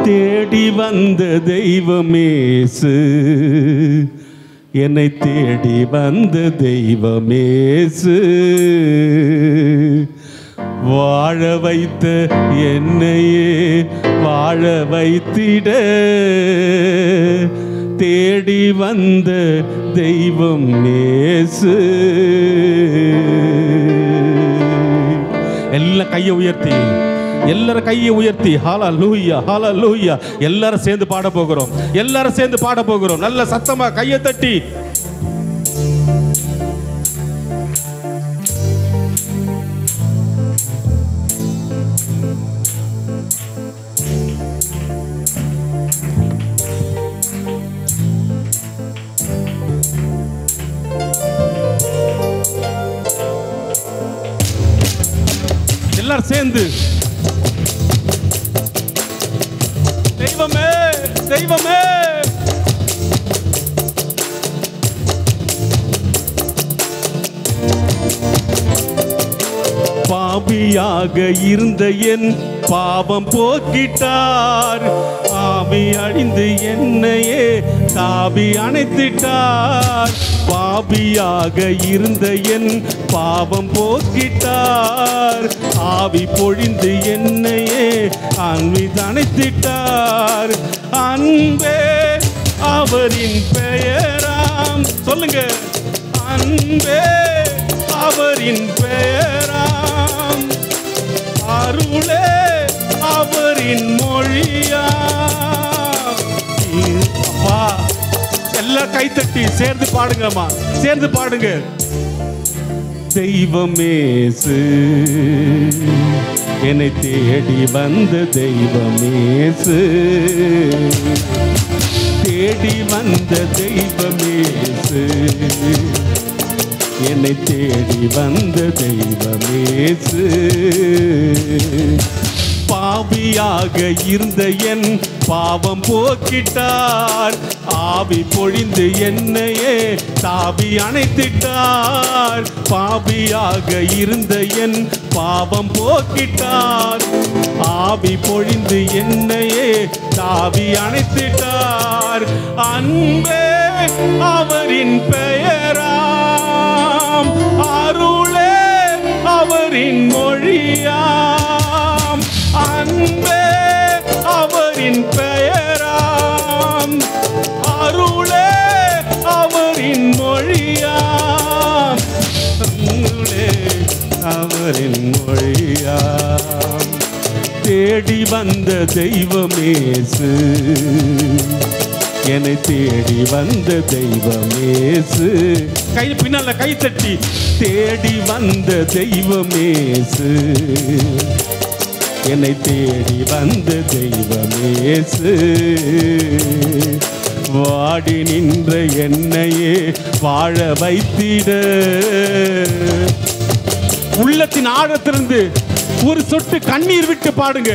தேடி வந்த தெய்வமேசு, என்னை தேடி வந்த தெய்வமேசு. வாழ வைத்த என்னையே வாழ வைத்திட தேடி வந்த தெய்வமேசு. எல்லா கையை உயர்த்தி, எல்லாரும் கையை உயர்த்தி ஹalleluya ஹalleluya. எல்லாரும் சேர்ந்து பாட போகிறோம். நல்ல சத்தமா கையை தட்டி. எல்லாரும் சேர்ந்து தெய்வமே பாவியாக இருந்த என் பாவம் போக்கிட்டார். ஆவி அழிந்து என்னையே தாவி அணைத்திட்டார். பாவியாக இருந்த என் பாவம் போக்கிட்டார். ஆவி பொழிந்து என்னையே அன்பி அணைத்திட்டார். அன்பே அவரின் பெயராம். சொல்லுங்க, அன்பே அவரின் பெயராம். அருளே அவரின் மொழியாம். அப்பா, எல்லாம் கைத்தட்டி சேர்ந்து பாடுங்கம்மா, சேர்ந்து பாடுங்க. தெய்வமேசு என்னை தேடி வந்த தெய்வமேசு, தேடி வந்த தெய்வமேசு, என்னை தேடி வந்த தெய்வமேசு. பாவியாக இருந்த என் பாவம் போக்கிட்டார். ஆவி பொழிந்து என்னையே தாவி அணைத்திட்டார். பாவியாக இருந்த என் பாவம் போக்கிட்டார். ஆவி பொழிந்து என்னையே தாவி அணைத்திட்டார். அன்பே அவரின் பெயராம். அருளே அவரின் மொழியாம். அன்பே அவரின் பெயராம். அருளே அவரின் மொழியாம். அருளே அவரின் மொழியாம். தேடி வந்த தெய்வமேசு, என்னை தேடி வந்த தெய்வமேசு. கை பின்னால கை தட்டி, தேடி வந்த தெய்வமேசு, என்னை தேடி வந்த தெய்வமேசு. வாடி நின்ற என்னையே வாழ வைத்திட. உள்ளத்தின் ஆழத்திலிருந்து ஒரு சொட்டு கண்ணீர் விட்டு பாடுங்க,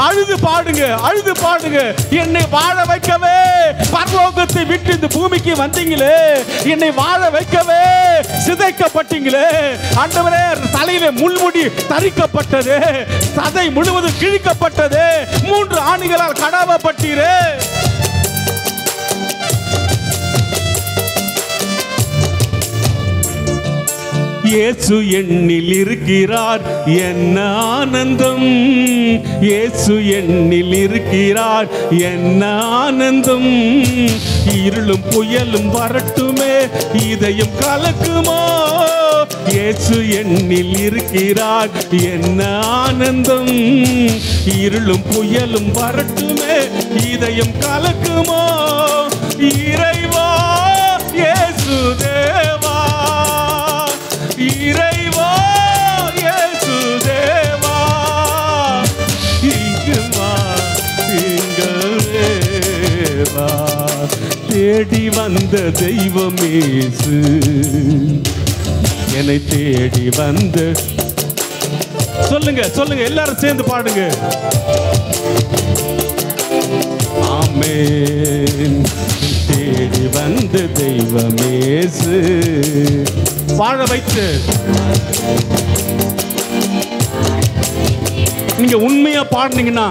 அழுது பாடுங்க, அழுது பாடுங்க. என்னை வாழ வைக்கவே பரலோகத்தை விட்டு இந்த பூமிக்கு வந்தீங்களே, என்னை வாழ வைக்கவே சிதைக்கப்பட்டீங்களே ஆண்டவரே. தலையில முள்முடி தரிக்கப்பட்டது, சதை முழுவதும் கிழிக்கப்பட்டது, 3 ஆணிகளால் கடாவப்பட்டீரே. இயேசு என்னில் இருக்கிறார், என்ன ஆனந்தம். இயேசு என்னில் இருக்கிறார், என்ன ஆனந்தம். இருளும் புயலும் வரட்டுமே, இதயம் கலக்குமோ. இயேசு என்னில் இருக்கிறார், என்ன ஆனந்தம். இருளும் புயலும் வரட்டுமே, இதயம் கலக்குமோ. இறைவா இயேசு தேவா, இறைவா இயேசு தேவா, இங்கு வா எங்கள் தேவா. தேடி வந்த தெய்வமேசு, என்னை தேடி வந்த. சொல்லுங்க சொல்லுங்க, எல்லாரும் சேர்ந்து பாடுங்க. ஆமென். தேடி வந்த தெய்வமேசு, வாழ வைத்து. நீங்க உண்மையா பாடுனீங்கன்னா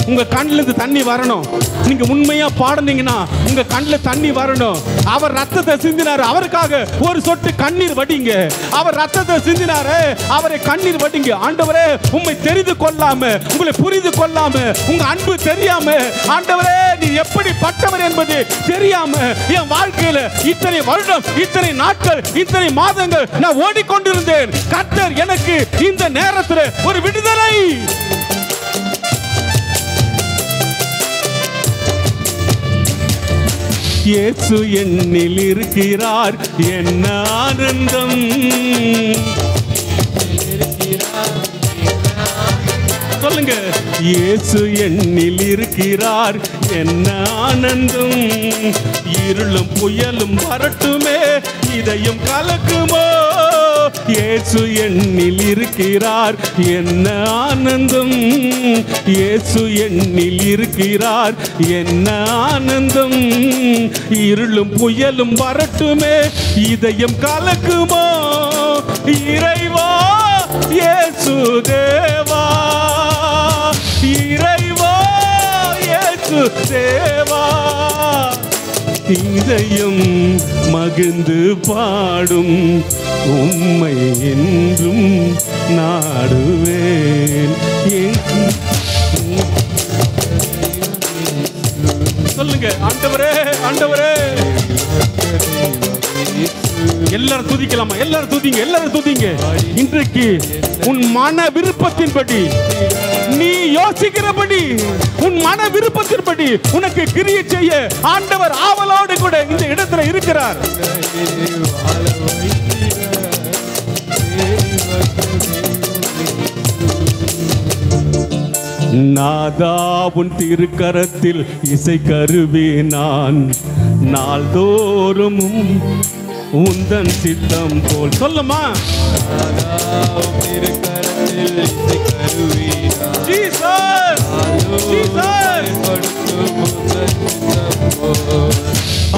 உங்க கண்ணில இருந்து தண்ணி வரணும். நீங்க உண்மையா பாடுனீங்கன்னா உங்க கண்ணில் தண்ணி வரணும். அவர் ரத்தத்தை சிந்தினாரு, அவருக்காக ஒரு சொட்டு கண்ணீர் வடிங்க. அவர் ரத்தத்தை சிந்தினாரு, அவரை கண்ணீர் வடிங்க. ஆண்டவரே, உம்மை தெரிந்து கொள்ளாம, உங்களை புரிந்து கொள்ளாம, உங்க அன்பு தெரியாம, ஆண்டவரே நீ எப்படி பட்டவர் என்பது தெரியாம என் வாழ்க்கையில இத்தனை வருடம், இத்தனை நாட்கள், இத்தனை மாதங்கள் நான் ஓடிக்கொண்டிருந்தேன். கர்த்தர் எனக்கு இந்த நேரத்தில் ஒரு விடுதலை. இயேசு என்னில் இருக்கிறார், என்ன ஆனந்தம். சொல்லுங்க. இயேசு என்னில் இருக்கிறார், என்ன ஆனந்தம். இருளும் புயலும் வரட்டுமே, இதயம் கலக்குமோ. இயேசு என்னில் இருக்கிறார், என்ன ஆனந்தம். இயேசு என்னில் இருக்கிறார், என்ன ஆனந்தம். இருளும் புயலும் வரட்டுமே, இதயம் கலக்குமோ. இறைவா இயேசு தேவா, இறைவா இயேசு தேவா, இதயம் மகிழ்ந்து பாடும் உம்மை என்றும் நாடுவேன். சொல்லுங்க, ஆண்டவரே ஆண்டவரே. எல்லாரும் துதிக்கலாமா? எல்லாரும் துதிங்க, எல்லாரும் துதிங்க. இன்றைக்கு உன் மன விருப்பத்தின்படி, நீ யோசிக்கிறபடி, உன் மன விருப்பத்தின்படி உனக்கு கிரியை செய்ய ஆண்டவர் ஆவலோடு கூட இந்த இடத்துல இருக்கிறார். நாதா உன் திருக்கரத்தில் இசை கருவி நான், நாள்தோறும் உந்தன் சித்தம் போல். சொல்லுமா?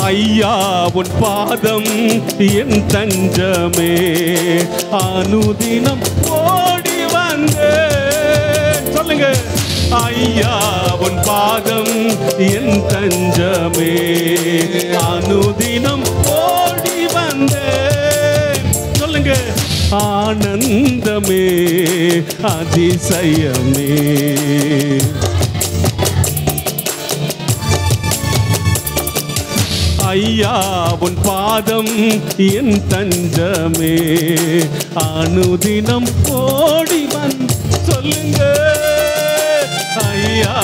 ஐயா உன் பாதம் என் தஞ்சமே, அனுதினம் ஓடி வந்தேன். சொல்லுங்க, ஐயா உன் பாதம் என் தஞ்சமே, அனுதினம் ஓடி வந்தேன். சொல்லுங்க, ஆனந்தமே அதிசயமே. ஐயா உன் பாதம் என் தஞ்சமே, அனுதினம் ஓடி வந்து. சொல்லுங்க, ஐயா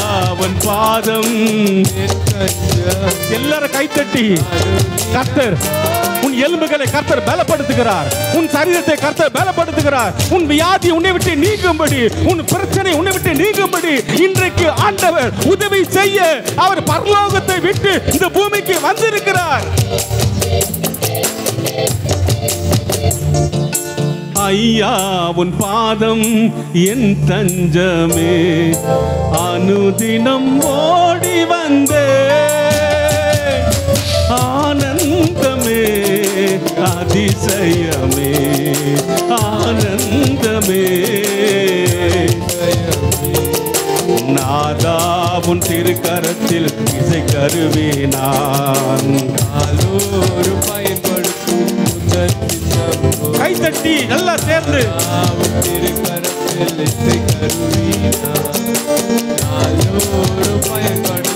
உன் பாதம். எல்லாரும் கைத்தட்டி, கர்த்தர் உன் எலும்புகளை கர்த்தர் பலப்படுத்துகிறார், உன் சரீரத்தை கர்த்தர் பலப்படுத்துகிறார். உன் வியாதி உன்னை விட்டு நீங்கும்படி, உன் பிரச்சனை உன்னை விட்டு நீங்கும்படி இன்றைக்கு ஆண்டவர் உதவி செய்ய அவர் பரலோகத்தை விட்டு இந்த பூமிக்கு வந்திருக்கிறார். ஐயா உன் பாதம் என் தஞ்சமே, அனுதினம் ஓடி வந்தே. ஆனந்தமே அதிசயமே, ஆனந்தமே. நாதா உன் திருக்கரத்தில் இசை கருவி நான், நாளோறும் பயன்படுத்தும் கைத்தட்டி நல்லா சேர்ந்து. திருக்கரத்தில் இசை கருவி நாளோறும் பயன்படுத்தும்.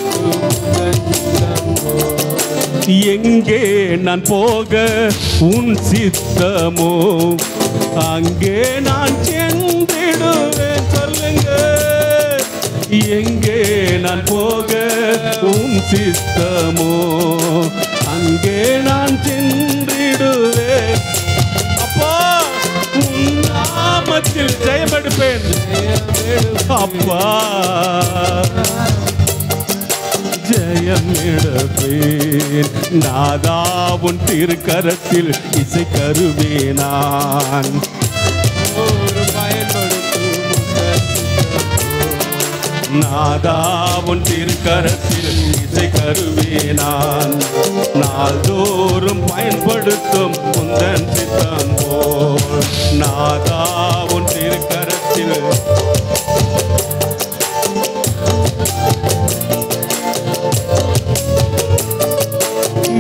எங்கே நான் போக உன் சித்தமோ அங்கே நான் சென்றிடுவேன். சொல்லுங்க, எங்கே நான் போக உன் சித்தமோ அங்கே நான் சென்றிடுவேன். அப்பா உன் நாமத்தில் ஜெயமெடுப்பேன். அப்பா ஜெயம் எடுப்பேன். நாதா உன் திருக்கரத்தில் இசை கருவே நான், நாதா உன் திருக்கரத்தில் இசை கருவே நான், நாள்தோறும் பயன்படுத்தும் உந்தன் சித்தம் போல். நாதா உன் திருக்கரத்தில்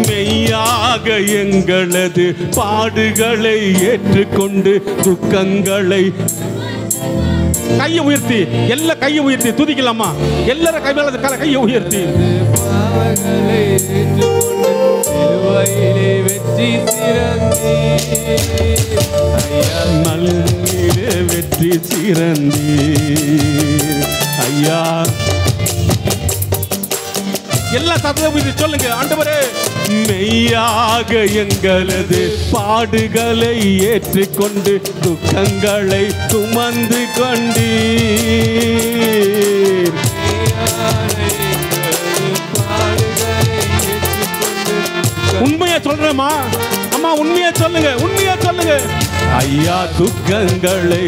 மெய்யாக எங்களது பாடுகளை ஏற்றுக்கொண்டு துக்கங்களை. கையை உயர்த்தி, எல்லா கையை உயர்த்தி துதிக்கலாமா? எல்லாரும் கை மேல கையை உயர்த்தி. நல்லிலே வெற்றி சிறந்தீர் ஐயா. எல்லா சத்தத்தை சொல்லுங்க, ஆண்டவரே மெய்யாக எங்களது பாடுகளை ஏற்றுக்கொண்டு துக்கங்களை சுமந்து கொண்டீர். உண்மையா சொல்றேம்மா அம்மா, உண்மையா சொல்லுங்க, உண்மையா சொல்லுங்க ஐயா. துக்கங்களை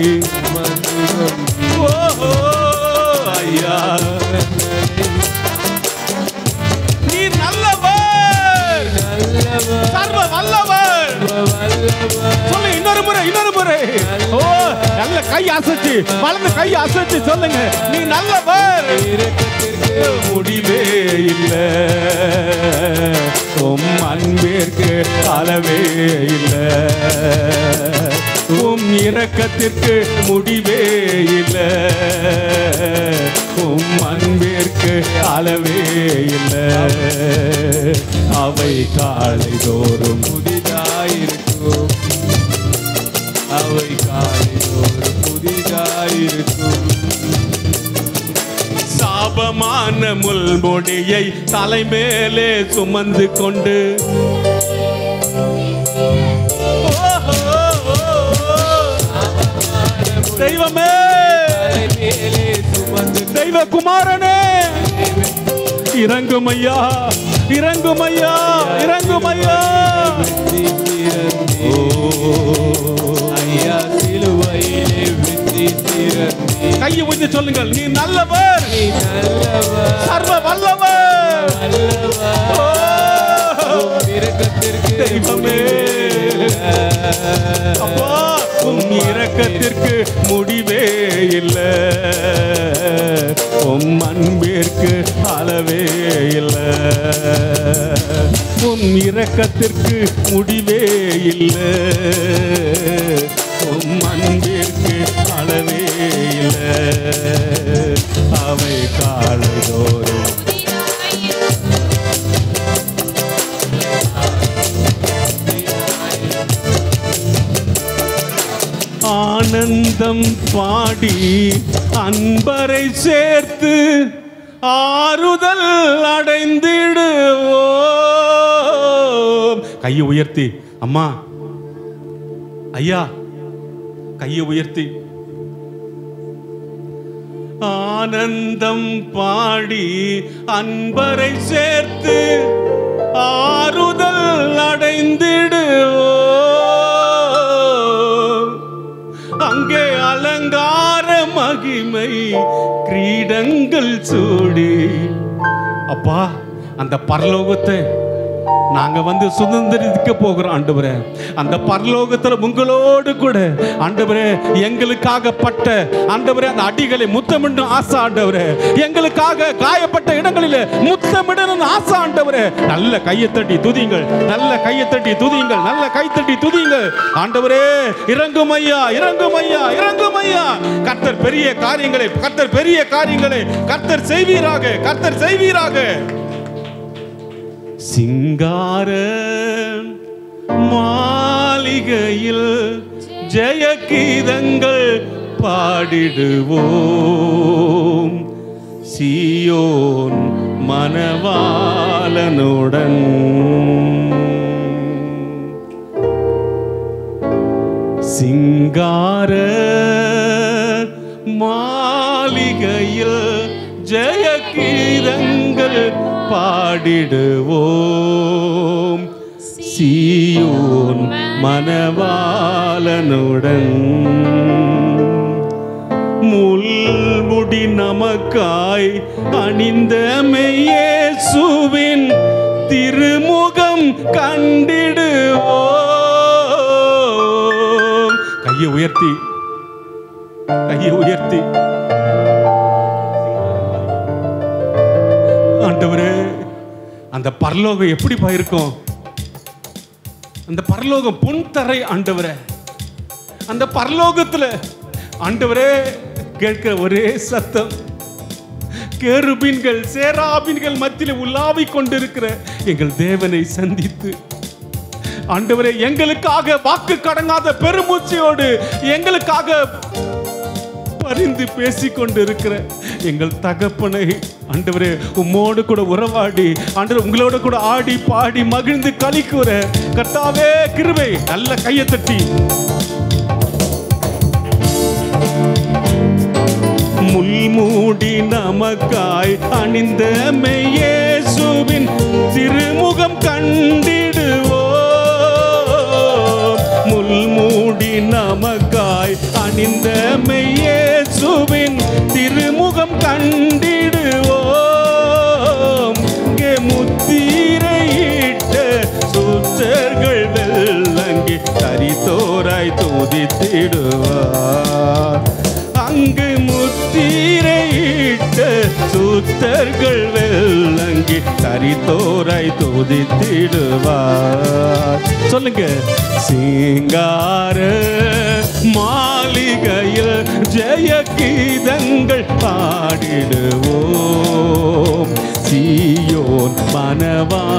ஐயா, நீர் நல்லவர், சர்வ வல்லவர். சொல்லு இன்னொரு முறை, இன்னொரு முறை. ஓ நல்ல கை அசைச்சு வலது கை அசைச்சு சொல்லுங்க, நீ நல்லவர், இரக்கத்திற்கு முடிவே இல்லை, உம் அன்பிற்கு அளவே இல்லை, உம் இரக்கத்திற்கு முடிவே இல்லை, உம் அன்பிற்கு அளவே இல்லை. அவை காலை தோறும் புதிதாயிருக்கும், அவை காலைதோறும் புதிதாயிருக்கும். சாபமான முள்முடியை தலைமேலே சுமந்து கொண்டு தெய்வமே, மேலே சுமந்து தெய்வ குமாரனே, இறங்கும் ஐயா, இறங்கும் ஐயா, இறங்கும் ஐயா. ஐயா சிலுவையிலே வெற்றி சிறந்தே. கையை ஊற்றி சொல்லுங்கள், நீ நல்லவர், நீ நல்லவர், சர்வ வல்லவர், இரக்கத்திற்கு தெய்வமே, அப்பா உம் இரக்கத்திற்கு முடிவே இல்லை, உம் அன்பிற்கு அளவே இல்லை, உம் இரக்கத்திற்கு முடிவே இல்லை, உம் அன்பிற்கு அளவே இல்லை. அவை காலைதோறும் ஆனந்தம் பாடி அன்பரை சேர்த்து ஆறுதல் அடைந்திடுவோம். கையை உயர்த்தி, அம்மா ஐயா கையை உயர்த்தி, ஆனந்தம் பாடி அன்பரை சேர்த்து ஆறுதல் அடைந்திடுவோம். அங்கே அலங்கார மகிமை கிரீடங்கள் சூடி, அப்பா அந்த பரலோகத்தை நாங்க வந்து சுதந்திரிக்க போகிறோம் ஆண்டவரே. அந்த பரலோகத்துல உங்களோடு கூட ஆண்டவரே எங்களுக்காக ஆண்டவரே அந்த அடிகளை முத்தமிடும் ஆசை ஆண்டவரே, எங்களுக்காக காயப்பட்ட இடங்களில் முத்தமிடணும் ஆசை ஆண்டவரே. நல்ல கையை தட்டி துதிங்கள், நல்ல கையை தட்டி துதிங்கள், நல்ல கை தட்டி துதிங்கள் ஆண்டவரே. இறங்கும் ஐயா, இறங்கும் ஐயா, இறங்கும் ஐயா. கர்த்தர் பெரிய காரியங்களை, கர்த்தர் பெரிய காரியங்களை கர்த்தர் செய்வீராக, கர்த்தர் செய்வீராக. சிங்கார மாளிகையில் ஜெய கீதங்கள் பாடிடுவோம், சீயோன் மணவாளனுடன். சிங்கார மாளிகையில் ஜெய கீதங்கள் பாடிடுவோம், சீயோன் மணவாளனுடன். முள்முடி நமக்காய் அணிந்த மெய்யேசுவின் திருமுகம் கண்டிடுவோம். கையை உயர்த்தி, கையை உயர்த்தி ஆண்டவரே, அந்த பரலோகம் எப்படி போயிருக்கும்? அந்த பரலோகம் பொன்தரை ஆண்டவரே. அந்த பரலோகத்துல ஆண்டவரே கேட்கிற ஒரே சத்தம், கேருபீன்கள் சேராபீன்கள் மத்தியில் உலாவிக் கொண்டிருக்கிற எங்கள் தேவனை சந்தித்து ஆண்டவரே எங்களுக்காக வாக்கு கடங்காத பெருமூச்சையோடு எங்களுக்காக பரிந்து பேசிக்கொண்டிருக்கிற எங்கள் தகப்பனை ஆண்டவரே உம்மோடு கூட உறவாடி ஆண்டவரே உங்களோட கூட ஆடி பாடி மகிழ்ந்து களிக்குற கர்த்தாவே கிருபை. நல்ல கையை தட்டி முள்மூடி நமக்காய் அணிந்த மெய்யேசுவின் திருமுகம் கண்டிடுவோம். முள்மூடி நமக்காய் அணிந்த மெய்யேசுவின் திருமுகம் கண்டிடுவோம். இங்கே முத்திரையிட்ட சுத்தர்கள் வெள்ளங்கி தரித்தோராய் துதித்திடுவார். அங்கு முத்திரையிட்ட சுத்தர்கள் வெள்ளங்கி தரித்தோராய் துதித்திடுவார். சொல்லுங்க. சிங்கார மாளிகையில் ஜெய கீதங்கள் பாடிடுவோம். சீயோன் மணவாளனுடன்,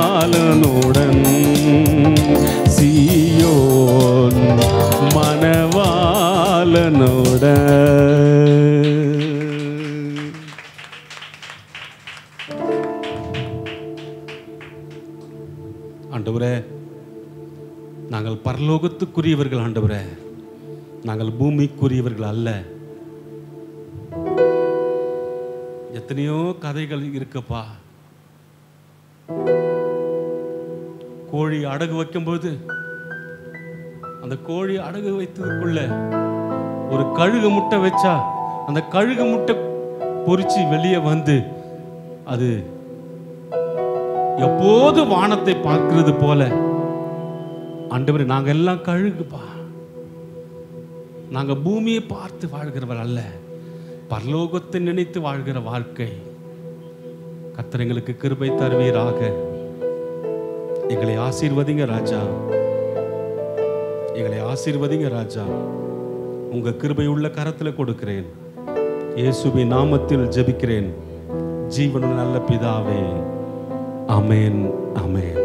சீயோன் மணவாளனுடன். ஆண்டவரே, நாங்கள் பரலோகத்துக்குரியவர்கள் ஆண்டவரே, நாங்கள் பூமிக்குரியவர்கள் அல்ல. எத்தனையோ கதைகள் இருக்குப்பா. கோழி அடகு வைக்கும்போது அந்த கோழி அடகு வைத்ததுக்குள்ள ஒரு கழுகு முட்டை வச்சா அந்த கழுகு முட்டை பொரிச்சு வெளியே வந்து அது எப்போது வானத்தை பார்க்கிறது போல. ஆண்டவரே, நாங்க எல்லாம் கழுகுப்பா. நாங்க பூமியை பார்த்து வாழ்கிறவர் அல்ல, பரலோகத்தை நினைத்து வாழ்கிற வாழ்க்கை. கர்த்தர் எங்களுக்கு கிருபை தருவீராக. எங்களை ஆசீர்வதிங்க ராஜா, எங்களை ஆசீர்வதிங்க ராஜா. உங்க கிருபை உள்ள கரத்துல கொடுக்கிறேன். இயேசுவின் நாமத்தில் ஜெபிக்கிறேன் ஜீவனுள்ள நல்ல பிதாவே. ஆமென், ஆமென்.